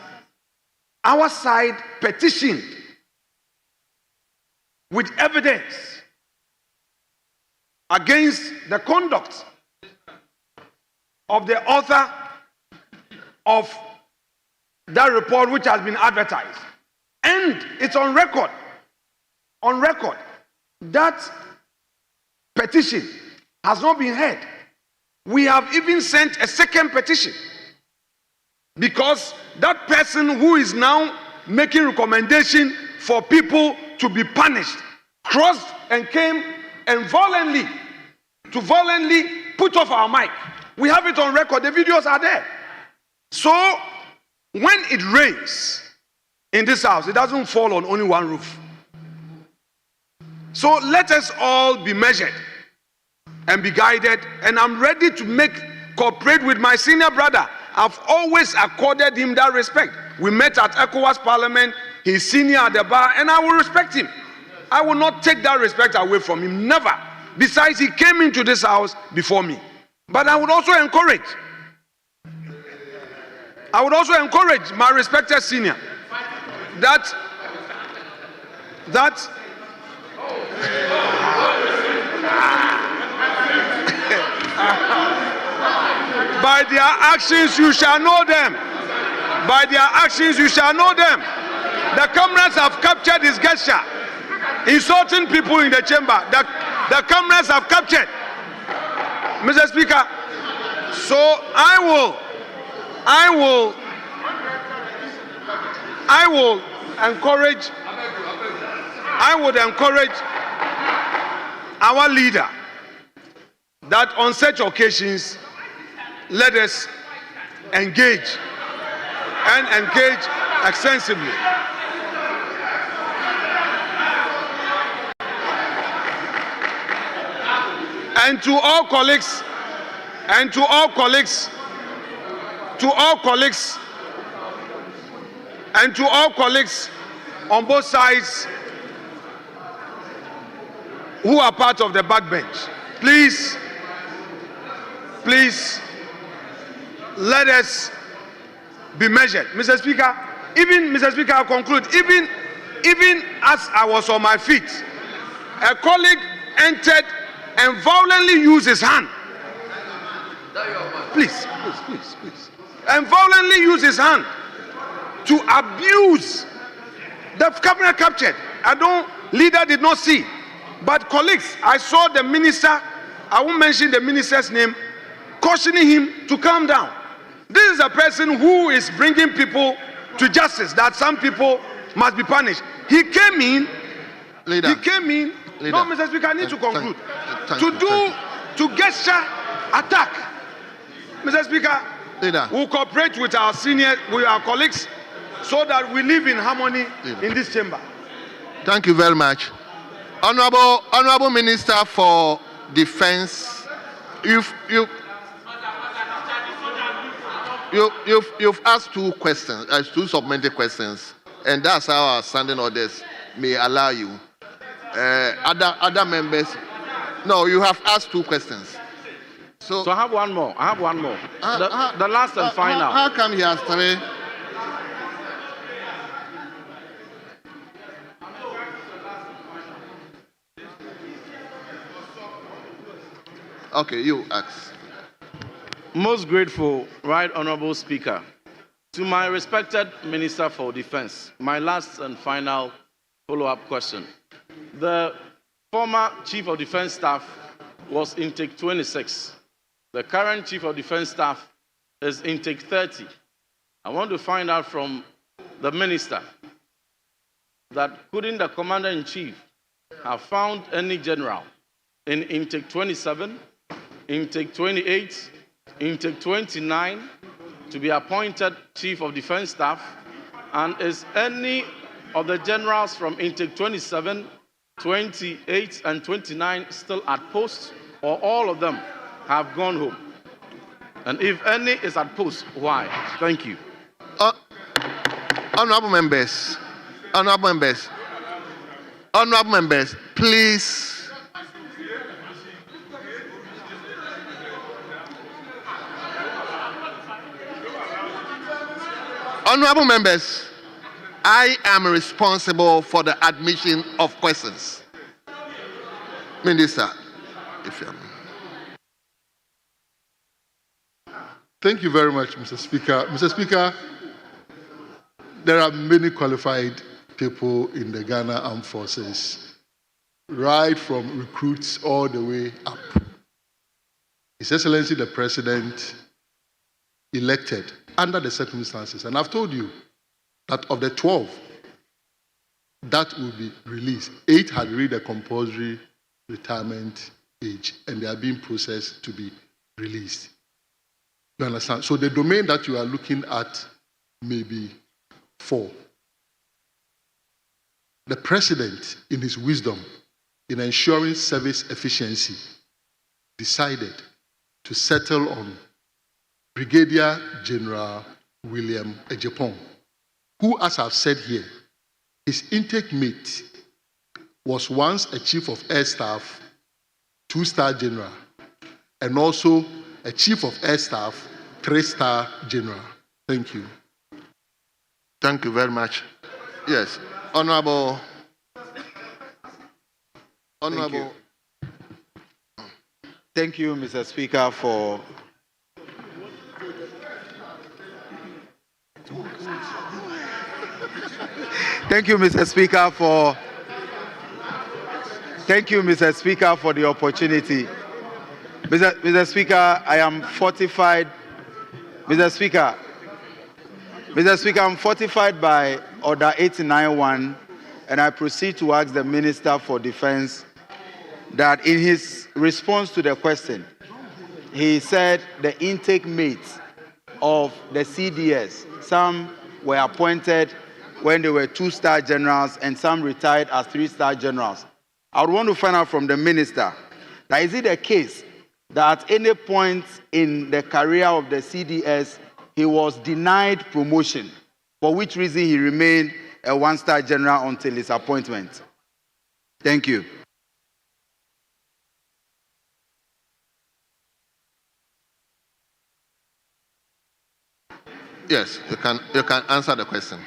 our side petitioned with evidence against the conduct of the author of that report which has been advertised. And it's on record. On record. That petition has not been heard. We have even sent a second petition because that person who is now making recommendation for people to be punished crossed and came and violently put off our mic. We have it on record. The videos are there. So when it rains in this house, it doesn't fall on only one roof. So let us all be measured and be guided. And I'm ready to cooperate with my senior brother. I've always accorded him that respect. We met at ECOWAS Parliament. He's senior at the bar, and I will respect him. I will not take that respect away from him. Never. Besides, he came into this house before me. But I would also encourage my respected senior that by their actions you shall know them. By their actions you shall know them. The cameras have captured his gesture, insulting people in the chamber. The cameras have captured. Mr. Speaker, so I would encourage our leader that on such occasions, let us engage extensively. And to all colleagues on both sides who are part of the backbench, please, let us be measured. Mr. Speaker, I'll conclude. Even as I was on my feet, a colleague entered and violently used his hand. Please. And violently used his hand to abuse The cabinet captured. Leader did not see. But colleagues, I saw the minister, I won't mention the minister's name, cautioning him to calm down. This is a person who is bringing people to justice, that some people must be punished. He came in, Leader. No, Mr. Speaker, I need to conclude. To gesture attack. Mr. Speaker, we'll cooperate with our seniors, with our colleagues, so that we live in harmony in this chamber. Thank you very much. Honorable Minister for Defense, you've asked two questions, two submitted questions, and that's how our standing orders may allow you. Other members, no, you have asked two questions. So I have one more. The last and final. How come he has three? Okay, you ask. Most grateful, Right Honorable Speaker. To my respected Minister for Defense, my last and final follow-up question. The former Chief of Defense Staff was intake 26. The current Chief of Defense Staff is intake 30. I want to find out from the Minister that couldn't the Commander-in-Chief have found any general in intake 27, intake 28, intake 29 to be appointed Chief of Defense Staff, and is any of the generals from intake 27, 28, and 29 still at post, or all of them have gone home? And if any is at post, why? Thank you. Honorable members, please. Honorable members, I am responsible for the admission of questions. Minister, if you are. Thank you very much, Mr. Speaker. Mr. Speaker, there are many qualified people in the Ghana Armed Forces, right from recruits all the way up. His Excellency the President elected under the circumstances, and I've told you that of the 12 that will be released, 8 had reached the compulsory retirement age, and they are being processed to be released. You understand? So the domain that you are looking at may be 4. The President, in his wisdom, in ensuring service efficiency, decided to settle on Brigadier General William Ejepong, who, as I've said here, his intake mate was once a Chief of Air Staff, 2-star General, and also a Chief of Air Staff, 3-star General. Thank you. Thank you very much. Yes, Honorable. Thank you, Mr. Speaker, for the opportunity. Mr. Speaker, I am fortified. Mr. Speaker, I'm fortified by Order 891, and I proceed to ask the Minister for Defense that in his response to the question, he said the intake mates of the CDS, some were appointed when they were 2-star generals and some retired as 3-star generals. I would want to find out from the Minister, that is it the case that at any point in the career of the CDS, he was denied promotion, for which reason he remained a 1-star general until his appointment? Thank you. Yes, you can answer the question.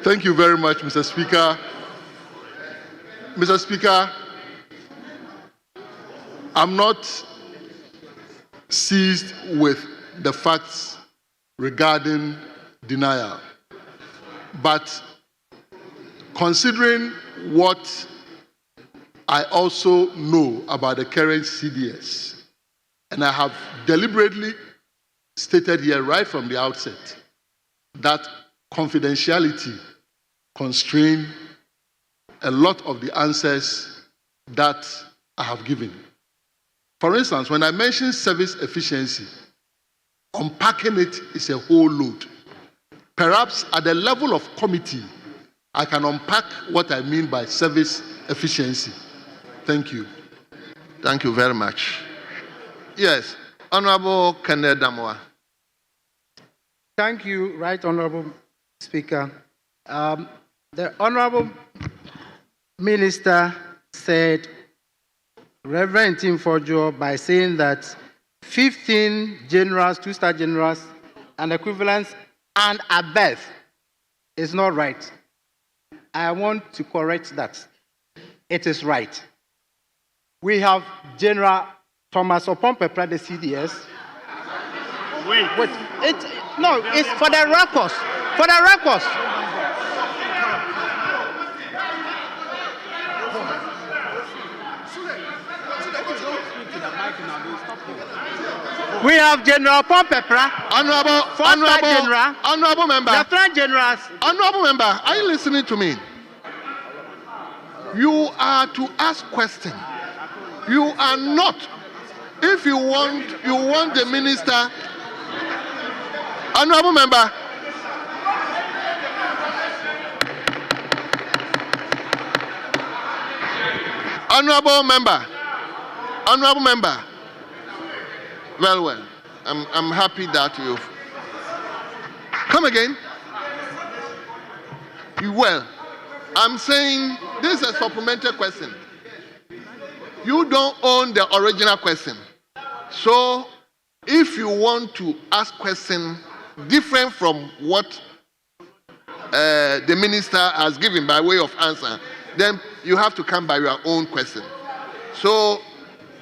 Thank you very much, Mr. Speaker. Mr. Speaker, I'm not seized with the facts regarding denial. But considering what I also know about the current CDS, and I have deliberately stated here right from the outset that confidentiality constrains a lot of the answers that I have given. For instance, when I mention service efficiency, unpacking it is a whole load. Perhaps at the level of committee, I can unpack what I mean by service efficiency. Thank you. Thank you very much. Yes, Honorable Kenneth Damwa. Thank you, Right Honorable Speaker. The Honorable Minister said, Reverend Tim Forjo, by saying that 15 generals, 2-star generals, and equivalents and above is not right. I want to correct that. It is right. We have General Thomas Opompepra, the CDS. Wait. No, it's for the records. For the records. We have General Pompepra, Honorable Member, Lieutenant Generals. Honorable Member, are you listening to me? You are to ask questions. You are not. If you want the minister. Honorable Member. Honorable Member. Well. I'm happy that you've come again. I'm saying this is a supplementary question. You don't own the original question. So if you want to ask question different from what the minister has given by way of answer, then you have to come by your own question. So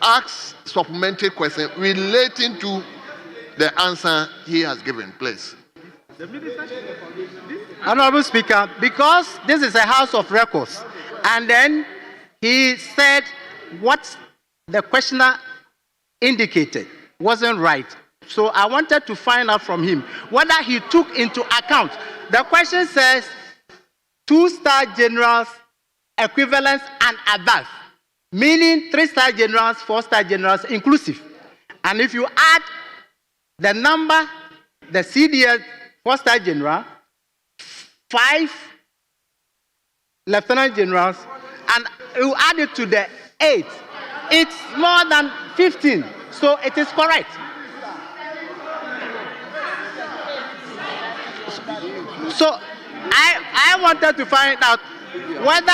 ask supplementary question relating to the answer he has given, please. Honorable Speaker, because this is a House of Records, and then he said what the questioner indicated wasn't right. So I wanted to find out from him whether he took into account. The question says 2-star generals, equivalents, and above, meaning 3-star generals, 4-star generals inclusive. And if you add the number, the CDS 4-star general, 5 lieutenant generals, and you add it to the 8, it's more than 15. So it is correct. So I wanted to find out whether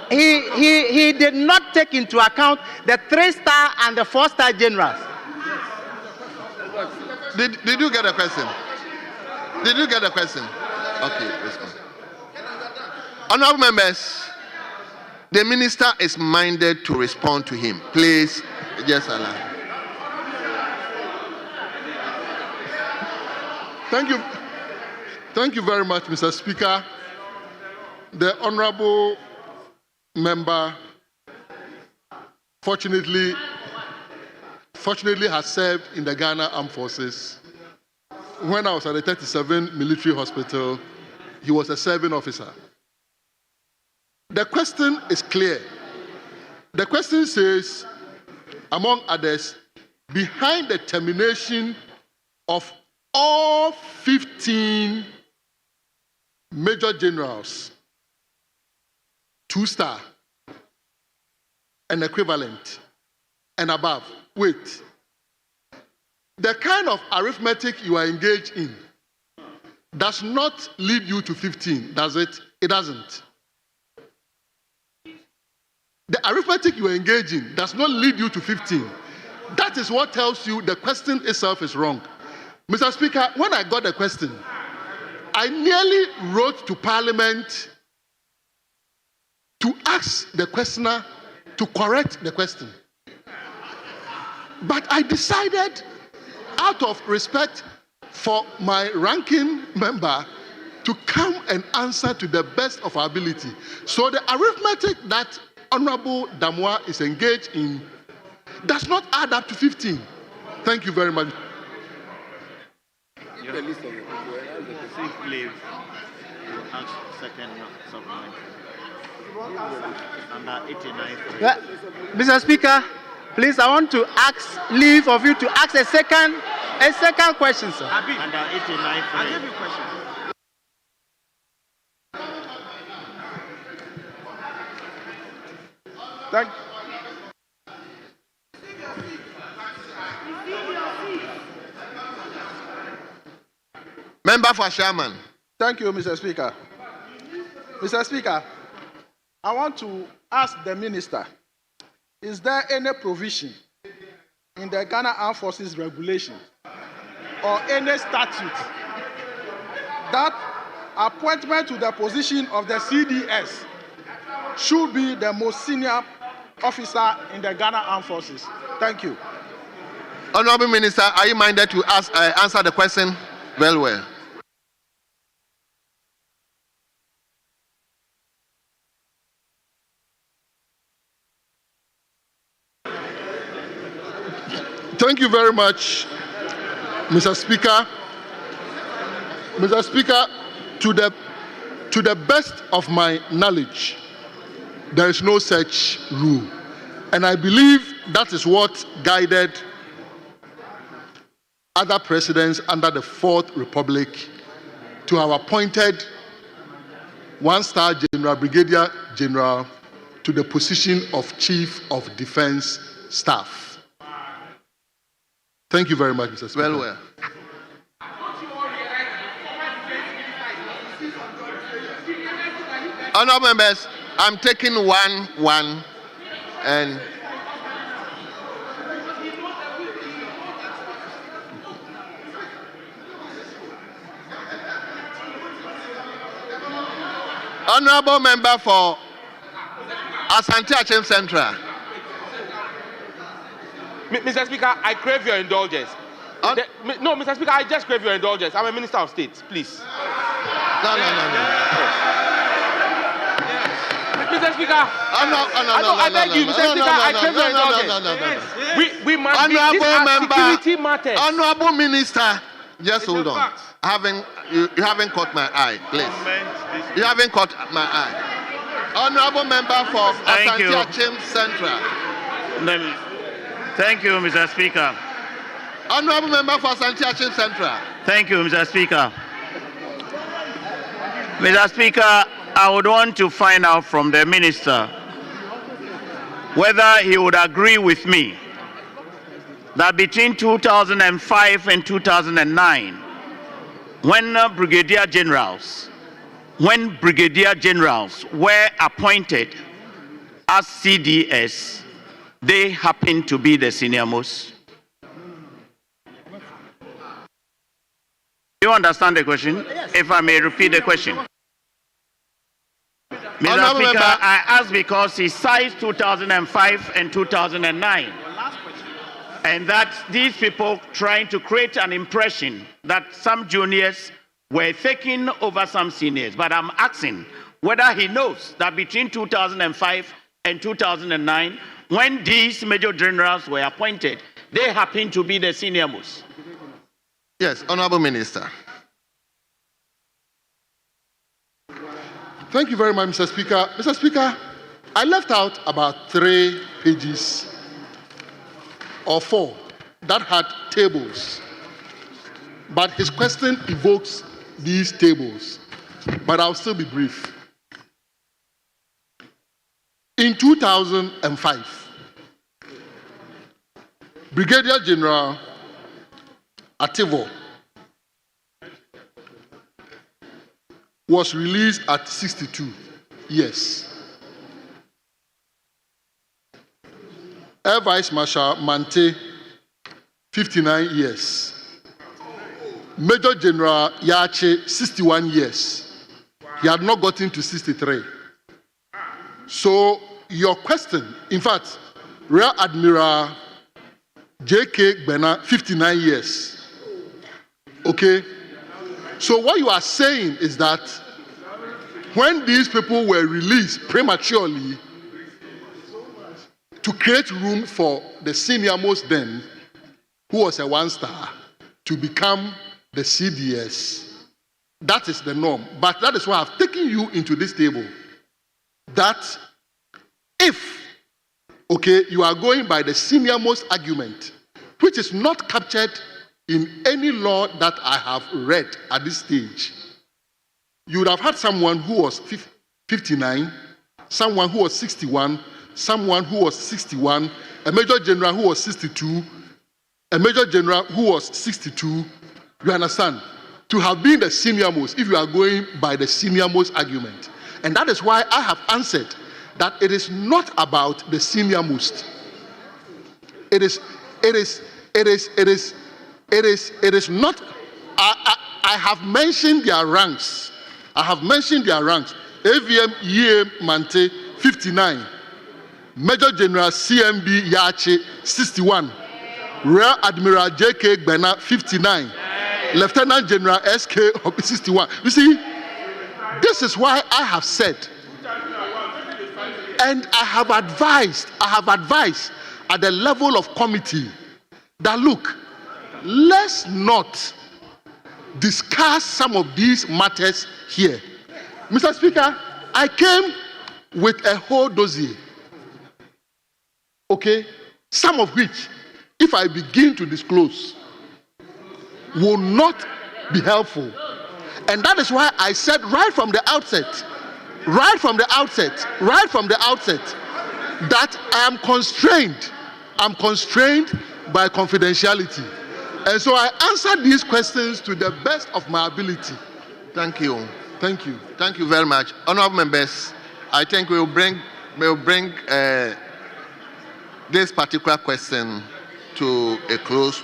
he did not take into account the 3-star and the 4-star generals. Did you get a question? Did you get a question? Okay, respond. Honorable members, the minister is minded to respond to him. Please, just allow. Thank you very much, Mr. Speaker. The honorable member fortunately has served in the Ghana Armed Forces. When I was at the 37 Military Hospital, he was a serving officer. The question is clear. The question says, among others, behind the termination of all 15 major generals, 2-star and equivalent and above. Wait. The kind of arithmetic you are engaged in does not lead you to 15, does it? It doesn't. The arithmetic you are engaged in does not lead you to 15. That is what tells you the question itself is wrong. Mr. Speaker, when I got the question, I nearly wrote to Parliament to ask the questioner to correct the question. But I decided, out of respect for my ranking member, to come and answer to the best of our ability. So the arithmetic that Honorable Damwa is engaged in does not add up to 15. Thank you very much. Give the list of the people. Sick leave. You ask second supplementary. Under 89. Mr. Speaker, please, I want to ask leave of you to ask a second question, sir. Under 89. I'll give you a question. Thank Member for Sherman. Thank you, Mr. Speaker. Mr. Speaker, I want to ask the minister, is there any provision in the Ghana Armed Forces regulation or any statute that appointment to the position of the CDS should be the most senior officer in the Ghana Armed Forces? Thank you. Honorable Minister, are you minded to answer the question? Well. Thank you very much, Mr. Speaker. Mr. Speaker, to the best of my knowledge, there is no such rule. And I believe that is what guided other presidents under the Fourth Republic to have appointed one-star general, brigadier general, to the position of Chief of Defense Staff. Thank you very much, Mr. Speaker. Well. Honorable members, I'm taking one, and honorable member for Asante-Achem Central. Mr. Speaker, I crave your indulgence. No, Mr. Speaker, I just crave your indulgence. I'm a Minister of State, please. No. Mr. Speaker, I beg you, Mr. Speaker, I crave your indulgence. We must be security matters. Honorable Minister, just hold on. You haven't caught my eye, please. You haven't caught my eye. Honorable member for Asante-Achem Central. Thank you, Mr. Speaker. Honorable member for Asante-Achem Central. Thank you, Mr. Speaker. Mr. Speaker, I would want to find out from the minister whether he would agree with me that between 2005 and 2009, when brigadier generals were appointed as CDS, they happened to be the senior most. Do you understand the question? Yes. If I may repeat the question. Mr. Speaker, I ask because he cites 2005 and 2009. And that these people trying to create an impression that some juniors were taking over some seniors. But I'm asking whether he knows that between 2005 and 2009, when these major generals were appointed, they happened to be the senior most. Yes, Honorable Minister. Thank you very much, Mr. Speaker. Mr. Speaker, I left out about 3 pages or 4 that had tables. But his question evokes these tables. But I'll still be brief. In 2005, Brigadier General Ativo was released at 62 years. Air Vice Marshal Mante, 59 years. Major General Yache, 61 years. He had not gotten to 63. So your question, in fact, Rear Admiral J.K. Bena, 59 years. Okay? So what you are saying is that when these people were released prematurely to create room for the senior most then, who was a one-star, to become the CDS, that is the norm. But that is why I've taken you into this table. That if, okay, you are going by the senior most argument, which is not captured in any law that I have read at this stage, you would have had someone who was 59, someone who was 61, someone who was 61, a major general who was 62, a major general who was 62. You understand? To have been the senior most, if you are going by the senior most argument. And that is why I have answered that it is not about the senior most. It is not. I have mentioned their ranks. I have mentioned their ranks. AVM Ye Mante, 59. Major General CMB Yache, 61. Rear Admiral J.K. Bena, 59. Lieutenant General S.K. 61. You see, this is why I have said, and I have advised at the level of committee that look, let's not discuss some of these matters here. Mr. Speaker, I came with a whole dossier, okay, some of which, if I begin to disclose, will not be helpful. And that is why I said right from the outset, that I'm constrained by confidentiality. And so I answered these questions to the best of my ability. Thank you. Thank you. Thank you very much. Honorable members, I think we'll bring this particular question to a close.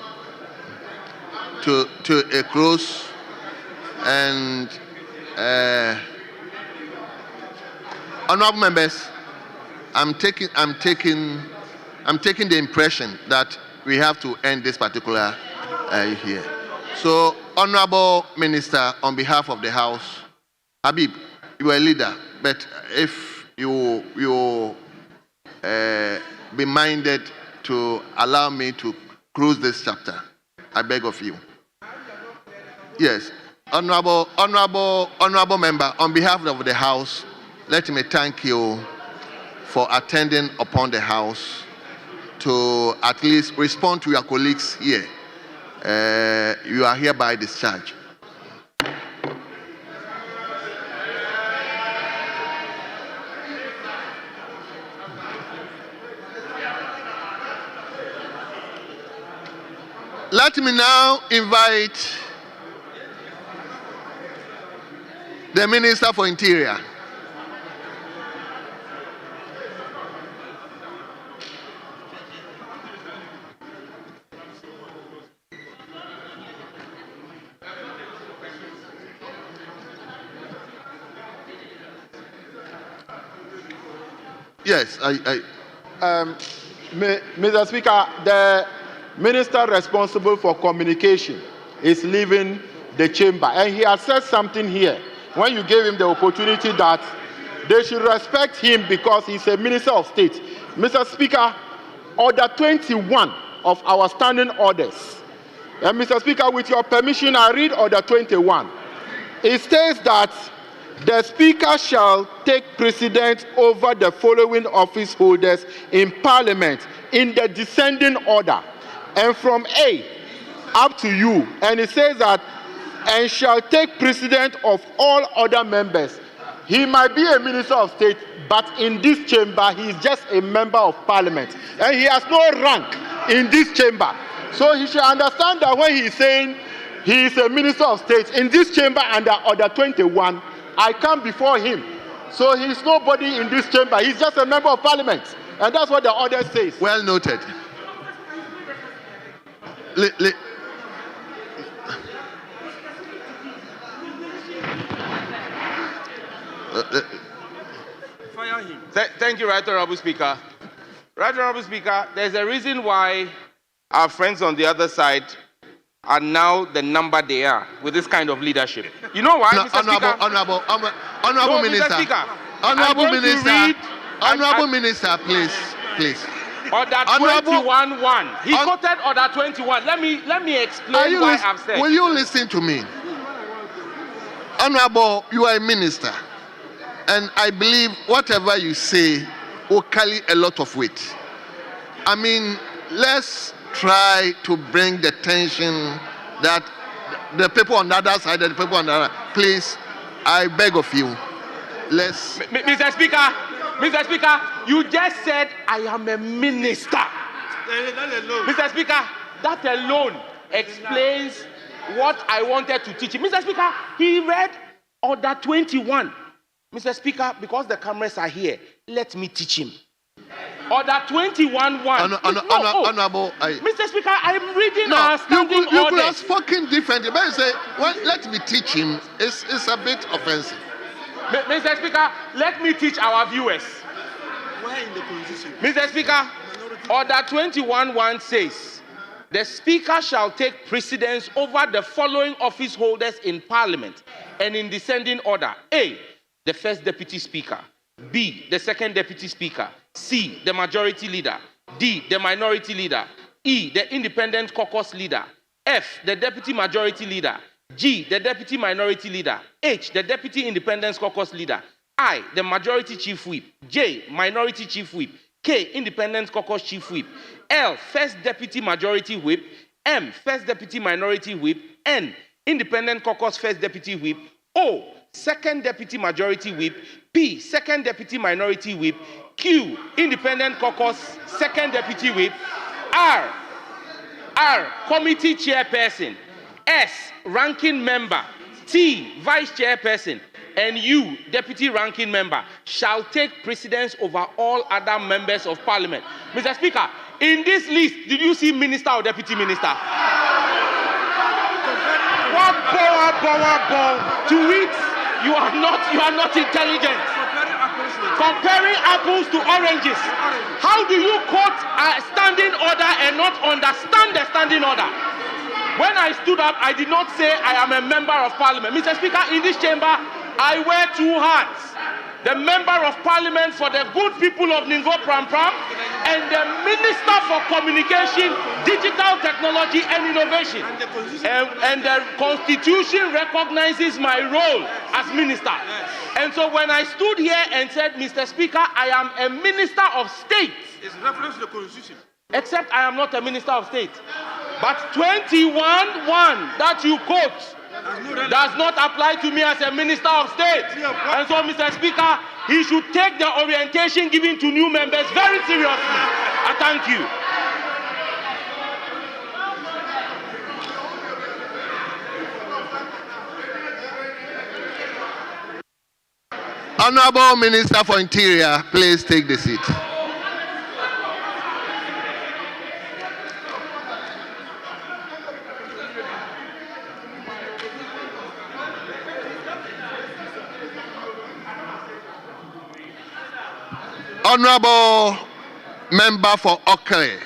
And honorable members, I'm taking the impression that we have to end this particular here. So, honorable minister, on behalf of the House, Habib, you are a leader, but if you be minded to allow me to close this chapter, I beg of you. Yes, honorable member, on behalf of the House, let me thank you for attending upon the House to at least respond to your colleagues here. You are hereby discharged. Let me now invite the Minister for Interior. Yes, Mr. Speaker, the minister responsible for communication is leaving the chamber, and he has said something here when you gave him the opportunity that they should respect him because he's a minister of state. Mr. Speaker, Order 21 of our standing orders, and Mr. Speaker, with your permission, I read Order 21. It states that the Speaker shall take precedence over the following office holders in Parliament in the descending order, and from A up to U. And it says that, and shall take precedence of all other members. He might be a minister of state, but in this chamber, he is just a member of Parliament, and he has no rank in this chamber. So he should understand that when he is saying he is a minister of state in this chamber under Order 21, I come before him. So he is nobody in this chamber. He's just a member of Parliament. And that's what the order says. Well noted. Fire him. Thank you, Right Honorable Speaker. Right Honorable Speaker, there's a reason why our friends on the other side are now the number they are with this kind of leadership. You know why, No, Mr. Speaker? Honorable No, Minister. Mr. Speaker. Honorable I'm going to Minister. read- Honorable Minister, please. Order Honorable- 21-1. He quoted Order 21. Let me explain why I've said. Will you listen to me? Honorable, you are a minister. And I believe whatever you say will carry a lot of weight. I mean, let's try to bring the tension that the people on the other side and the people on the other. Please, I beg of you. Let's. Mr. Speaker, you just said I am a minister. Mr. Speaker, that alone explains what I wanted to teach him. Mr. Speaker, he read Order 21. Mr. Speaker, because the cameras are here, let me teach him. Order 21-1. Honorable, Mr. Speaker, I'm reading you our standing could have orders. spoken differently, but you say, well, let me teach him. It's a bit offensive. Mr. Speaker, let me teach our viewers. Where in the constitution? Mr. Speaker, Order 21-1 says, the Speaker shall take precedence over the following office holders in Parliament and in descending order. A, the First Deputy Speaker. B, the Second Deputy Speaker. C, the Majority Leader. D, the Minority Leader. E, the Independent Caucus Leader. F, the Deputy Majority Leader. G, the Deputy Minority Leader. H, the Deputy Independent Caucus Leader. I, the Majority Chief Whip. J, Minority Chief Whip. K, Independent Caucus Chief Whip. L, First Deputy Majority Whip. M, First Deputy Minority Whip. N, Independent Caucus First Deputy Whip. O, Second Deputy Majority Whip. P, Second Deputy Minority Whip. Q, Independent Caucus Second Deputy Whip. R, Committee Chairperson. S, Ranking Member. T, Vice Chairperson. And U, Deputy Ranking Member, shall take precedence over all other members of Parliament. Mr. Speaker, in this list, did you see Minister or Deputy Minister? What power, to which you are not intelligent. Comparing apples to oranges. How do you quote a standing order and not understand the standing order? When I stood up, I did not say I am a member of Parliament. Mr. Speaker, in this chamber, I wear two hats. The Member of Parliament for the good people of Ningo Pram Pram and the Minister for Communication, Digital Technology and Innovation. And the Constitution recognizes my role as Minister. And so when I stood here and said, Mr. Speaker, I am a Minister of State. It's reference to the Constitution. Except I am not a Minister of State. But 21-1 that you quote does not apply to me as a Minister of State. And so, Mr. Speaker, he should take the orientation given to new members very seriously. I thank you. Honorable Minister for Interior, please take the seat. Honorable Member for Okre.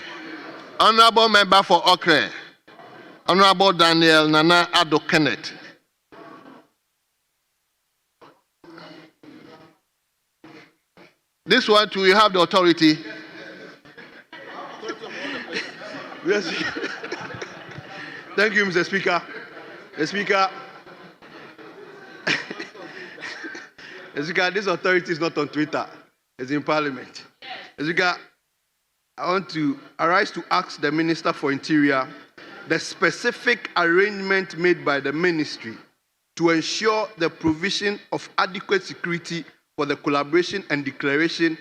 Honorable Member for Okre. Honorable Daniel Nana Addo Kenneth. This one too, you have the authority. Yes. Thank you, Mr. Speaker. Mr. Speaker. Mr. Speaker, this authority is not on Twitter. It's in Parliament. Mr. Speaker, I want to arise to ask the Minister for Interior the specific arrangement made by the Ministry to ensure the provision of adequate security for the collation and declaration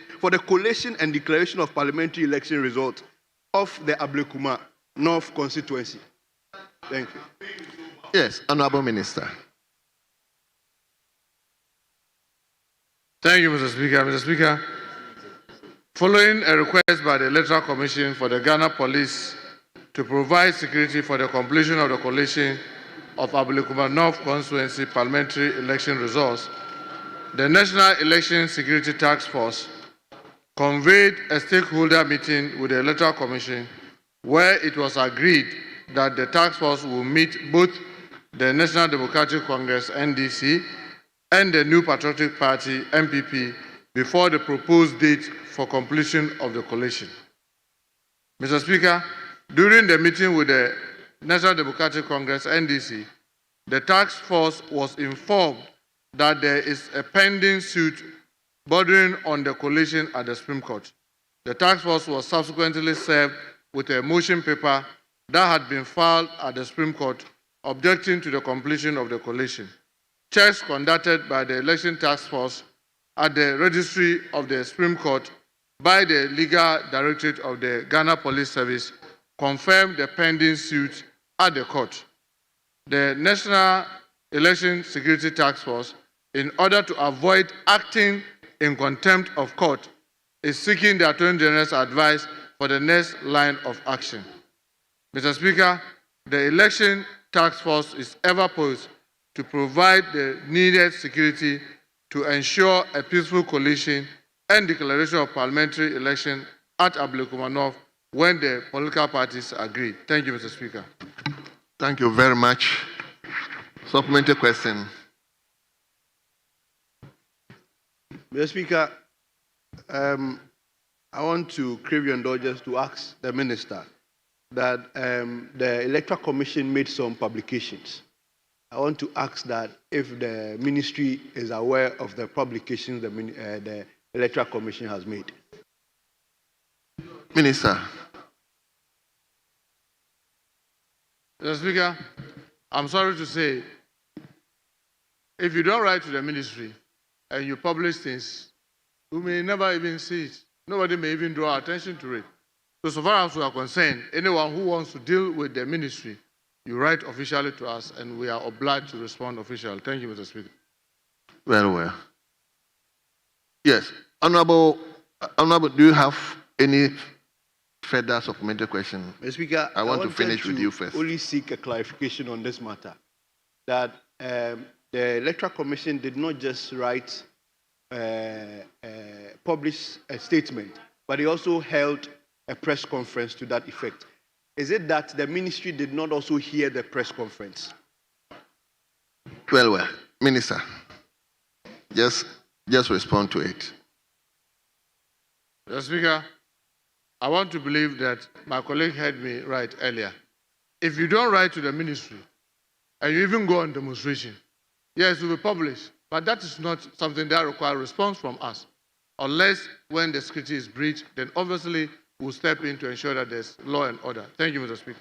of parliamentary election results of the Ablekuma North constituency. Thank you. Yes, Honorable Minister. Thank you, Mr. Speaker. Mr. Speaker, following a request by the Electoral Commission for the Ghana Police to provide security for the completion of the collation of Ablekuma North constituency parliamentary election results, the National Election Security Task Force convened a stakeholder meeting with the Electoral Commission where it was agreed that the task force will meet both the National Democratic Congress (NDC) and the New Patriotic Party (NPP) before the proposed date for completion of the coalition. Mr. Speaker, during the meeting with the National Democratic Congress (NDC), the task force was informed that there is a pending suit bordering on the coalition at the Supreme Court. The task force was subsequently served with a motion paper that had been filed at the Supreme Court objecting to the completion of the coalition. Checks conducted by the election task force at the registry of the Supreme Court by the Legal Directorate of the Ghana Police Service confirmed the pending suit at the court. The National Election Security Task Force, in order to avoid acting in contempt of court, is seeking the Attorney General's advice for the next line of action. Mr. Speaker, the Election Task Force is ever poised to provide the needed security to ensure a peaceful coalition and declaration of parliamentary election at Ablekuma North when the political parties agree. Thank you, Mr. Speaker. Thank you very much. Supplementary question. Mr. Speaker, I want to crave your indulgence to ask the minister that the Electoral Commission made some publications. I want to ask that if the ministry is aware of the publications the Electoral Commission has made. Minister. Mr. Speaker, I'm sorry to say, if you don't write to the ministry and you publish things, we may never even see it. Nobody may even draw attention to it. So far as we are concerned, anyone who wants to deal with the ministry, you write officially to us, and we are obliged to respond officially. Thank you, Mr. Speaker. Very well. Yes. Honorable, do you have any further supplementary question? Mr. Speaker, I want to finish with you first. Only seek a clarification on this matter. That the Electoral Commission did not just publish a statement, but they also held a press conference to that effect. Is it that the ministry did not also hear the press conference? Well, Minister, just respond to it. Mr. Speaker, I want to believe that my colleague heard me right earlier. If you don't write to the ministry and you even go on demonstration, yes, it will be published, but that is not something that requires response from us. Unless when the security is breached, then obviously we'll step in to ensure that there's law and order. Thank you, Mr. Speaker.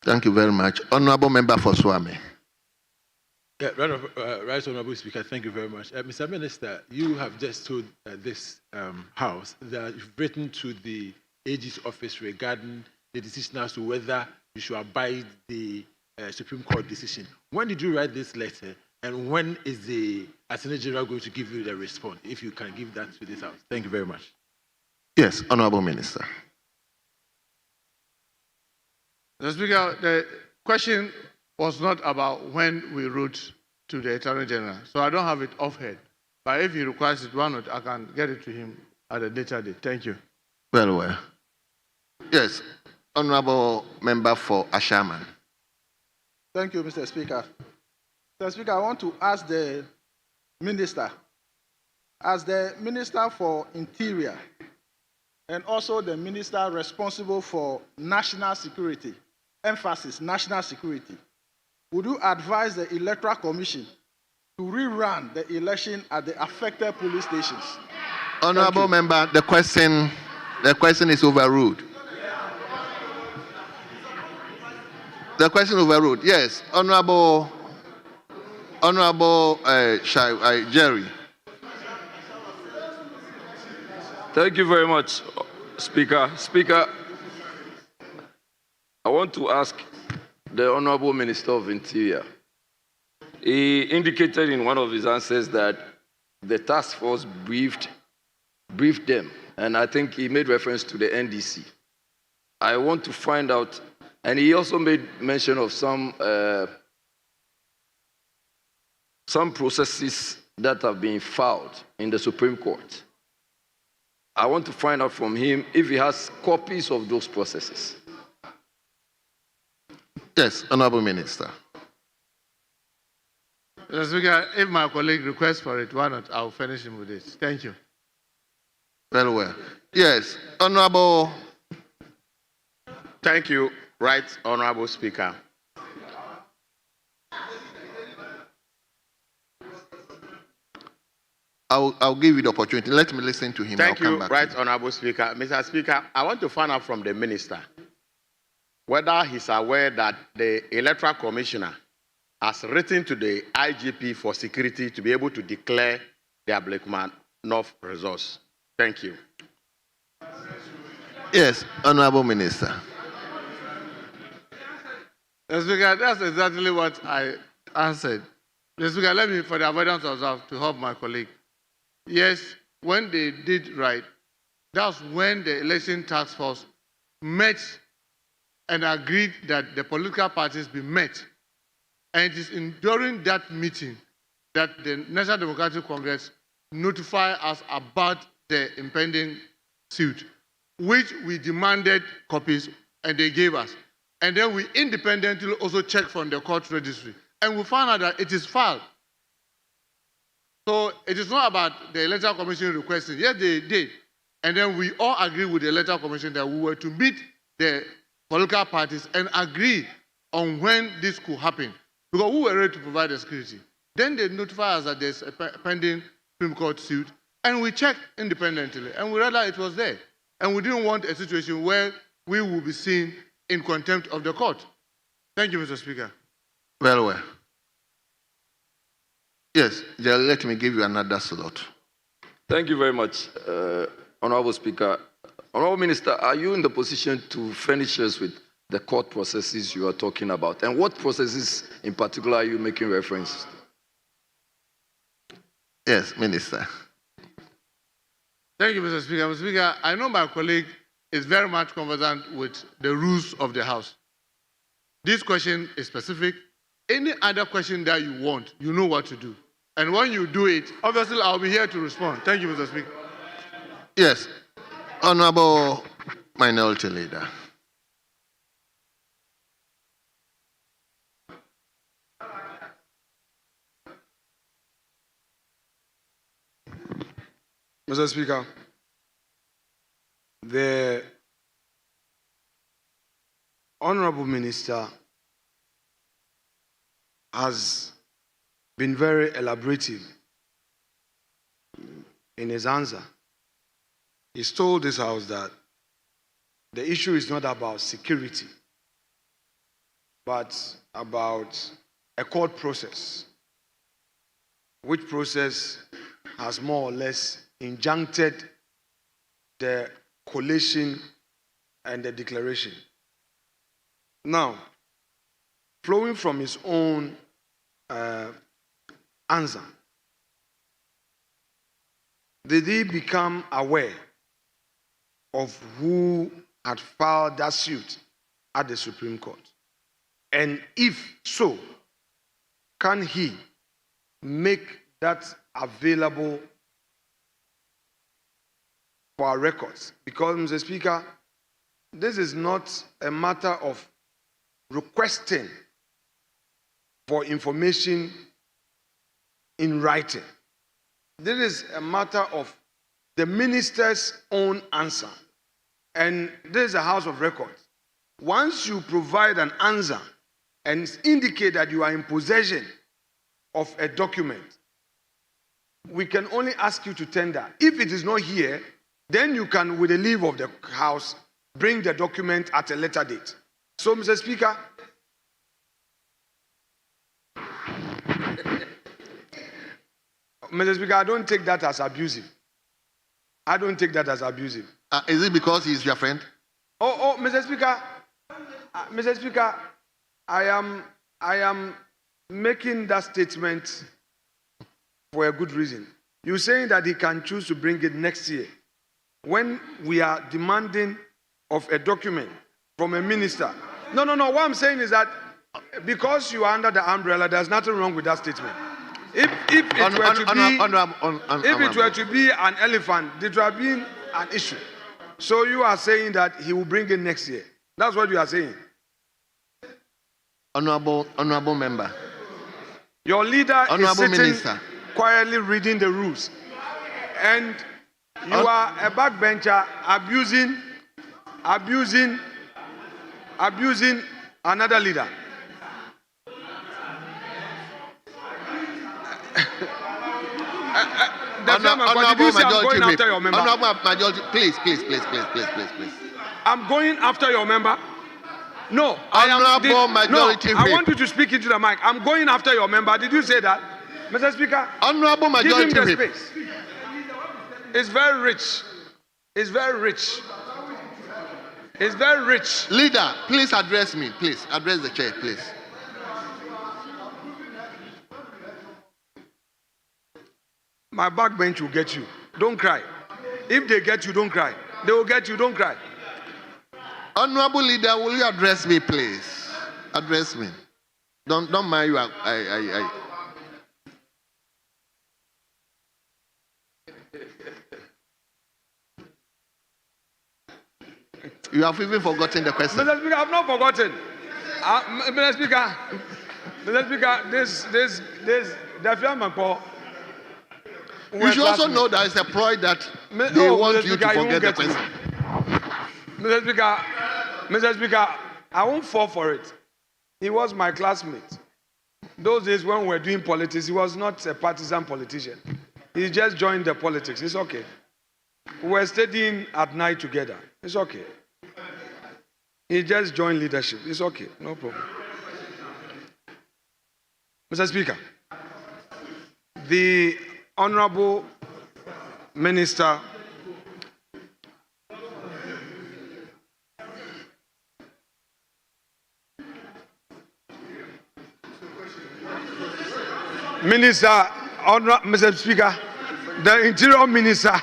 Thank you very much. Honorable Member for Swami. Yeah, Right Honorable Speaker, thank you very much. Mr. Minister, you have just told this House that you've written to the AG's office regarding the decision as to whether you should abide the Supreme Court decision. When did you write this letter, and when is the Attorney General going to give you the response? If you can give that to this House. Thank you very much. Yes, Honorable Minister. Mr. Speaker, the question was not about when we wrote to the Attorney General, so I don't have it offhand. But if he requires it, why not? I can get it to him at a later date. Thank you. Very well. Yes, Honorable Member for Ashaman. Thank you, Mr. Speaker. Mr. Speaker, I want to ask the Minister, as the Minister for Interior and also the Minister responsible for national security, emphasis national security, would you advise the Electoral Commission to rerun the election at the affected police stations? Honorable Member, the question is overruled. The question overruled. Yes, Honorable Jerry. Thank you very much, Speaker. Speaker, I want to ask the Honorable Minister of Interior. He indicated in one of his answers that the task force briefed them, and I think he made reference to the NDC. I want to find out, and he also made mention of some processes that have been filed in the Supreme Court. I want to find out from him if he has copies of those processes. Yes, Honorable Minister. Mr. Speaker, if my colleague requests for it, why not? I'll finish him with this. Thank you. Very well. Yes, Honorable. Thank you, Right Honorable Speaker. I'll give you the opportunity. Let me listen to him. Thank I'll come you, back Right to you. Honorable Speaker. Mr. Speaker, I want to find out from the Minister whether he's aware that the Electoral Commissioner has written to the IGP for security to be able to declare the Ablekuma North results. Thank you. Yes, Honorable Minister. Mr. Speaker, that's exactly what I answered. Mr. Speaker, let me, for the avoidance of doubt, to help my colleague. Yes, when they did right, that's when the election task force met and agreed that the political parties be met. And it is during that meeting that the National Democratic Congress notified us about the impending suit, which we demanded copies and they gave us. And then we independently also checked from the court registry. And we found out that it is filed. So it is not about the Electoral Commission requesting. Yes, they did. And then we all agreed with the Electoral Commission that we were to meet the political parties and agree on when this could happen. Because we were ready to provide the security. Then they notified us that there's a pending Supreme Court suit. And we checked independently. And we realized it was there. And we didn't want a situation where we will be seen in contempt of the court. Thank you, Mr. Speaker. Very well. Yes, let me give you another slot. Thank you very much, Honorable Speaker. Honorable Minister, are you in the position to furnish us with the court processes you are talking about? And what processes in particular are you making reference to? Yes, Minister. Thank you, Mr. Speaker. Mr. Speaker, I know my colleague is very much conversant with the rules of the House. This question is specific. Any other question that you want, you know what to do. And when you do it, obviously I'll be here to respond. Thank you, Mr. Speaker. Yes, Honorable Minority Leader. Mr. Speaker, the Honorable Minister has been very elaborative in his answer. He's told this House that the issue is not about security, but about a court process, which process has more or less injuncted the collation and the declaration. Now, flowing from his own answer, did he become aware of who had filed that suit at the Supreme Court? And if so, can he make that available for our records? Because, Mr. Speaker, this is not a matter of requesting for information in writing. This is a matter of the minister's own answer. And this is a House of Records. Once you provide an answer and indicate that you are in possession of a document, we can only ask you to tender. If it is not here, then you can, with the leave of the House, bring the document at a later date. So, Mr. Speaker, I don't take that as abusive. I don't take that as abusive. Is it because he's your friend? Mr. Speaker, I am making that statement for a good reason. You're saying that he can choose to bring it next year. When we are demanding of a document from a minister. No. What I'm saying is that because you are under the umbrella, there's nothing wrong with that statement. If it were to be an elephant, it would have been an issue. So you are saying that he will bring it next year. That's what you are saying. Honorable member. Your leader Honorable is sitting Minister. quietly reading the rules. And you are a backbencher abusing another leader. Honorable Majority Whip. After your member? Honorable Majority, please. I'm going after your member. No, Honorable Majority I Whip. want you to speak into the mic. I'm going after your member. Did you say that, Mr. Speaker? Honorable Majority Give him the Whip. space. It's very rich. It's very rich. It's very rich. Leader, please address me. Please address the chair, please. My backbench will get you. Don't cry. If they get you, don't cry. They will get you. Don't cry. Honorable leader, will you address me, please? Address me. Don't mind you. You have even forgotten the question. Mr. Speaker, I have not forgotten. Mr. Speaker, this, you should also know that it's a ploy that they want you to forget the question. Mr. Speaker, I won't fall for it. He was my classmate. Those days when we were doing politics, he was not a partisan politician. He just joined the politics. It's okay. We were studying at night together. It's okay. He just joined leadership. It's okay. No problem. Mr. Speaker, the Honorable Minister Mr. Speaker, the Interior Minister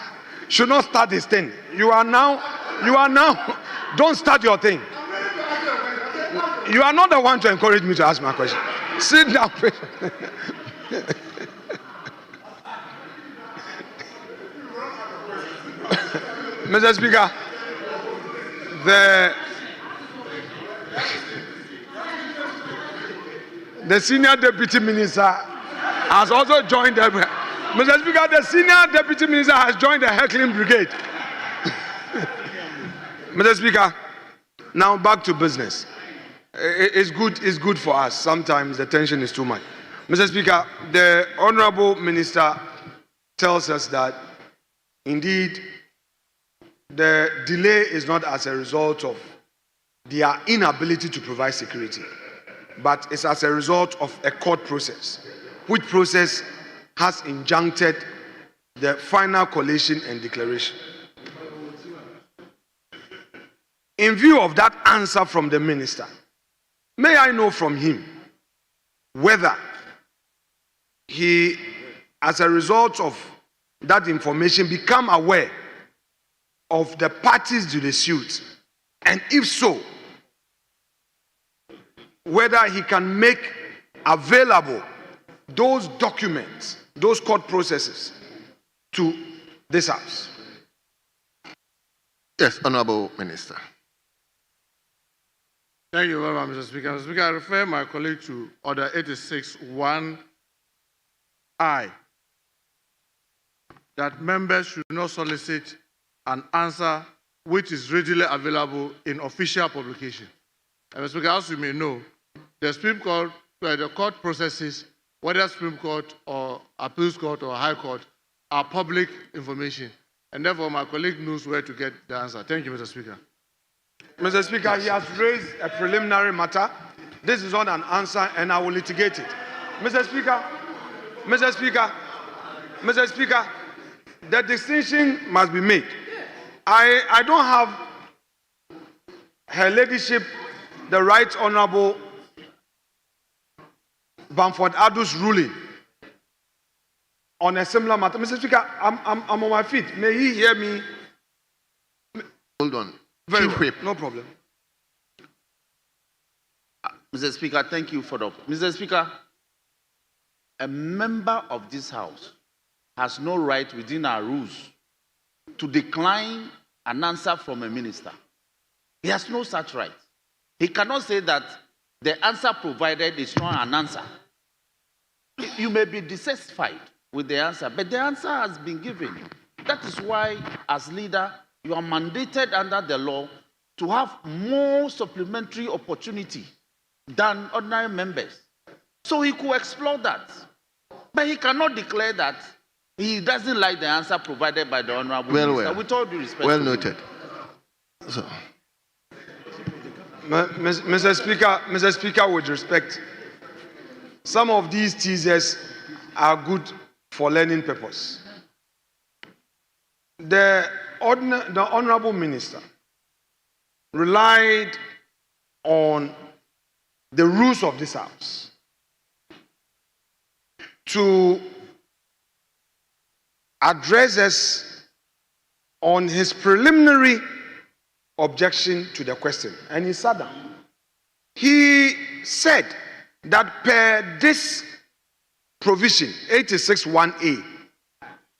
should not start his thing. You are now, don't start your thing. You are not the one to encourage me to ask my question. Sit down. Mr. Speaker, the Senior Deputy Minister has also joined the Mr. Speaker, the Senior Deputy Minister has joined the heckling brigade. Mr. Speaker, now back to business. It's good for us. Sometimes the tension is too much. Mr. Speaker, the Honorable Minister tells us that indeed the delay is not as a result of their inability to provide security, but it's as a result of a court process, which process has injuncted the final collation and declaration. In view of that answer from the minister, may I know from him whether he, as a result of that information, become aware of the parties to the suit, and if so, whether he can make available those documents, those court processes to this House. Yes, Honorable Minister. Thank you very much, Mr. Speaker. Mr. Speaker, I refer my colleague to Order 86.1I, that members should not solicit an answer which is readily available in official publication. And Mr. Speaker, as you may know, the Supreme Court, the court processes, whether Supreme Court or Appeals Court or High Court, are public information. And therefore, my colleague knows where to get the answer. Thank you, Mr. Speaker. Mr. Speaker, he has raised a preliminary matter. This is not an answer, and I will litigate it. Mr. Speaker, the distinction must be made. I don't have Her Ladyship, the Right Honorable Bamford Adu's ruling on a similar matter. Mr. Speaker, I'm on my feet. May he hear me? Hold on. Very well. No problem. Mr. Speaker, thank you for the... Mr. Speaker, a member of this House has no right within our rules to decline an answer from a minister. He has no such right. He cannot say that the answer provided is not an answer. You may be dissatisfied with the answer, but the answer has been given. That is why, as leader, you are mandated under the law to have more supplementary opportunity than ordinary members. So he could explore that. But he cannot declare that he doesn't like the answer provided by the Honorable Minister. With all due respect. Well noted. So. Mr. Speaker, with respect, some of these teasers are good for learning purpose. The Honorable Minister relied on the rules of this House to address us on his preliminary objection to the question, and he sat down. He said that per this provision 86(1)(a),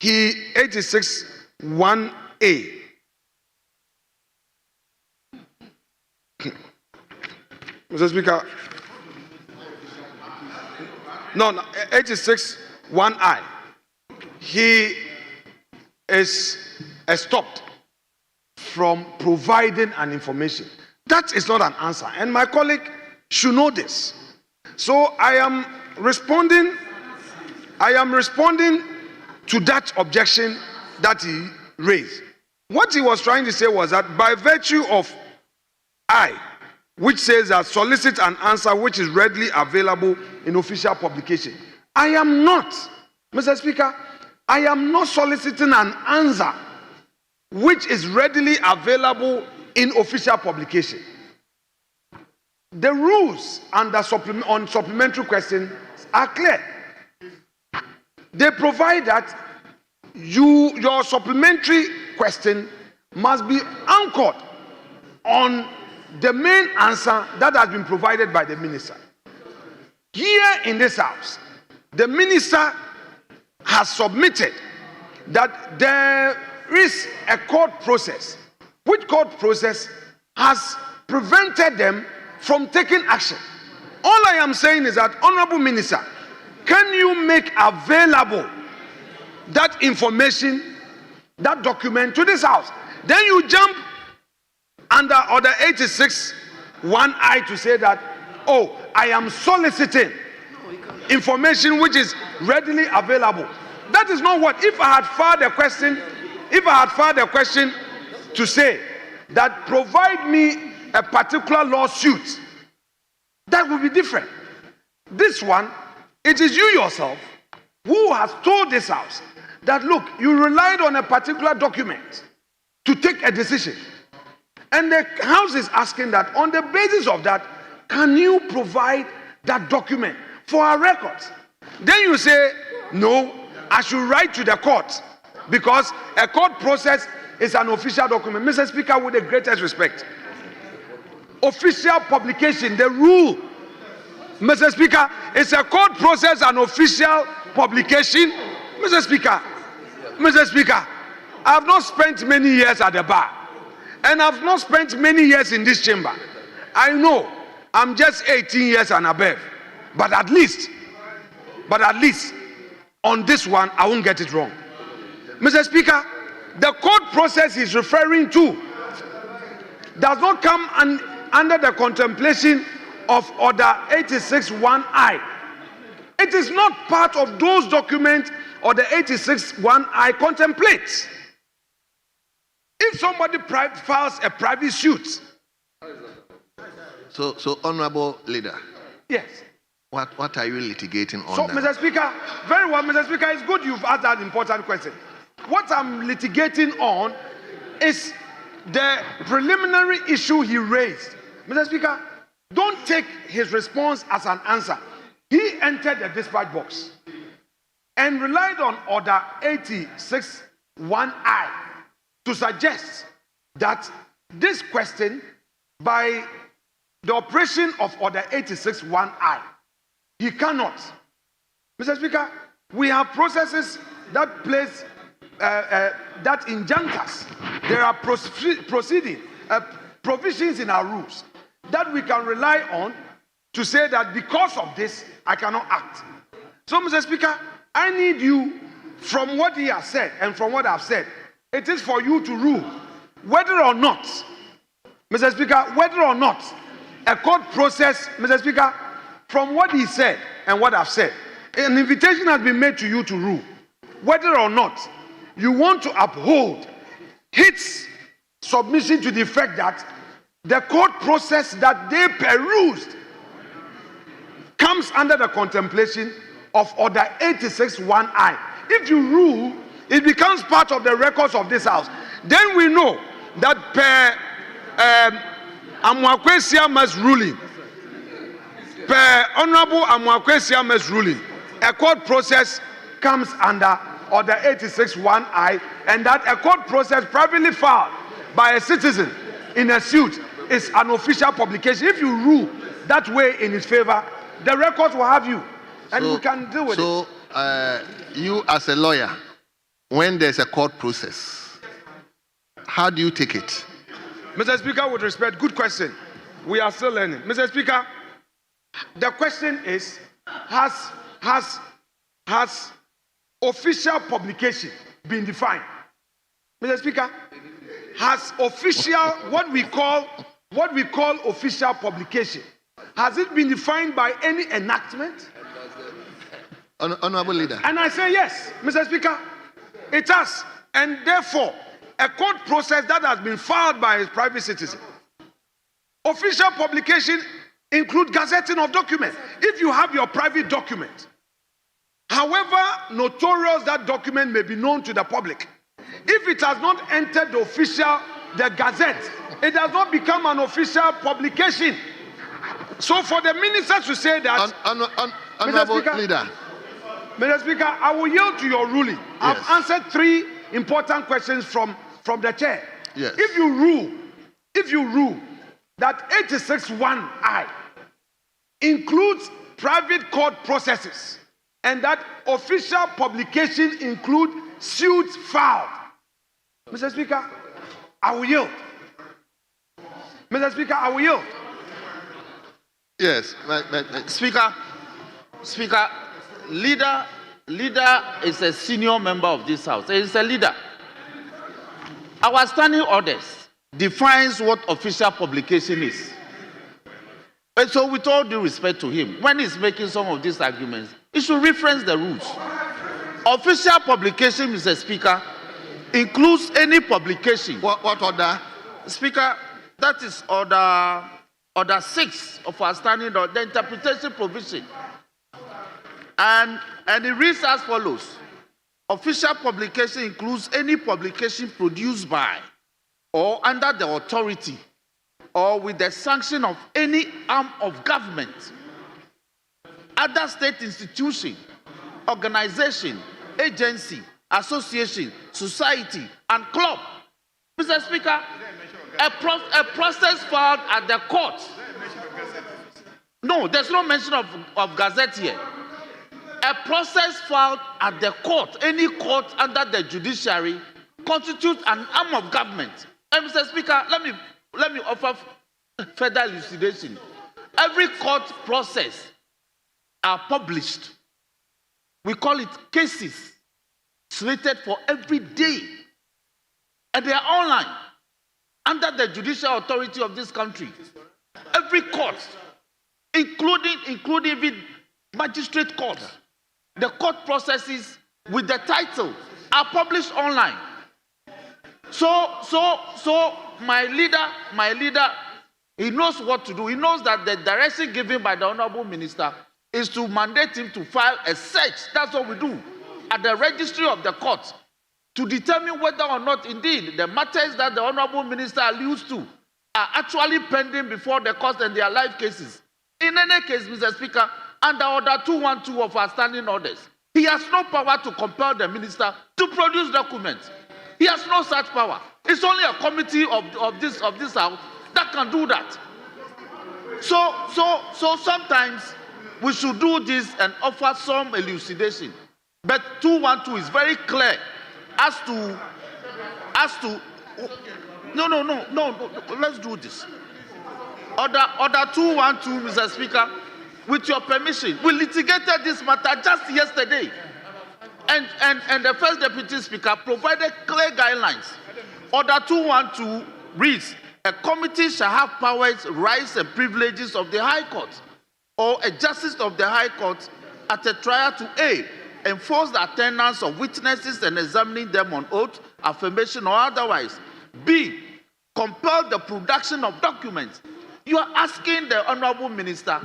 86(1)(a), Mr. Speaker, no, 86(1)(i), he is stopped from providing an information. That is not an answer, and my colleague should know this. So I am responding to that objection that he raised. What he was trying to say was that by virtue of I, which says that solicit an answer which is readily available in official publication, I am not, Mr. Speaker, I am not soliciting an answer which is readily available in official publication. The rules under on supplementary questions are clear. They provide that your supplementary question must be anchored on the main answer that has been provided by the minister. Here in this House, the minister has submitted that there is a court process, which court process has prevented them from taking action. All I am saying is that, Honorable Minister, can you make available that information, that document to this House? Then you jump under Order 86(1)(i) to say that, oh, I am soliciting information which is readily available. That is not what. If I had filed a question to say that provide me a particular lawsuit, that would be different. This one, it is you yourself who has told this House that, look, you relied on a particular document to take a decision. And the House is asking that on the basis of that, can you provide that document for our records? Then you say, no, I should write to the court because a court process is an official document. Mr. Speaker, with the greatest respect, official publication, the rule, Mr. Speaker, it's a court process, an official publication. Mr. Speaker, I have not spent many years at the bar, and I've not spent many years in this chamber. I know I'm just 18 years and above, but at least on this one, I won't get it wrong. Mr. Speaker, the court process he's referring to does not come under the contemplation of Order 86(1)(i). It is not part of those documents Order 86(1)(i) contemplates. If somebody files a private suit. So honorable leader. Yes. What are you litigating on? So, now? Mr. Speaker, very well, Mr. Speaker, it's good you've asked that important question. What I'm litigating on is the preliminary issue he raised. Mr. Speaker, don't take his response as an answer. He entered the dispatch box and relied on Order 86(1)(i) to suggest that this question, by the operation of Order 86(1)(i), he cannot. Mr. Speaker, we have processes that place that injunct us. There are provisions in our rules that we can rely on to say that because of this, I cannot act. So, Mr. Speaker, I need you, from what he has said and from what I've said, it is for you to rule whether or not, Mr. Speaker, whether or not a court process, Mr. Speaker, from what he said and what I've said, an invitation has been made to you to rule whether or not you want to uphold his submission to the effect that the court process that they perused comes under the contemplation of Order 86(1)(I). If you rule, it becomes part of the records of this house. Then we know that per Amoakwe Siama's ruling, per Honorable Amoakwe Siama's ruling, a court process comes under Order 86(1)(I), and that a court process privately filed by a citizen in a suit is an official publication. If you rule that way in his favor, the records will have you, and we can deal with it. So, you as a lawyer, when there's a court process, how do you take it? Mr. Speaker, with respect, good question. We are still learning. Mr. Speaker, the question is, has official publication been defined? Mr. Speaker, has official, what we call official publication, has it been defined by any enactment? Honorable Leader. And I say yes, Mr. Speaker, it has. And therefore, a court process that has been filed by a private citizen. Official publication include gazetting of documents. If you have your private document, however notorious that document may be known to the public, if it has not entered the gazette, it does not become an official publication. So for the minister to say that, Honorable Leader. Mr. Speaker, I will yield to your ruling. Yes. I've answered 3 important questions from the chair. Yes. If you rule that 86(1)(I) includes private court processes and that official publication include suits filed, Mr. Speaker, I will yield. Mr. Speaker, I will yield. Yes. Speaker, leader is a senior member of this house. He is a leader. Our standing orders defines what official publication is. And so with all due respect to him, when he's making some of these arguments, he should reference the rules. Official publication, Mr. Speaker, includes any publication. What order? Speaker, that is order 6 of our standing order, the interpretation provision. And it reads as follows. Official publication includes any publication produced by or under the authority or with the sanction of any arm of government, other state institution, organization, agency, association, society, and club. Mr. Speaker, a process filed at the court. No, there's no mention of gazette here. A process filed at the court, any court under the judiciary, constitutes an arm of government. And Mr. Speaker, let me offer further elucidation. Every court process are published. We call it cases, slated for every day. And they are online, under the judicial authority of this country. Every court, including even magistrate courts, the court processes with the title are published online. So my leader, he knows what to do. He knows that the direction given by the Honorable Minister is to mandate him to file a search. That's what we do at the registry of the court to determine whether or not indeed the matters that the Honorable Minister alludes to are actually pending before the court and their live cases. In any case, Mr. Speaker, under Order 212 of our standing orders, he has no power to compel the minister to produce documents. He has no such power. It's only a committee of this house that can do that. So sometimes we should do this and offer some elucidation. But 212 is very clear as to no, let's do this. Order 212, Mr. Speaker, with your permission, we litigated this matter just yesterday. And the first deputy speaker provided clear guidelines. Order 212 reads, a committee shall have powers, rights, and privileges of the High Court or a justice of the High Court at a trial to A, enforce the attendance of witnesses and examining them on oath, affirmation, or otherwise. B, compel the production of documents. You are asking the Honorable Minister,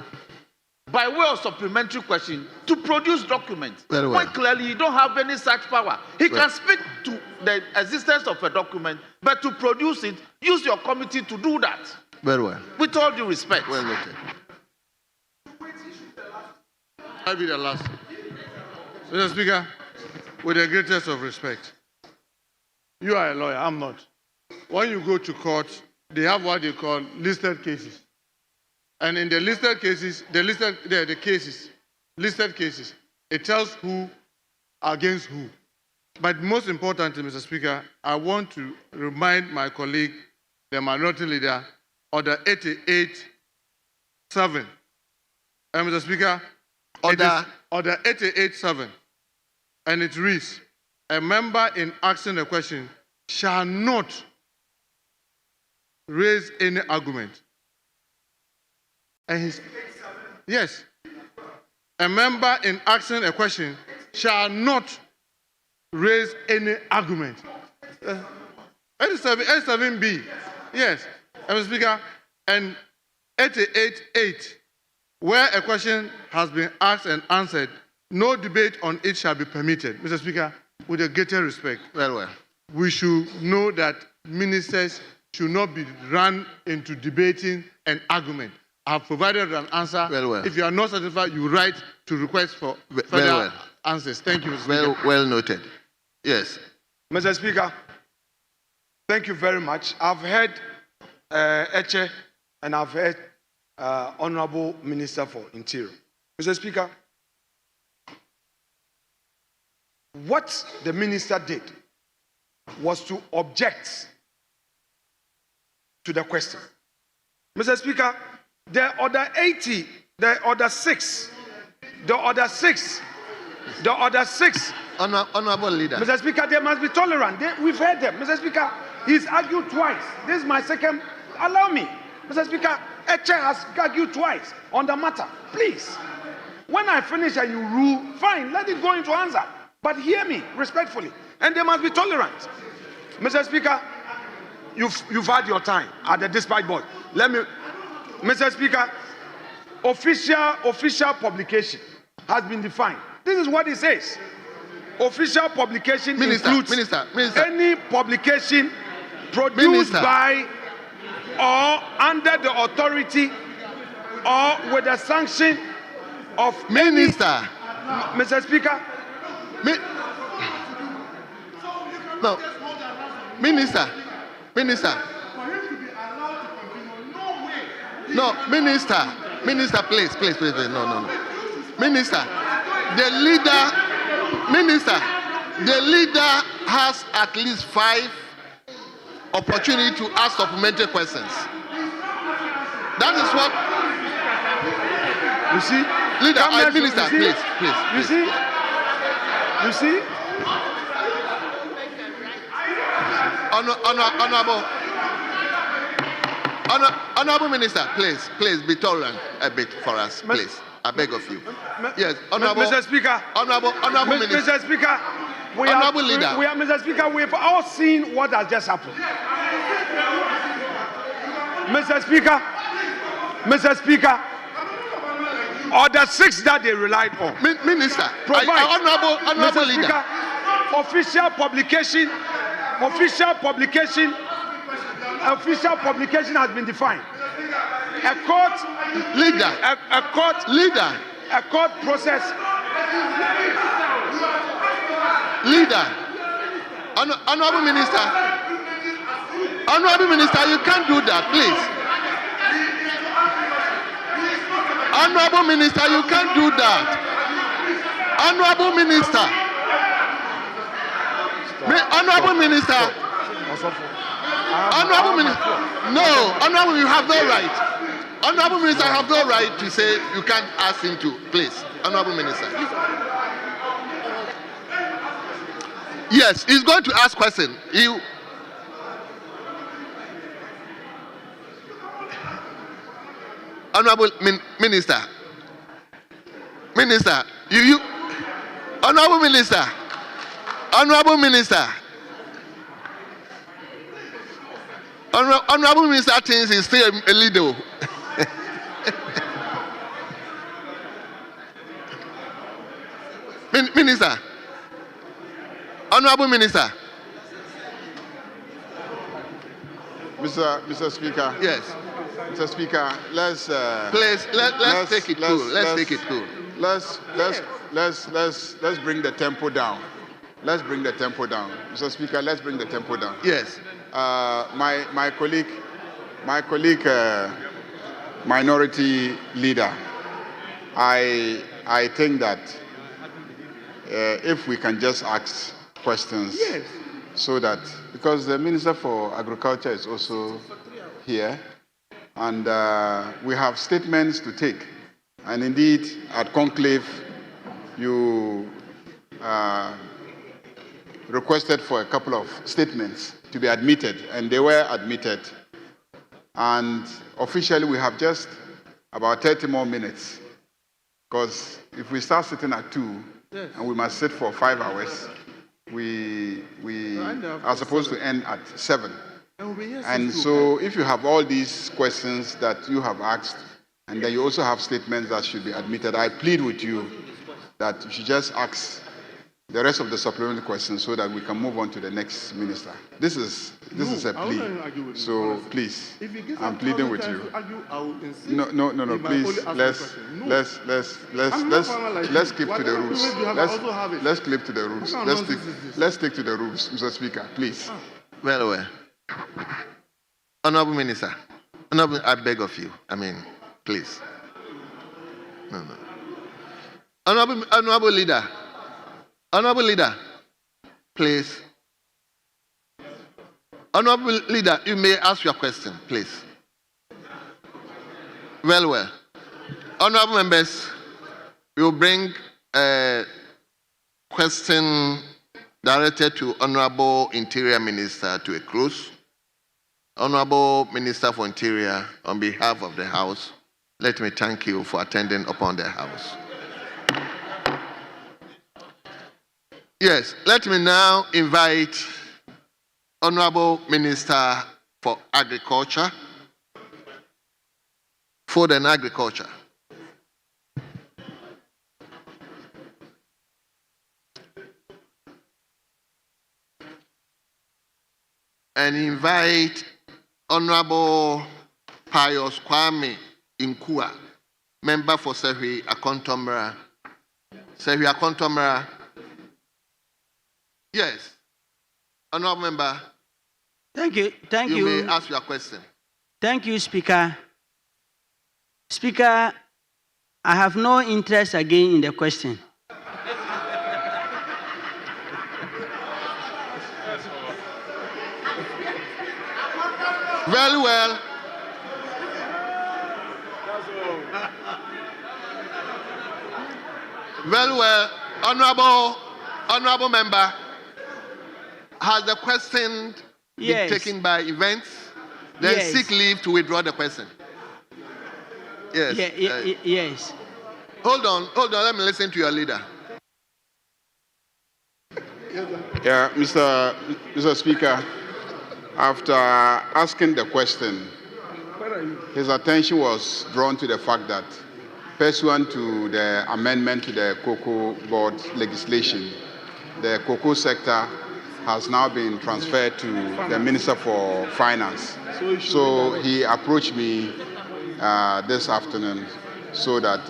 by way of supplementary question, to produce documents. Very well. When clearly you don't have any such power. He can speak to the existence of a document, but to produce it, use your committee to do that. Very well. With all due respect. Well noted. I'll be the last. Mr. Speaker, with the greatest of respect, you are a lawyer, I'm not. When you go to court, they have what they call listed cases. And in the listed cases, listed cases, it tells who against who. But most importantly, Mr. Speaker, I want to remind my colleague, the minority leader, Order 88.7. And Mr. Speaker, Order 88.7. And it reads, a member in asking a question shall not raise any argument. And yes, a member in asking a question shall not raise any argument. 87B, yes, Mr. Speaker, and 88.8, where a question has been asked and answered, no debate on it shall be permitted. Mr. Speaker, with the greatest respect, Very well. we should know that ministers should not be run into debating and argument. I have provided an answer. Very well. If you are not satisfied, you write to request for further answers. Thank you, Mr. Speaker. Well noted. Yes. Mr. Speaker, thank you very much. I've heard Eche and I've heard Honorable Minister for Interior. Mr. Speaker, what the minister did was to object to the question. Mr. Speaker, the order 80, the order 6, Honorable leader. Mr. Speaker, they must be tolerant. We've heard them. Mr. Speaker, he's argued twice. This is my second. Allow me. Mr. Speaker, Eche has argued twice on the matter. Please. When I finish and you rule, fine, let it go into answer. But hear me respectfully. And they must be tolerant. Mr. Speaker, you've had your time at the dispatch board. Let me, Mr. Speaker, official publication has been defined. This is what it says. Official publication includes any publication produced by or under the authority or with the sanction of Minister. Mr. Speaker. No. Minister. No, Minister, please. No. Minister, the leader has at least 5 opportunities to ask supplementary questions. That is what. You see, leader, Minister, please. You see. Honorable Minister, please be tolerant a bit for us, please. I beg of you. Yes, Honorable Mr. Speaker. Honorable Minister. Mr. Speaker. Honorable leader. Mr. Speaker, we've all seen what has just happened. Mr. Speaker. Order 6 that they relied on. Minister, honorable leader. Speaker, official publication has been defined. A court process. Leader, honorable minister, you can't do that, please. Honorable minister, you can't do that. Honorable minister, no, honorable, you have no right. Honorable Minister, I have no right to say you can't ask him to. Please, Honorable Minister. Yes, he's going to ask question. Honorable Minister. Minister, Honorable Minister. Honorable Minister. Honorable Minister thinks he's still a leader. Minister. Honorable Minister. Mr. Speaker. Yes. Mr. Speaker, let's take it cool. Let's take it cool. Let's bring the tempo down. Let's bring the tempo down. Mr. Speaker, let's bring the tempo down. Yes. My colleague, minority leader, I think that if we can just ask questions, yes, so that, because the Minister for Agriculture is also here, and we have statements to take. And indeed, at conclave, you requested for a couple of statements to be admitted, and they were admitted. And officially, we have just about 30 more minutes, because if we start sitting at 2, yes, and we must sit for 5 hours, we are supposed to end at 7. And so if you have all these questions that you have asked, and then you also have statements that should be admitted, I plead with you that you should just ask the rest of the supplementary questions so that we can move on to the next minister. This is a plea. So please, I'm pleading with you. No. Please, let's keep to the rules. Let's keep to the rules. Let's stick to the rules, Mr. Speaker, please. Well. Honorable Minister, I beg of you. Please. No. Honorable Leader, please. Honorable Leader, you may ask your question, please. Well. Honorable members, we will bring a question directed to Honorable Interior Minister to a close. Honorable Minister for Interior, on behalf of the House, let me thank you for attending upon the House. Yes, let me now invite Honorable Minister for Agriculture, Food and Agriculture. And invite Honorable Pius Kwame Inkua, member for Sehui Akontomra. Sehui Akontomra. Yes. Honorable member. Thank you. You may ask your question. Thank you, Speaker. Speaker, I have no interest again in the question. Very well. Very well. Honorable member, has the question been taken by events? Then seek leave to withdraw the question. Yes. Yes. Hold on. Let me listen to your leader. Yeah, Mr. Speaker, after asking the question, his attention was drawn to the fact that, pursuant to the amendment to the cocoa board legislation, the cocoa sector has now been transferred to the Minister for Finance. So he approached me this afternoon so that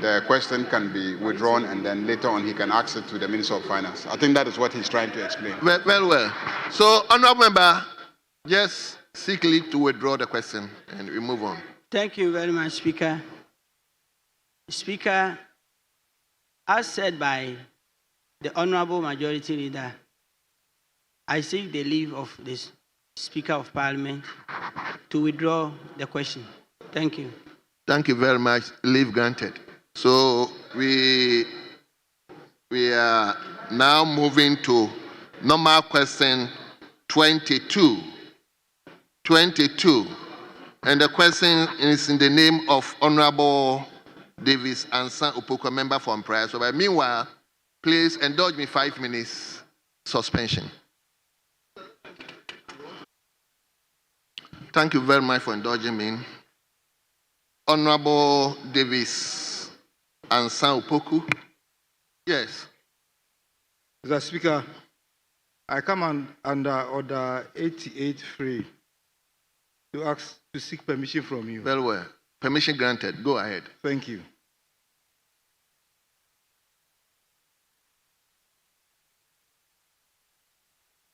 the question can be withdrawn, and then later on he can ask it to the Minister of Finance. I think that is what he's trying to explain. Well. So, honorable member, just seek leave to withdraw the question and we move on. Thank you very much, Speaker. Speaker, as said by the Honorable Majority Leader, I seek the leave of the Speaker of Parliament to withdraw the question. Thank you. Thank you very much. Leave granted. So we are now moving to normal question 22. 22. And the question is in the name of Honorable Davis Ansan Opoku, member from Praia. So, but meanwhile, please indulge me 5 minutes suspension. Thank you very much for indulging me. Honorable Davis Ansan Opoku. Yes. Mr. Speaker, I come under Order 88.3 to seek permission from you. Very well. Permission granted. Go ahead. Thank you.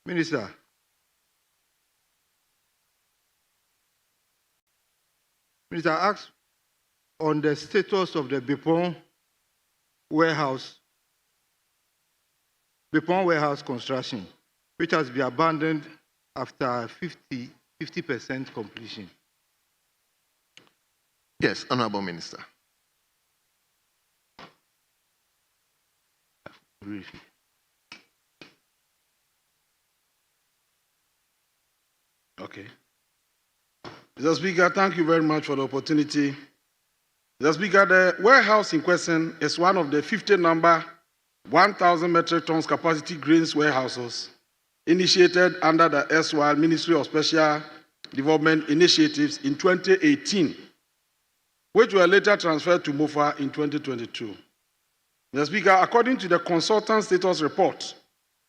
Minister, I ask on the status of the Bipon warehouse construction, which has been abandoned after 50% completion. Yes, Honorable Minister. Okay. Mr. Speaker, thank you very much for the opportunity. Mr. Speaker, the warehouse in question is one of the 50 number 1,000 metric tons capacity grains warehouses initiated under the SY Ministry of Special Development Initiatives in 2018, which were later transferred to MOFA in 2022. Mr. Speaker, according to the consultant status report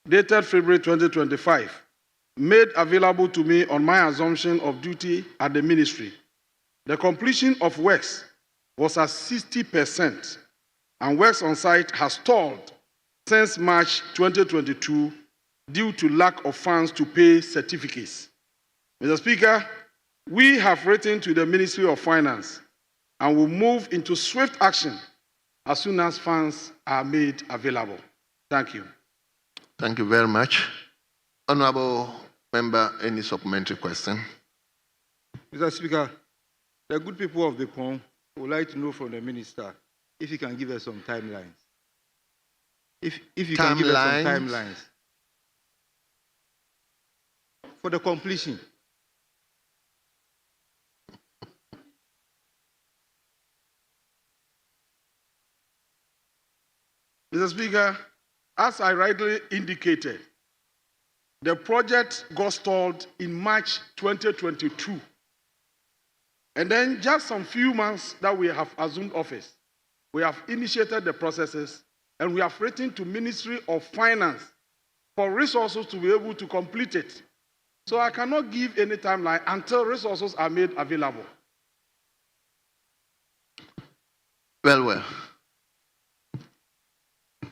dated February 2025, made available to me on my assumption of duty at the ministry, the completion of works was at 60%, and works on site has stalled since March 2022 due to lack of funds to pay certificates. Mr. Speaker, we have written to the Ministry of Finance and will move into swift action as soon as funds are made available. Thank you. Thank you very much. Honorable Member, any supplementary question? Mr. Speaker, the good people of the POM would like to know from the minister if he can give us some timelines. If you can give us some timelines for the completion. Mr. Speaker, as I rightly indicated, the project got stalled in March 2022. And then just some few months that we have assumed office, we have initiated the processes and we have written to Ministry of Finance for resources to be able to complete it. So I cannot give any timeline until resources are made available. Well.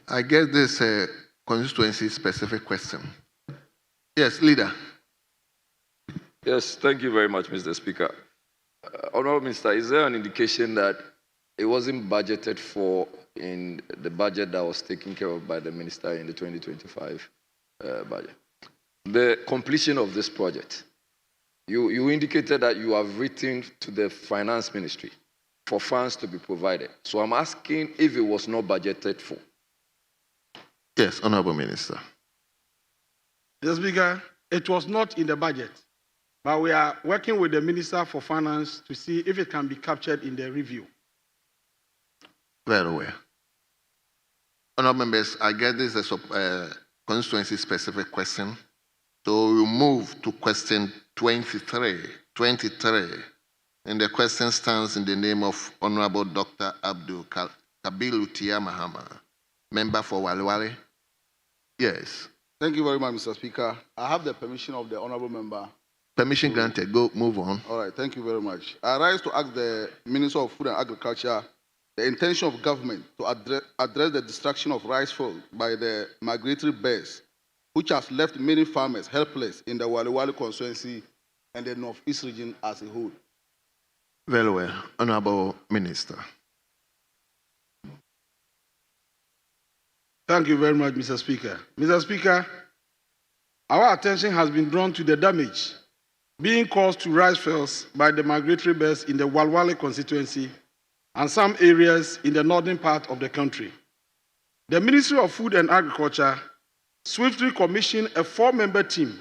I guess this is a constituency-specific question. Yes, Leader. Yes, thank you very much, Mr. Speaker. Honorable Minister, is there an indication that it wasn't budgeted for in the budget that was taken care of by the Minister in the 2025 budget? The completion of this project, you indicated that you have written to the Finance Ministry for funds to be provided. So I'm asking if it was not budgeted for. Yes, Honorable Minister. Mr. Speaker, it was not in the budget, but we are working with the Minister for Finance to see if it can be captured in the review. Very well. Honorable members, I guess this is a constituency-specific question. So we move to question 23. And the question stands in the name of Honorable Dr. Abdul Kabilu Tia Mahama, member for Walwale. Yes. Thank you very much, Mr. Speaker. I have the permission of the honorable member. Permission granted. Go, move on. All right, thank you very much. I rise to ask the Minister of Food and Agriculture the intention of government to address the destruction of rice fields by the migratory birds, which has left many farmers helpless in the Waliwali constituency and the Northeast region as a whole. Very well. Honorable Minister. Thank you very much, Mr. Speaker. Mr. Speaker, our attention has been drawn to the damage being caused to rice fields by the migratory birds in the Walwale constituency and some areas in the northern part of the country. The Ministry of Food and Agriculture swiftly commissioned a 4-member team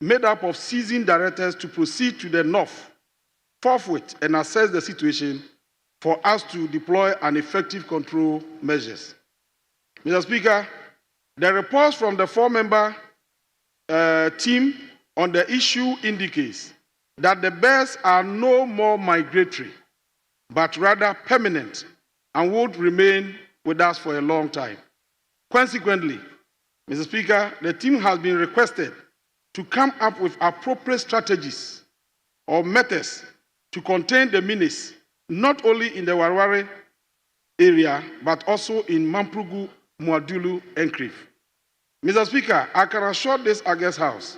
made up of seasoned directors to proceed to the north forthwith and assess the situation for us to deploy an effective control measures. Mr. Speaker, the reports from the 4-member team on the issue indicates that the birds are no more migratory, but rather permanent and would remain with us for a long time. Consequently, Mr. Speaker, the team has been requested to come up with appropriate strategies or methods to contain the menace, not only in the Warware area, but also in Mamprugu, Muadulu enclave. Mr. Speaker, I can assure this August House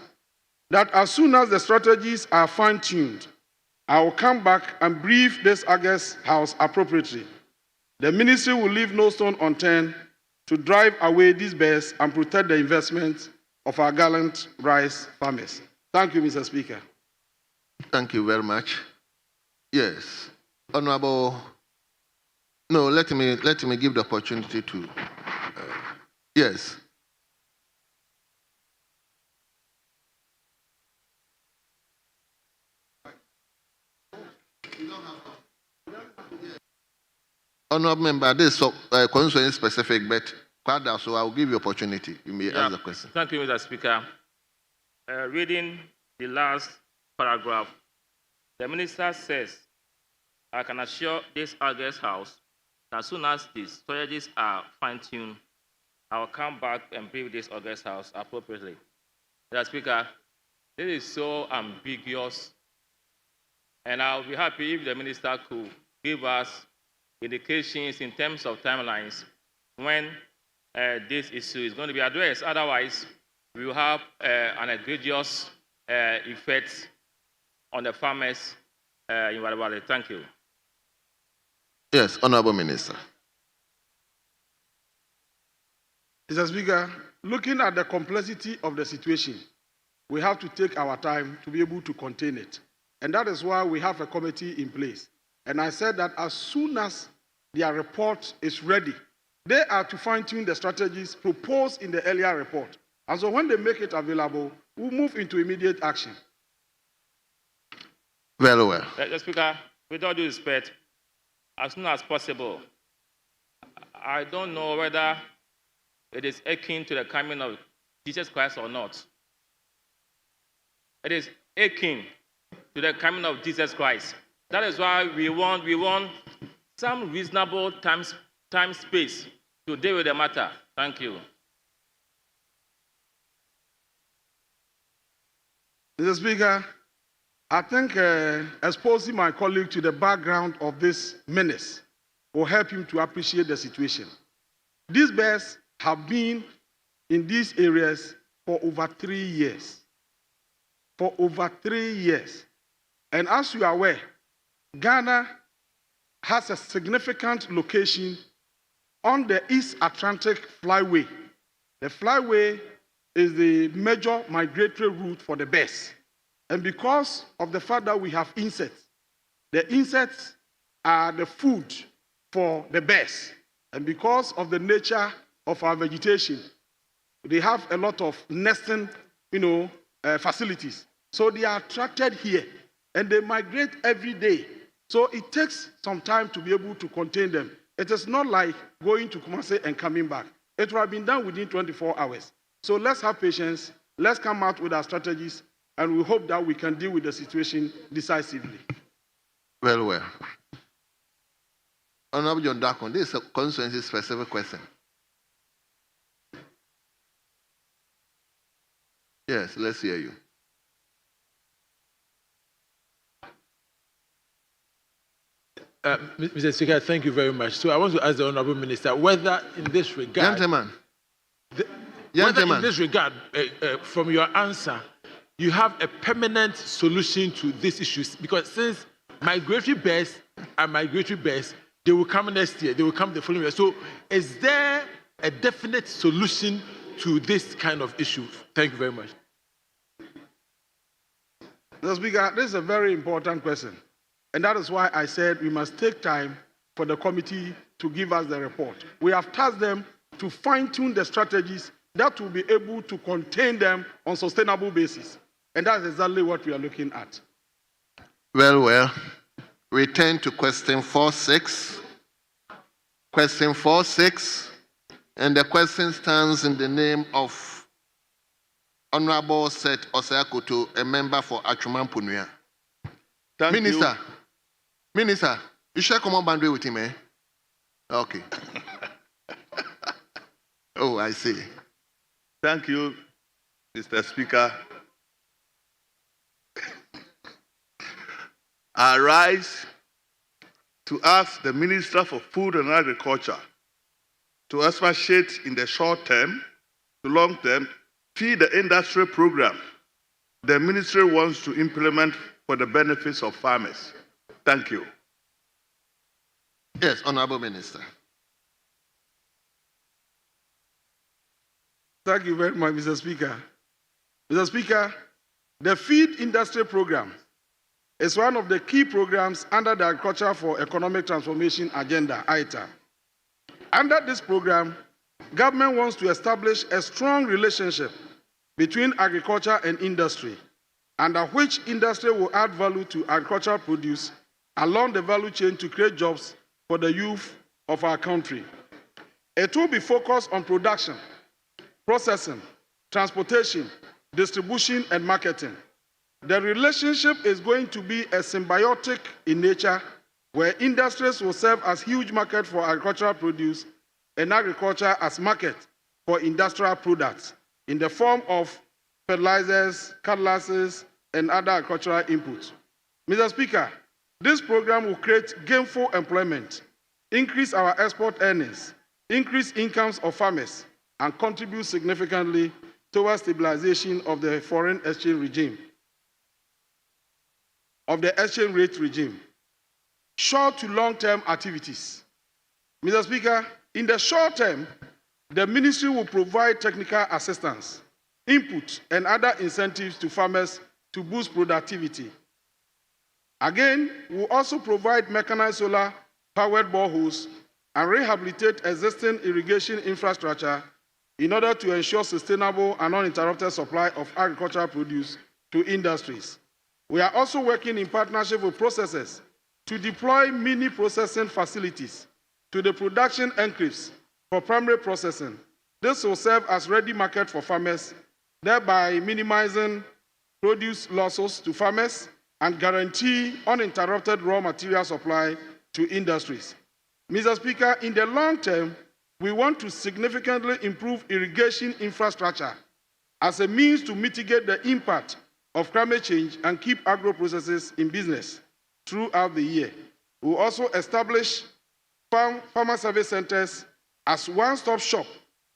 that as soon as the strategies are fine-tuned, I will come back and brief this August House appropriately. The ministry will leave no stone unturned to drive away these birds and protect the investments of our gallant rice farmers. Thank you, Mr. Speaker. Thank you very much. Yes, Honorable. No, let me give the opportunity to. Yes. Honorable member, this is constituency specific, but Kwada, so I will give you opportunity. You may ask the question. Thank you, Mr. Speaker. Reading the last paragraph, the minister says, I can assure this August House that as soon as the strategies are fine-tuned, I will come back and brief this August House appropriately. Mr. Speaker, this is so ambiguous, and I'll be happy if the minister could give us indications in terms of timelines when this issue is going to be addressed. Otherwise, we will have an egregious effect on the farmers in Wadawale. Thank you. Yes, Honorable Minister. Mr. Speaker, looking at the complexity of the situation, we have to take our time to be able to contain it. And that is why we have a committee in place. And I said that as soon as their report is ready, they are to fine-tune the strategies proposed in the earlier report. And so when they make it available, we'll move into immediate action. Very well. Mr. Speaker, with all due respect, as soon as possible, I don't know whether it is akin to the coming of Jesus Christ or not. It is akin to the coming of Jesus Christ. That is why we want some reasonable time space to deal with the matter. Thank you. Mr. Speaker, I think exposing my colleague to the background of this menace will help him to appreciate the situation. These birds have been in these areas for over 3 years. For over 3 years. And as you are aware, Ghana has a significant location on the East Atlantic Flyway. The Flyway is the major migratory route for the birds. And because of the fact that we have insects, the insects are the food for the birds. And because of the nature of our vegetation, they have a lot of nesting, facilities. So they are attracted here and they migrate every day. So it takes some time to be able to contain them. It is not like going to Kumasi and coming back. It will have been done within 24 hours. So let's have patience. Let's come out with our strategies, and we hope that we can deal with the situation decisively. Very well. Honorable John Darkon, this is a constituency-specific question. Yes, let's hear you. Mr. Speaker, thank you very much. So I want to ask the Honourable Minister whether in this regard... Gentlemen. Whether in this regard, from your answer, you have a permanent solution to these issues. Because since migratory birds are migratory birds, they will come next year, they will come the following year. So is there a definite solution to this kind of issue? Thank you very much. Mr. Speaker, this is a very important question. And that is why I said we must take time for the committee to give us the report. We have tasked them to fine-tune the strategies that will be able to contain them on sustainable basis. And that's exactly what we are looking at. Well. We turn to question 4.6. Question 4.6. And the question stands in the name of Honorable Seth Osayakoto, a member for Achuman Punuya. Minister, you shall come on boundary with him, eh? Okay. Oh, I see. Thank you, Mr. Speaker. I rise to ask the Minister for Food and Agriculture to expatiate in the short term to long term feed the industry program the ministry wants to implement for the benefits of farmers. Thank you. Yes, Honorable Minister. Thank you very much, Mr. Speaker. Mr. Speaker, the feed industry program is one of the key programs under the Agriculture for Economic Transformation Agenda, ITA. Under this program, government wants to establish a strong relationship between agriculture and industry, under which industry will add value to agricultural produce along the value chain to create jobs for the youth of our country. It will be focused on production, processing, transportation, distribution, and marketing. The relationship is going to be a symbiotic in nature, where industries will serve as huge market for agricultural produce and agriculture as market for industrial products in the form of fertilizers, cutlasses, and other agricultural inputs. Mr. Speaker, this program will create gainful employment, increase our export earnings, increase incomes of farmers, and contribute significantly towards stabilization of the foreign exchange regime, of the exchange rate regime. Short to long-term activities. Mr. Speaker, in the short term, the ministry will provide technical assistance, input, and other incentives to farmers to boost productivity. Again, we will also provide mechanized solar-powered boreholes and rehabilitate existing irrigation infrastructure in order to ensure sustainable and uninterrupted supply of agricultural produce to industries. We are also working in partnership with processors to deploy mini processing facilities to the production enclaves for primary processing. This will serve as ready market for farmers, thereby minimizing produce losses to farmers and guarantee uninterrupted raw material supply to industries. Mr. Speaker, in the long term, we want to significantly improve irrigation infrastructure as a means to mitigate the impact of climate change and keep agro-processes in business throughout the year. We will also establish farmer service centers as one-stop shop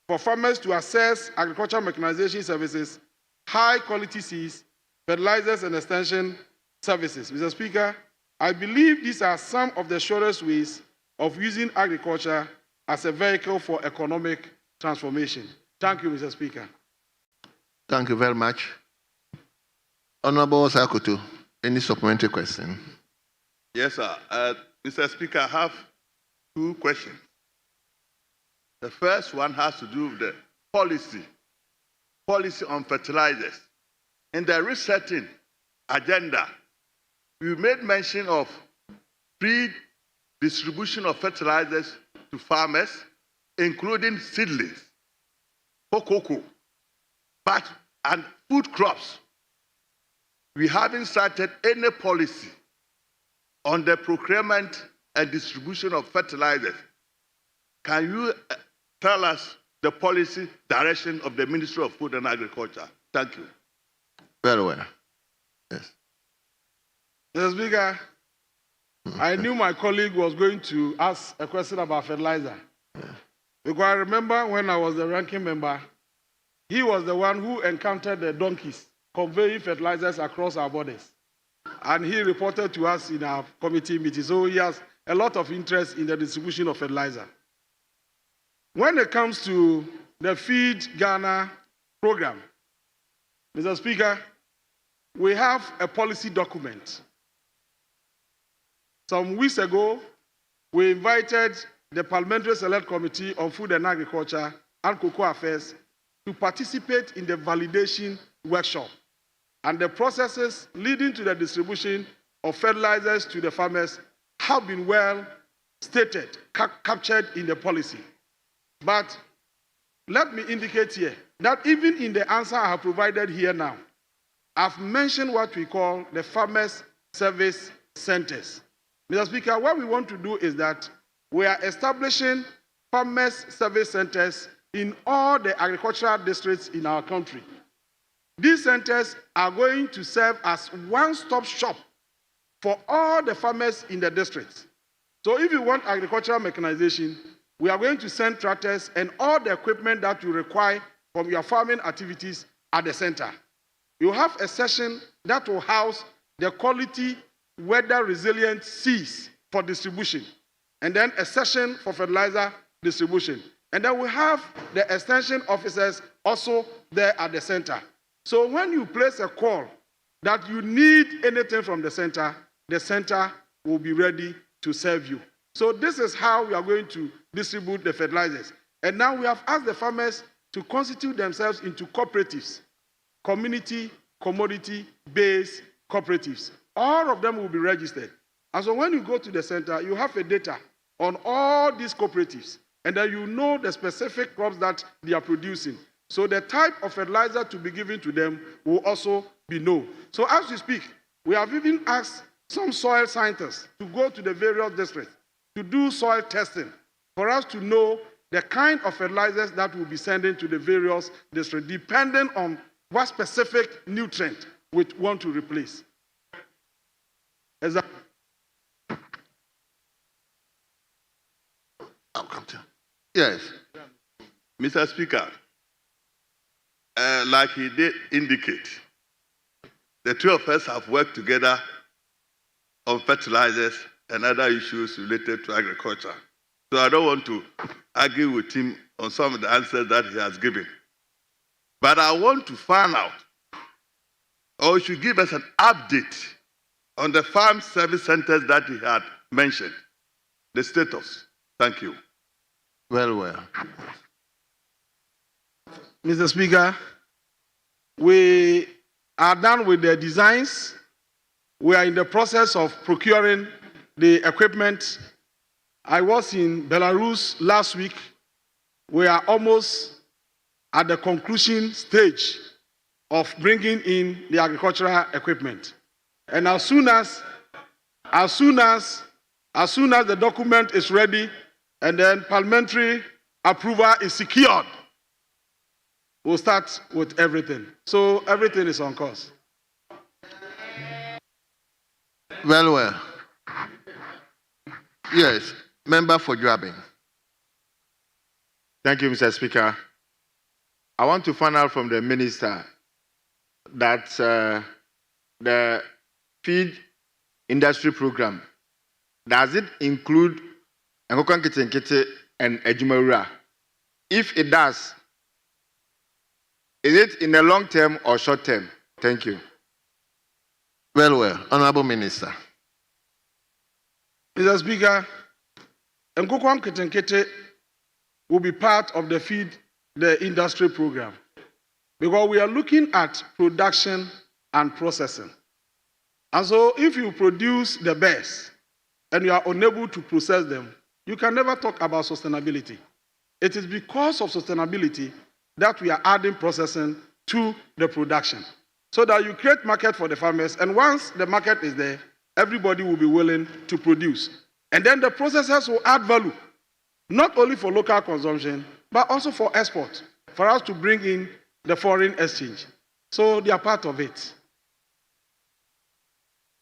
for farmers to access agricultural mechanization services, high-quality seeds, fertilizers, and extension services. Mr. Speaker, I believe these are some of the surest ways of using agriculture as a vehicle for economic transformation. Thank you, Mr. Speaker. Thank you very much. Honorable Sakutu, any supplementary question? Yes, sir. Mr. Speaker, I have two questions. The first one has to do with the policy on fertilizers. In the resetting agenda, we made mention of free distribution of fertilizers to farmers, including seedlings for cocoa, and food crops. We haven't started any policy on the procurement and distribution of fertilizers. Can you tell us the policy direction of the Ministry of Food and Agriculture? Thank you. Very well. Yes. Mr. Speaker, I knew my colleague was going to ask a question about fertilizer. Yeah. Because I remember when I was the ranking member, he was the one who encountered the donkeys conveying fertilizers across our borders. And he reported to us in our committee meeting. So he has a lot of interest in the distribution of fertilizer. When it comes to the Feed Ghana program, Mr. Speaker, we have a policy document. Some weeks ago, we invited the Parliamentary Select Committee on Food and Agriculture and Cocoa Affairs to participate in the validation workshop and the processes leading to the distribution of fertilizers to the farmers have been well stated, captured in the policy. But let me indicate here that even in the answer I have provided here now, I've mentioned what we call the farmers' service centers. Mr. Speaker, what we want to do is that we are establishing farmers' service centers in all the agricultural districts in our country. These centers are going to serve as one-stop shop for all the farmers in the districts. So if you want agricultural mechanization, we are going to send tractors and all the equipment that you require from your farming activities at the center. You have a section that will house the quality weather resilient seeds for distribution, and then a section for fertilizer distribution. And then we have the extension officers also there at the center. So when you place a call that you need anything from the center will be ready to serve you. So this is how we are going to distribute the fertilizers. And now we have asked the farmers to constitute themselves into cooperatives, community, commodity-based cooperatives. All of them will be registered. And so when you go to the center, you have a data on all these cooperatives, and then you know the specific crops that they are producing. So the type of fertilizer to be given to them will also be known. So as we speak, we have even asked some soil scientists to go to the various districts to do soil testing for us to know the kind of fertilizers that we'll be sending to the various districts, depending on what specific nutrient we want to replace. I'll come to you. Yes. Mr. Speaker, like he did indicate, the two of us have worked together on fertilizers and other issues related to agriculture. So I don't want to argue with him on some of the answers that he has given. But I want to find out, or he should give us an update on the farm service centers that he had mentioned, the status. Thank you. Well. Mr. Speaker, we are done with the designs. We are in the process of procuring the equipment. I was in Belarus last week. We are almost at the conclusion stage of bringing in the agricultural equipment. And as soon as the document is ready and then parliamentary approval is secured, we'll start with everything. So everything is on course. Well. Yes, member for Joabing. Thank you, Mr. Speaker. I want to find out from the minister that the feed industry program, does it include Nkokon Kete and Ejumawura? If it does, is it in the long term or short term? Thank you. Well, Honorable Minister. Mr. Speaker, Nkokon Kete will be part of the industry program because we are looking at production and processing. And so if you produce the best and you are unable to process them, you can never talk about sustainability. It is because of sustainability that we are adding processing to the production so that you create market for the farmers, and once the market is there, everybody will be willing to produce. And then the processors will add value, not only for local consumption, but also for export, for us to bring in the foreign exchange. So they are part of it.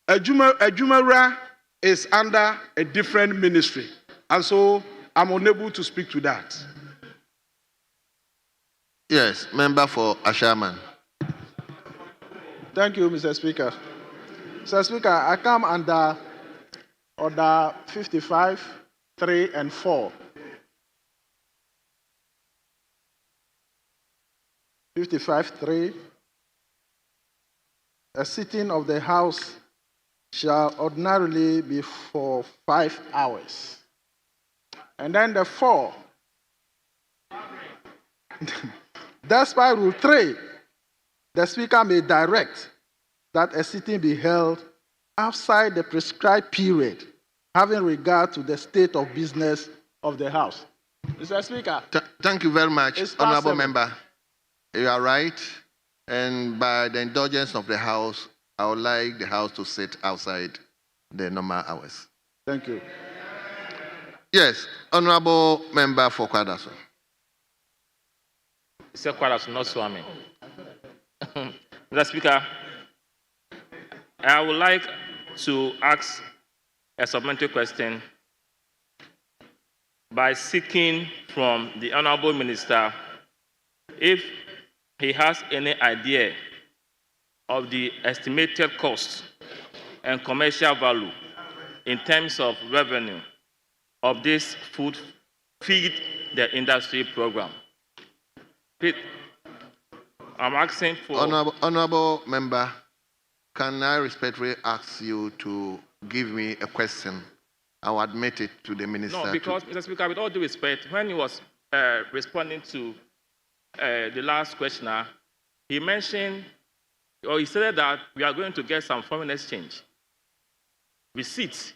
Ejumawura is under a different ministry, and so I'm unable to speak to that. Yes, member for Ashaman. Thank you, Mr. Speaker. Mr. Speaker, I come under Order 55, 3 and 4. 55, 3 a sitting of the House shall ordinarily be for 5 hours. And then the 4, despite Rule 3, the Speaker may direct that a sitting be held outside the prescribed period, having regard to the state of business of the House. Mr. Speaker. Thank you very much, Honorable 7. Member. You are right. And by the indulgence of the House, I would like the House to sit outside the normal hours. Thank you. Yes, Honorable Member for Kwadaso. Mr. Kwadaso, not Swami. Mr. Speaker, I would like to ask a supplementary question by seeking from the Honorable Minister if he has any idea of the estimated cost and commercial value in terms of revenue of this Feed the Industry program. Please, I'm asking for... Honorable Member, can I respectfully ask you to give me a question? I'll admit it to the Minister. No, because, Mr. Speaker, with all due respect, when he was responding to the last questioner, he mentioned, or he said that we are going to get some foreign exchange receipts.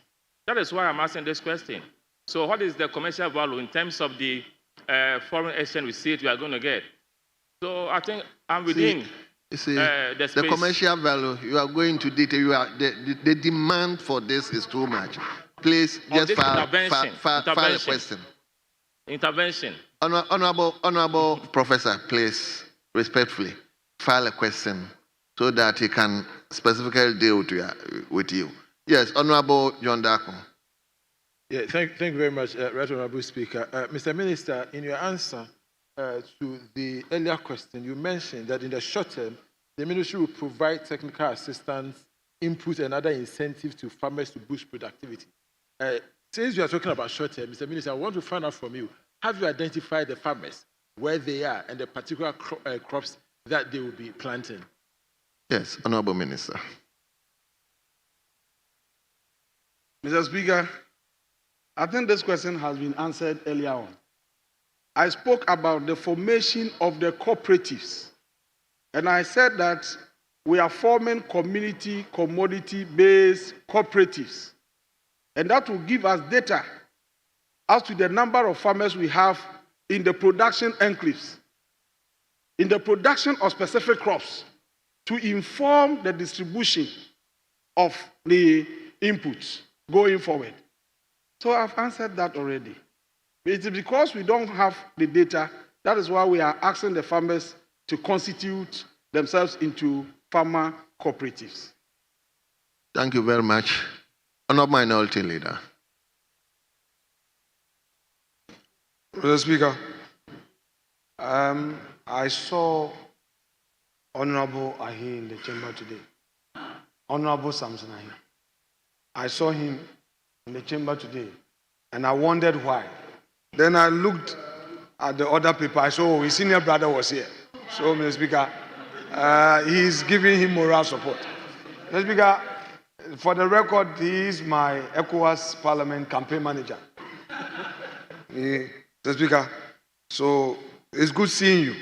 That is why I'm asking this question. So what is the commercial value in terms of the foreign exchange receipt we are going to get? So I think I'm within the space. The commercial value, you are going to detail, the demand for this is too much. Please just file a question. Intervention. Honorable Professor, please, respectfully, file a question so that he can specifically deal with you. Yes, Honorable John Darko. Yeah, thank you very much, Right Honorable Speaker. Mr. Minister, in your answer to the earlier question, you mentioned that in the short term, the ministry will provide technical assistance, input, and other incentives to farmers to boost productivity. Since you are talking about short term, Mr. Minister, I want to find out from you, have you identified the farmers, where they are, and the particular crops that they will be planting? Yes, Honorable Minister. Mr. Speaker, I think this question has been answered earlier on. I spoke about the formation of the cooperatives, and I said that we are forming community, commodity-based cooperatives, and that will give us data as to the number of farmers we have in the production enclaves, in the production of specific crops, to inform the distribution of the inputs going forward. So I've answered that already. It is because we don't have the data, that is why we are asking the farmers to constitute themselves into farmer cooperatives. Thank you very much. Honorable Minority Leader. Mr. Speaker, I saw Honorable Ahi in the chamber today. Honorable Samson Ahi. I saw him in the chamber today, and I wondered why. Then I looked at the other paper. I saw his senior brother was here. So, Mr. Speaker, he's giving him moral support. Mr. Speaker, for the record, he is my ECOWAS Parliament campaign manager. Mr. Speaker, so it's good seeing you,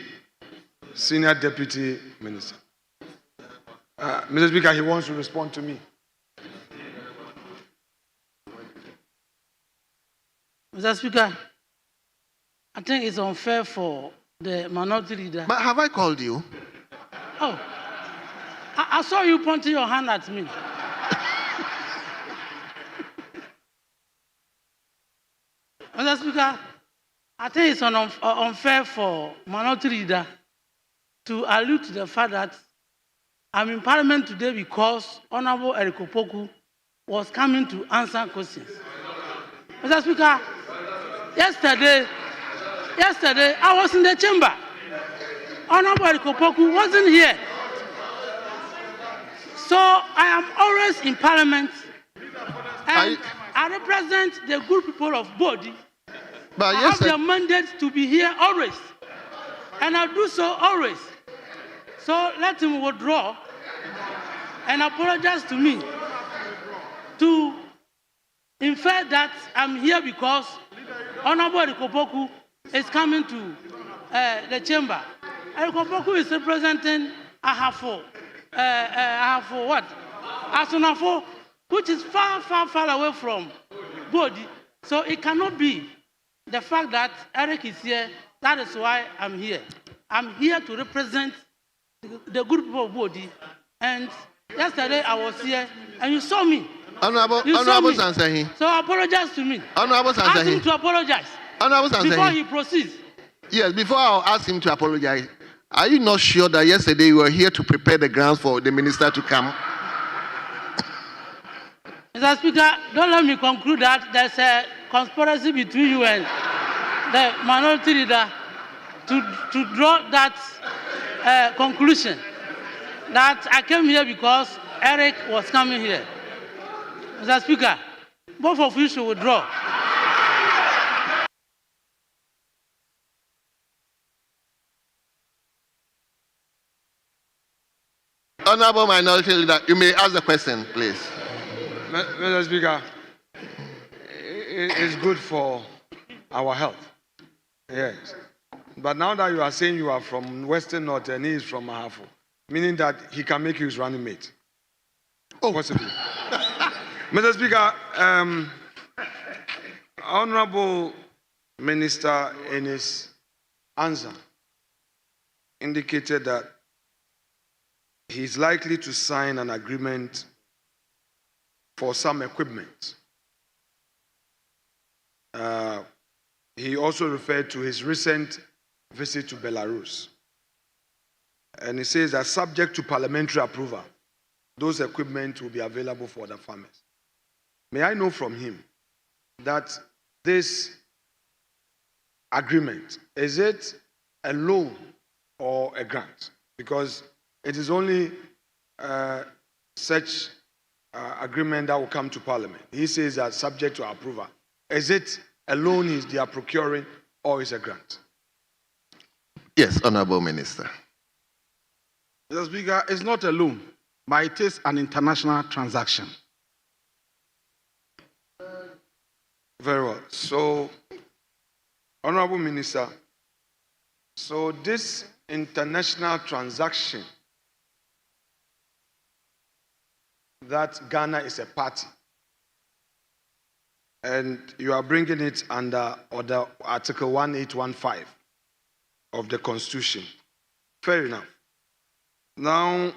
Senior Deputy Minister. Mr. Speaker, he wants to respond to me. Mr. Speaker, I think it's unfair for the minority leader. But have I called you? Oh, I saw you pointing your hand at me. Mr. Speaker, I think it's unfair for minority leader to allude to the fact that I'm in Parliament today because Honorable Eric Opoku was coming to answer questions. Mr. Speaker, yesterday I was in the chamber. Honorable Eric Opoku wasn't here. So I am always in Parliament, and I represent the good people of Bodi. But I have the mandate to be here always, and I do so always. So let him withdraw. and apologize to me to infer that I'm here because Honorable Kopoku is coming to the chamber. Kopoku is representing Ahafo. Ahafo what? Asunafo, which is far, far, far away from Bodi. So it cannot be the fact that Eric is here. That is why I'm here. I'm here to represent the good people of Bodi. And yesterday I was here and you saw me. Honorable Sansahi. So apologize to me. Honorable Sansahi. Ask him to apologize. Honorable Sansahi. Before he proceeds. Yes, before I'll ask him to apologize, are you not sure that yesterday you were here to prepare the grounds for the minister to come? Mr. Speaker, don't let me conclude that there's a conspiracy between you and the minority leader to draw that conclusion that I came here because Eric was coming here. Mr. Speaker, both of you should withdraw. Honorable Minority Leader, you may ask the question, please. Mr. Speaker, it's good for our health. Yes. But now that you are saying you are from Western North and he is from Ahafo, meaning that he can make you his running mate. Oh, possibly. Mr. Speaker, Honorable Minister in his answer indicated that he's likely to sign an agreement for some equipment. He also referred to his recent visit to Belarus. And he says that subject to parliamentary approval, those equipment will be available for the farmers. May I know from him that this agreement, is it a loan or a grant? Because it is only such agreement that will come to Parliament. He says that subject to approval. Is it a loan they are procuring or is a grant? Yes, Honorable Minister. Mr. Speaker, it's not a loan, but it is an international transaction. Very well. So, Honorable Minister, so this international transaction that Ghana is a party, and you are bringing it under Article 1815 of the Constitution. Fair enough. Now,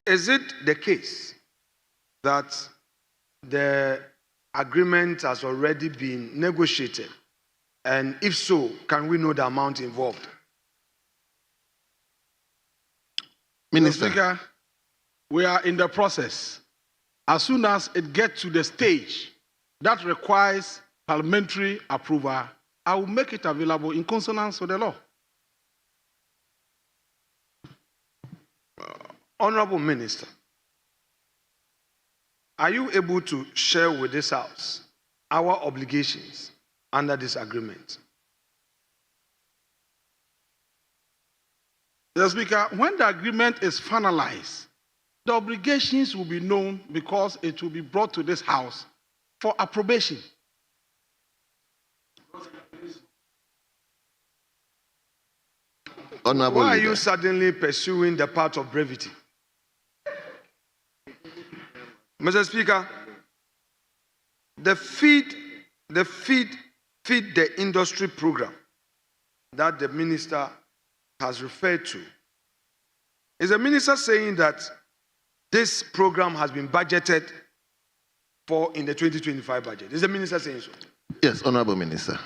is it the case that the agreement has already been negotiated? And if so, can we know the amount involved? Minister. Mr. Speaker, we are in the process. As soon as it gets to the stage that requires parliamentary approval, I will make it available in consonance with the law. Honorable Minister, are you able to share with this House our obligations under this agreement? Mr. Speaker, when the agreement is finalized, the obligations will be known because it will be brought to this House for approbation. Honorable Why are you suddenly pursuing the path of brevity? Mr. Speaker, the feed the industry program that the minister has referred to, is the minister saying that this program has been budgeted for in the 2025 budget? Is the minister saying so? Yes, Honorable Minister.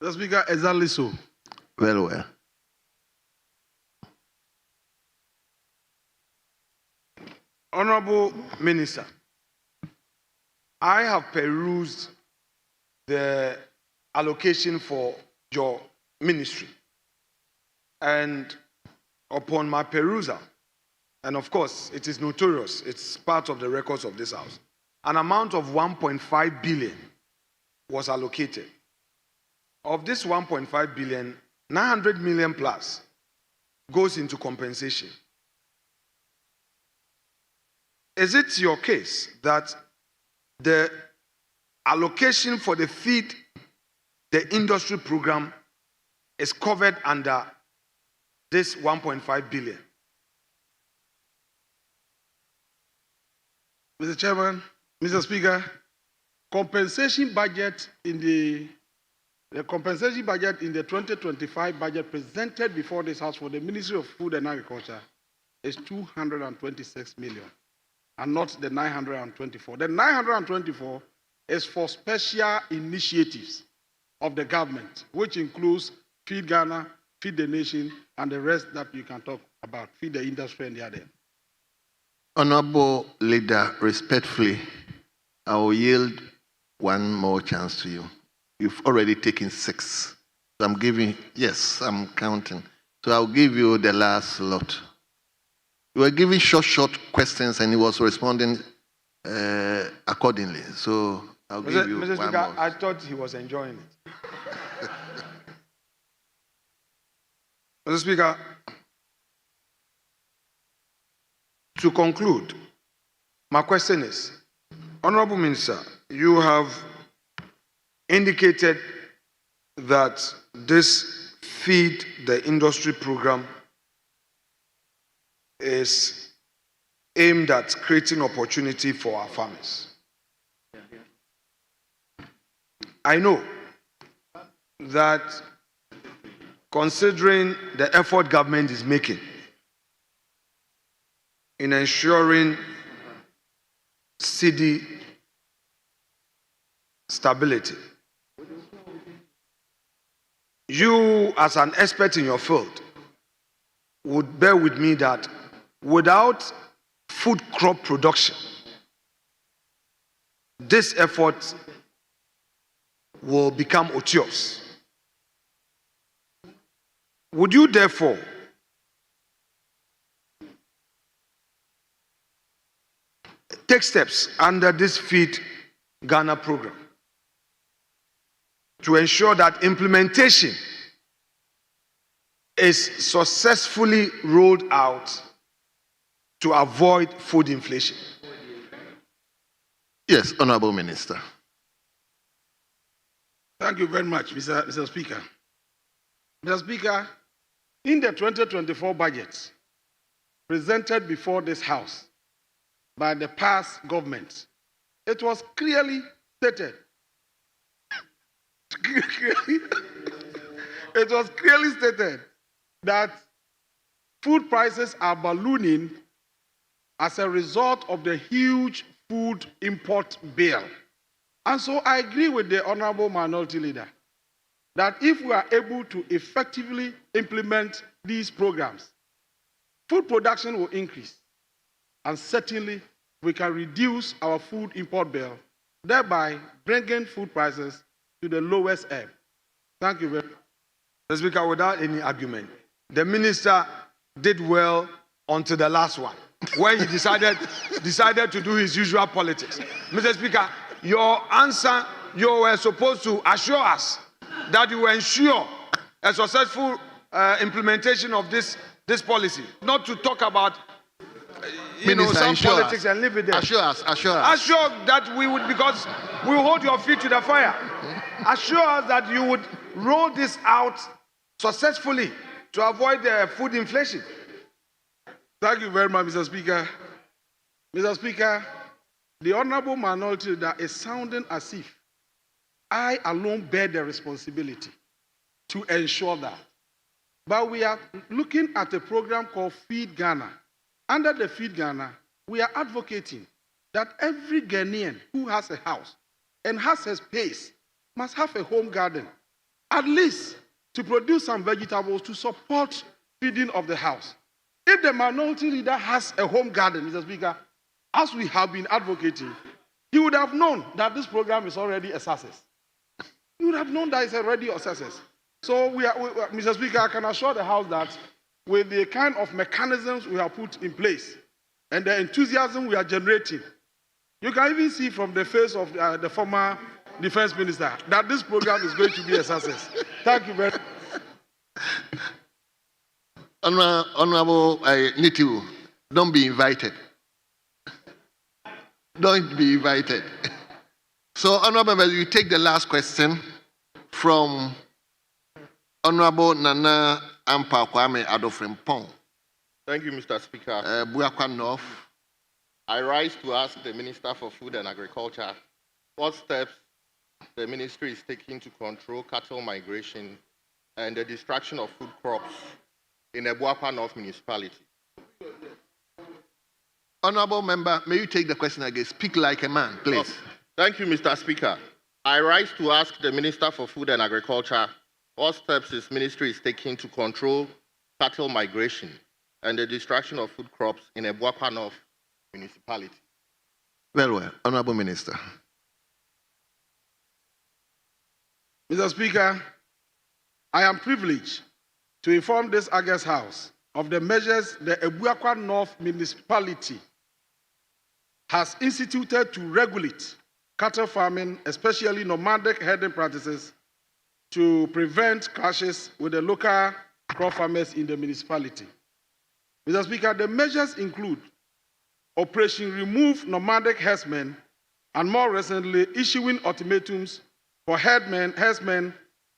Mr. Speaker, exactly so. Very well. Honorable Minister, I have perused the allocation for your ministry. And upon my perusal, and of course, it is notorious, it's part of the records of this House, an amount of 1.5 billion was allocated. Of this 1.5 billion, 900 million plus goes into compensation. Is it your case that the allocation for the feed the industry program is covered under this 1.5 billion? Mr. Chairman, Mr. Speaker, compensation budget in the compensation budget in the 2025 budget presented before this House for the Ministry of Food and Agriculture is 226 million and not the 924. The 924 is for special initiatives of the government, which includes Feed Ghana, Feed the Nation, and the rest that you can talk about, Feed the Industry and the other. Honorable Leader, respectfully, I will yield one more chance to you. You've already taken 6. So I'm giving, yes, I'm counting. So I'll give you the last lot. You were giving short questions and he was responding accordingly. So I'll give you Mr. one Speaker, more. I thought he was enjoying it. Mr. Speaker, to conclude, my question is, Honorable Minister, you have indicated that this Feed the Industry program is aimed at creating opportunity for our farmers. I know that considering the effort government is making in ensuring city stability, you as an expert in your field would bear with me that without food crop production, this effort will become otious. Would you therefore take steps under this Feed Ghana program to ensure that implementation is successfully rolled out to avoid food inflation? Yes, Honorable Minister. Thank you very much, Mr. Speaker. Mr. Speaker, in the 2024 budget presented before this House by the past government, it was clearly stated, it was clearly stated that food prices are ballooning as a result of the huge food import bill. And so I agree with the Honorable Minority Leader that if we are able to effectively implement these programs, food production will increase. And certainly, we can reduce our food import bill, thereby bringing food prices to the lowest ebb. Thank you very much. Mr. Speaker, without any argument, the minister did well until the last one, when he decided to do his usual politics. Mr. Speaker, your answer, you were supposed to assure us that you will ensure a successful implementation of this policy, not to talk about some politics and leave it there. Assure us. Assure that we would, because we hold your feet to the fire. Assure us that you would roll this out successfully to avoid the food inflation. Thank you very much, Mr. Speaker. Mr. Speaker, the Honorable Minority Leader is sounding as if I alone bear the responsibility to ensure that. But we are looking at a program called Feed Ghana. Under the Feed Ghana, we are advocating that every Ghanaian who has a house and has a space must have a home garden, at least to produce some vegetables to support feeding of the house. If the Minority Leader has a home garden, Mr. Speaker, as we have been advocating, he would have known that this program is already a success. He would have known that it's already a success. So, Mr. Speaker, I can assure the House that with the kind of mechanisms we have put in place and the enthusiasm we are generating, you can even see from the face of the former Defense Minister that this program is going to be a success. Thank you very much. Honorable Nitiu, don't be invited. Don't be invited. So, Honorable Members, you take the last question from Honorable Nana Ampa Kwame Adofrempong. Thank you, Mr. Speaker. Buakwa North. I rise to ask the Minister for Food and Agriculture what steps the ministry is taking to control cattle migration and the destruction of food crops in the Buakwa North municipality. Honorable Member, may you take the question again? Speak like a man, please. Thank you, Mr. Speaker. I rise to ask the Minister for Food and Agriculture what steps his ministry is taking to control cattle migration and the destruction of food crops in the Buakwa North municipality. Very well. Honorable Minister. Mr. Speaker, I am privileged to inform this August House of the measures the Buakwa North municipality has instituted to regulate cattle farming, especially nomadic herding practices, to prevent clashes with the local crop farmers in the municipality. Mr. Speaker, the measures include Operation Remove Nomadic Herdsmen, and more recently, issuing ultimatums for herdsmen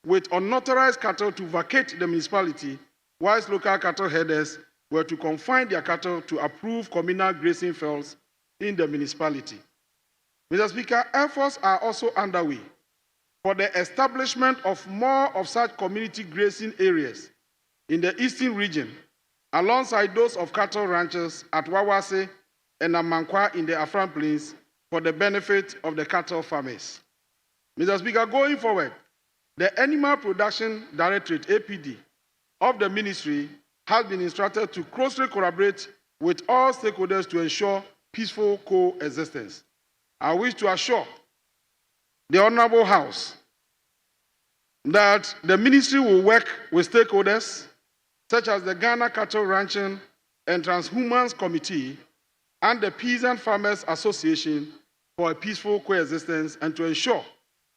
with unauthorized cattle to vacate the municipality, whilst local cattle herders were to confine their cattle to approved communal grazing fields in the municipality. Mr. Speaker, efforts are also underway for the establishment of more of such community grazing areas in the eastern region, alongside those of cattle ranchers at Wawase and Amankwa in the Afram Plains for the benefit of the cattle farmers. Mr. Speaker, going forward, the Animal Production Directorate, APD, of the ministry has been instructed to closely collaborate with all stakeholders to ensure peaceful coexistence. I wish to assure the Honorable House that the ministry will work with stakeholders such as the Ghana Cattle Ranching and Transhumance Committee and the Peasant Farmers Association for a peaceful coexistence and to ensure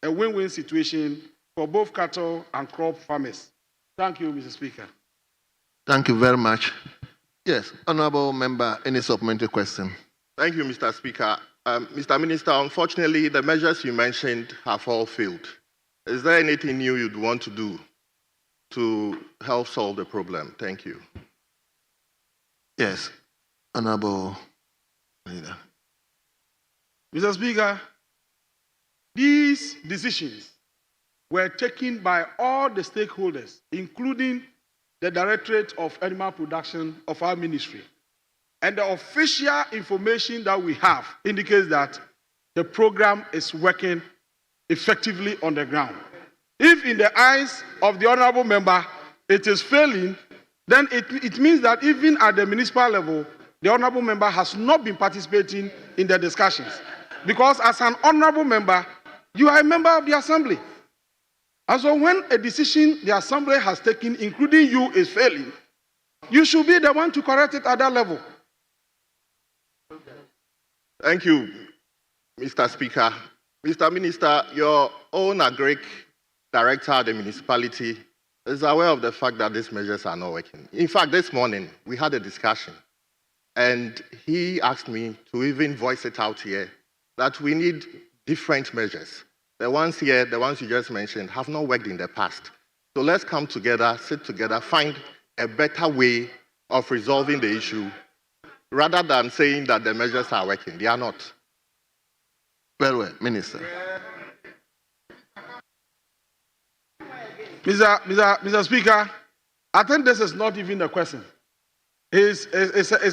a win-win situation for both cattle and crop farmers. Thank you, Mr. Speaker. Thank you very much. Yes, Honorable Member, any supplementary question? Thank you, Mr. Speaker. Mr. Minister, unfortunately, the measures you mentioned have all failed. Is there anything new you'd want to do to help solve the problem? Thank you. Yes, Honorable Leader. Mr. Speaker, these decisions were taken by all the stakeholders, including the Directorate of Animal Production of our ministry. And the official information that we have indicates that the program is working effectively on the ground. If in the eyes of the Honorable Member it is failing, then it means that even at the municipal level, the Honorable Member has not been participating in the discussions. Because as an Honorable Member, you are a member of the Assembly. And so when a decision the Assembly has taken, including you, is failing, you should be the one to correct it at that level. Thank you, Mr. Speaker. Mr. Minister, your own agric director at the municipality is aware of the fact that these measures are not working. In fact, this morning, we had a discussion, and he asked me to even voice it out here, that we need different measures. The ones here, the ones you just mentioned, have not worked in the past. So let's come together, sit together, find a better way of resolving the issue, rather than saying that the measures are working. They are not. Very well, Minister. Mr. Speaker, I think this is not even a question. It's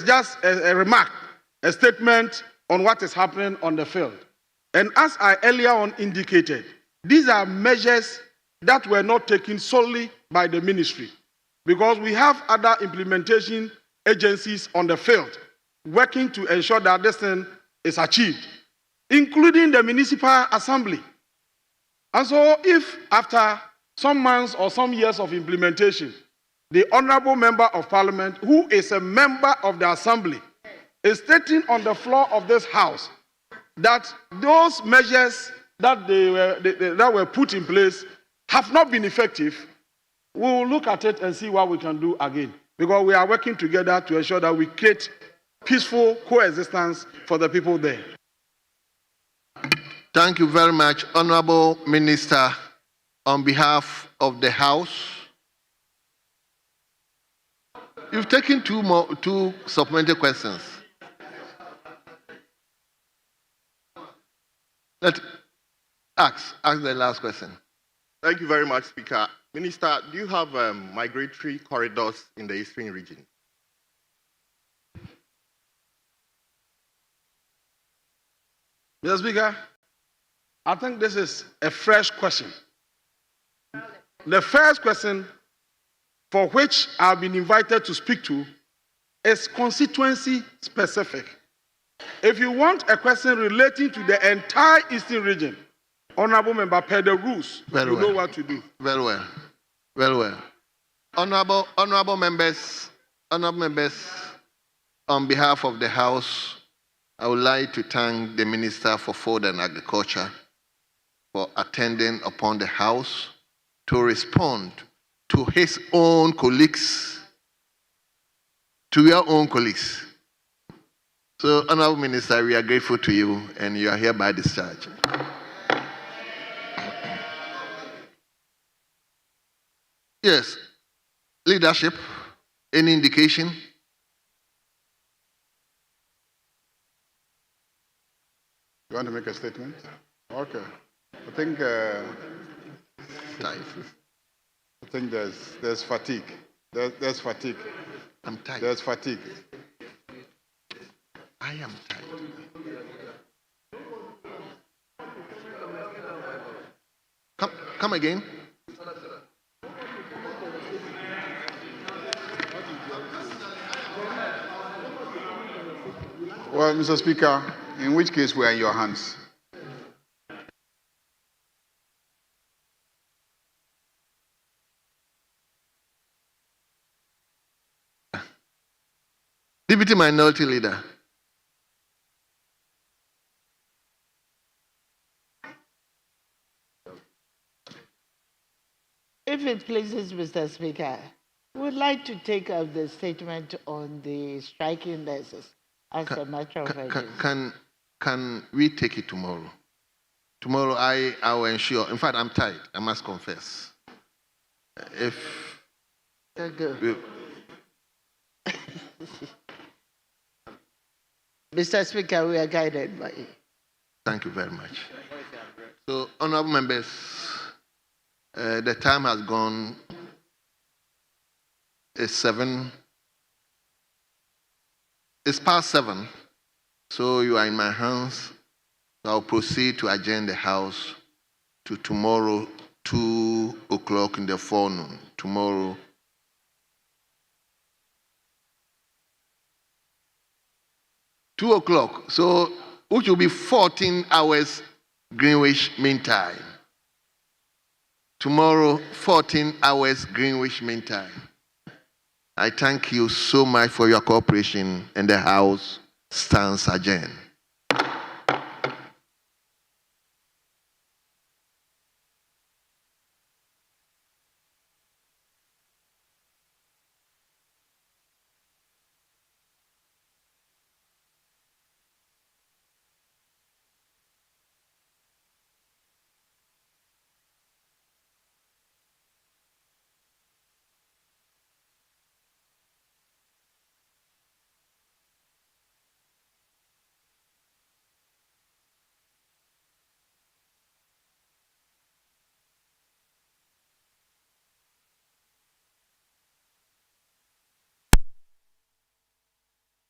just a remark, a statement on what is happening on the field. And as I earlier on indicated, these are measures that were not taken solely by the ministry, because we have other implementation agencies on the field working to ensure that this thing is achieved, including the municipal assembly. And so if after some months or some years of implementation, the Honorable Member of Parliament, who is a member of the Assembly, is stating on the floor of this House that those measures that were put in place have not been effective, we will look at it and see what we can do again. because we are working together to ensure that we create peaceful coexistence for the people there. Thank you very much, Honorable Minister. On behalf of the House, you've taken two supplementary questions. Ask the last question. Thank you very much, Speaker. Minister, do you have migratory corridors in the Eastern region? Mr. Speaker, I think this is a fresh question. The first question for which I've been invited to speak to is constituency specific. If you want a question relating to the entire Eastern region, Honorable Member, per the rules, know what to do. Very well. Very well. Honorable members, on behalf of the House, I would like to thank the Minister for Food and Agriculture for attending upon the House to respond to his own colleagues, to your own colleagues. So, Honorable Minister, we are grateful to you and you are hereby discharged. Yes. Leadership, any indication? You want to make a statement? Okay. I think there's fatigue. There's fatigue. I'm tired. There's fatigue. I am tired. Come again. Well, Mr. Speaker, in which case we are in your hands. Deputy Minority Leader. If it pleases Mr. Speaker, we would like to take up the statement on the striking nurses as a matter of urgency. Can we take it tomorrow? Tomorrow I will ensure. In fact, I'm tired, I must confess. Mr. Speaker, we are guided by you. Thank you very much. So, honorable members, the time has gone. It's past 7. So you are in my hands. I'll proceed to adjourn the House to tomorrow, 2 o'clock in the forenoon. Tomorrow. Two o'clock. So, which will be 14 hours Greenwich Mean Time. Tomorrow, 14 hours Greenwich Mean Time. I thank you so much for your cooperation, and the House stands adjourned.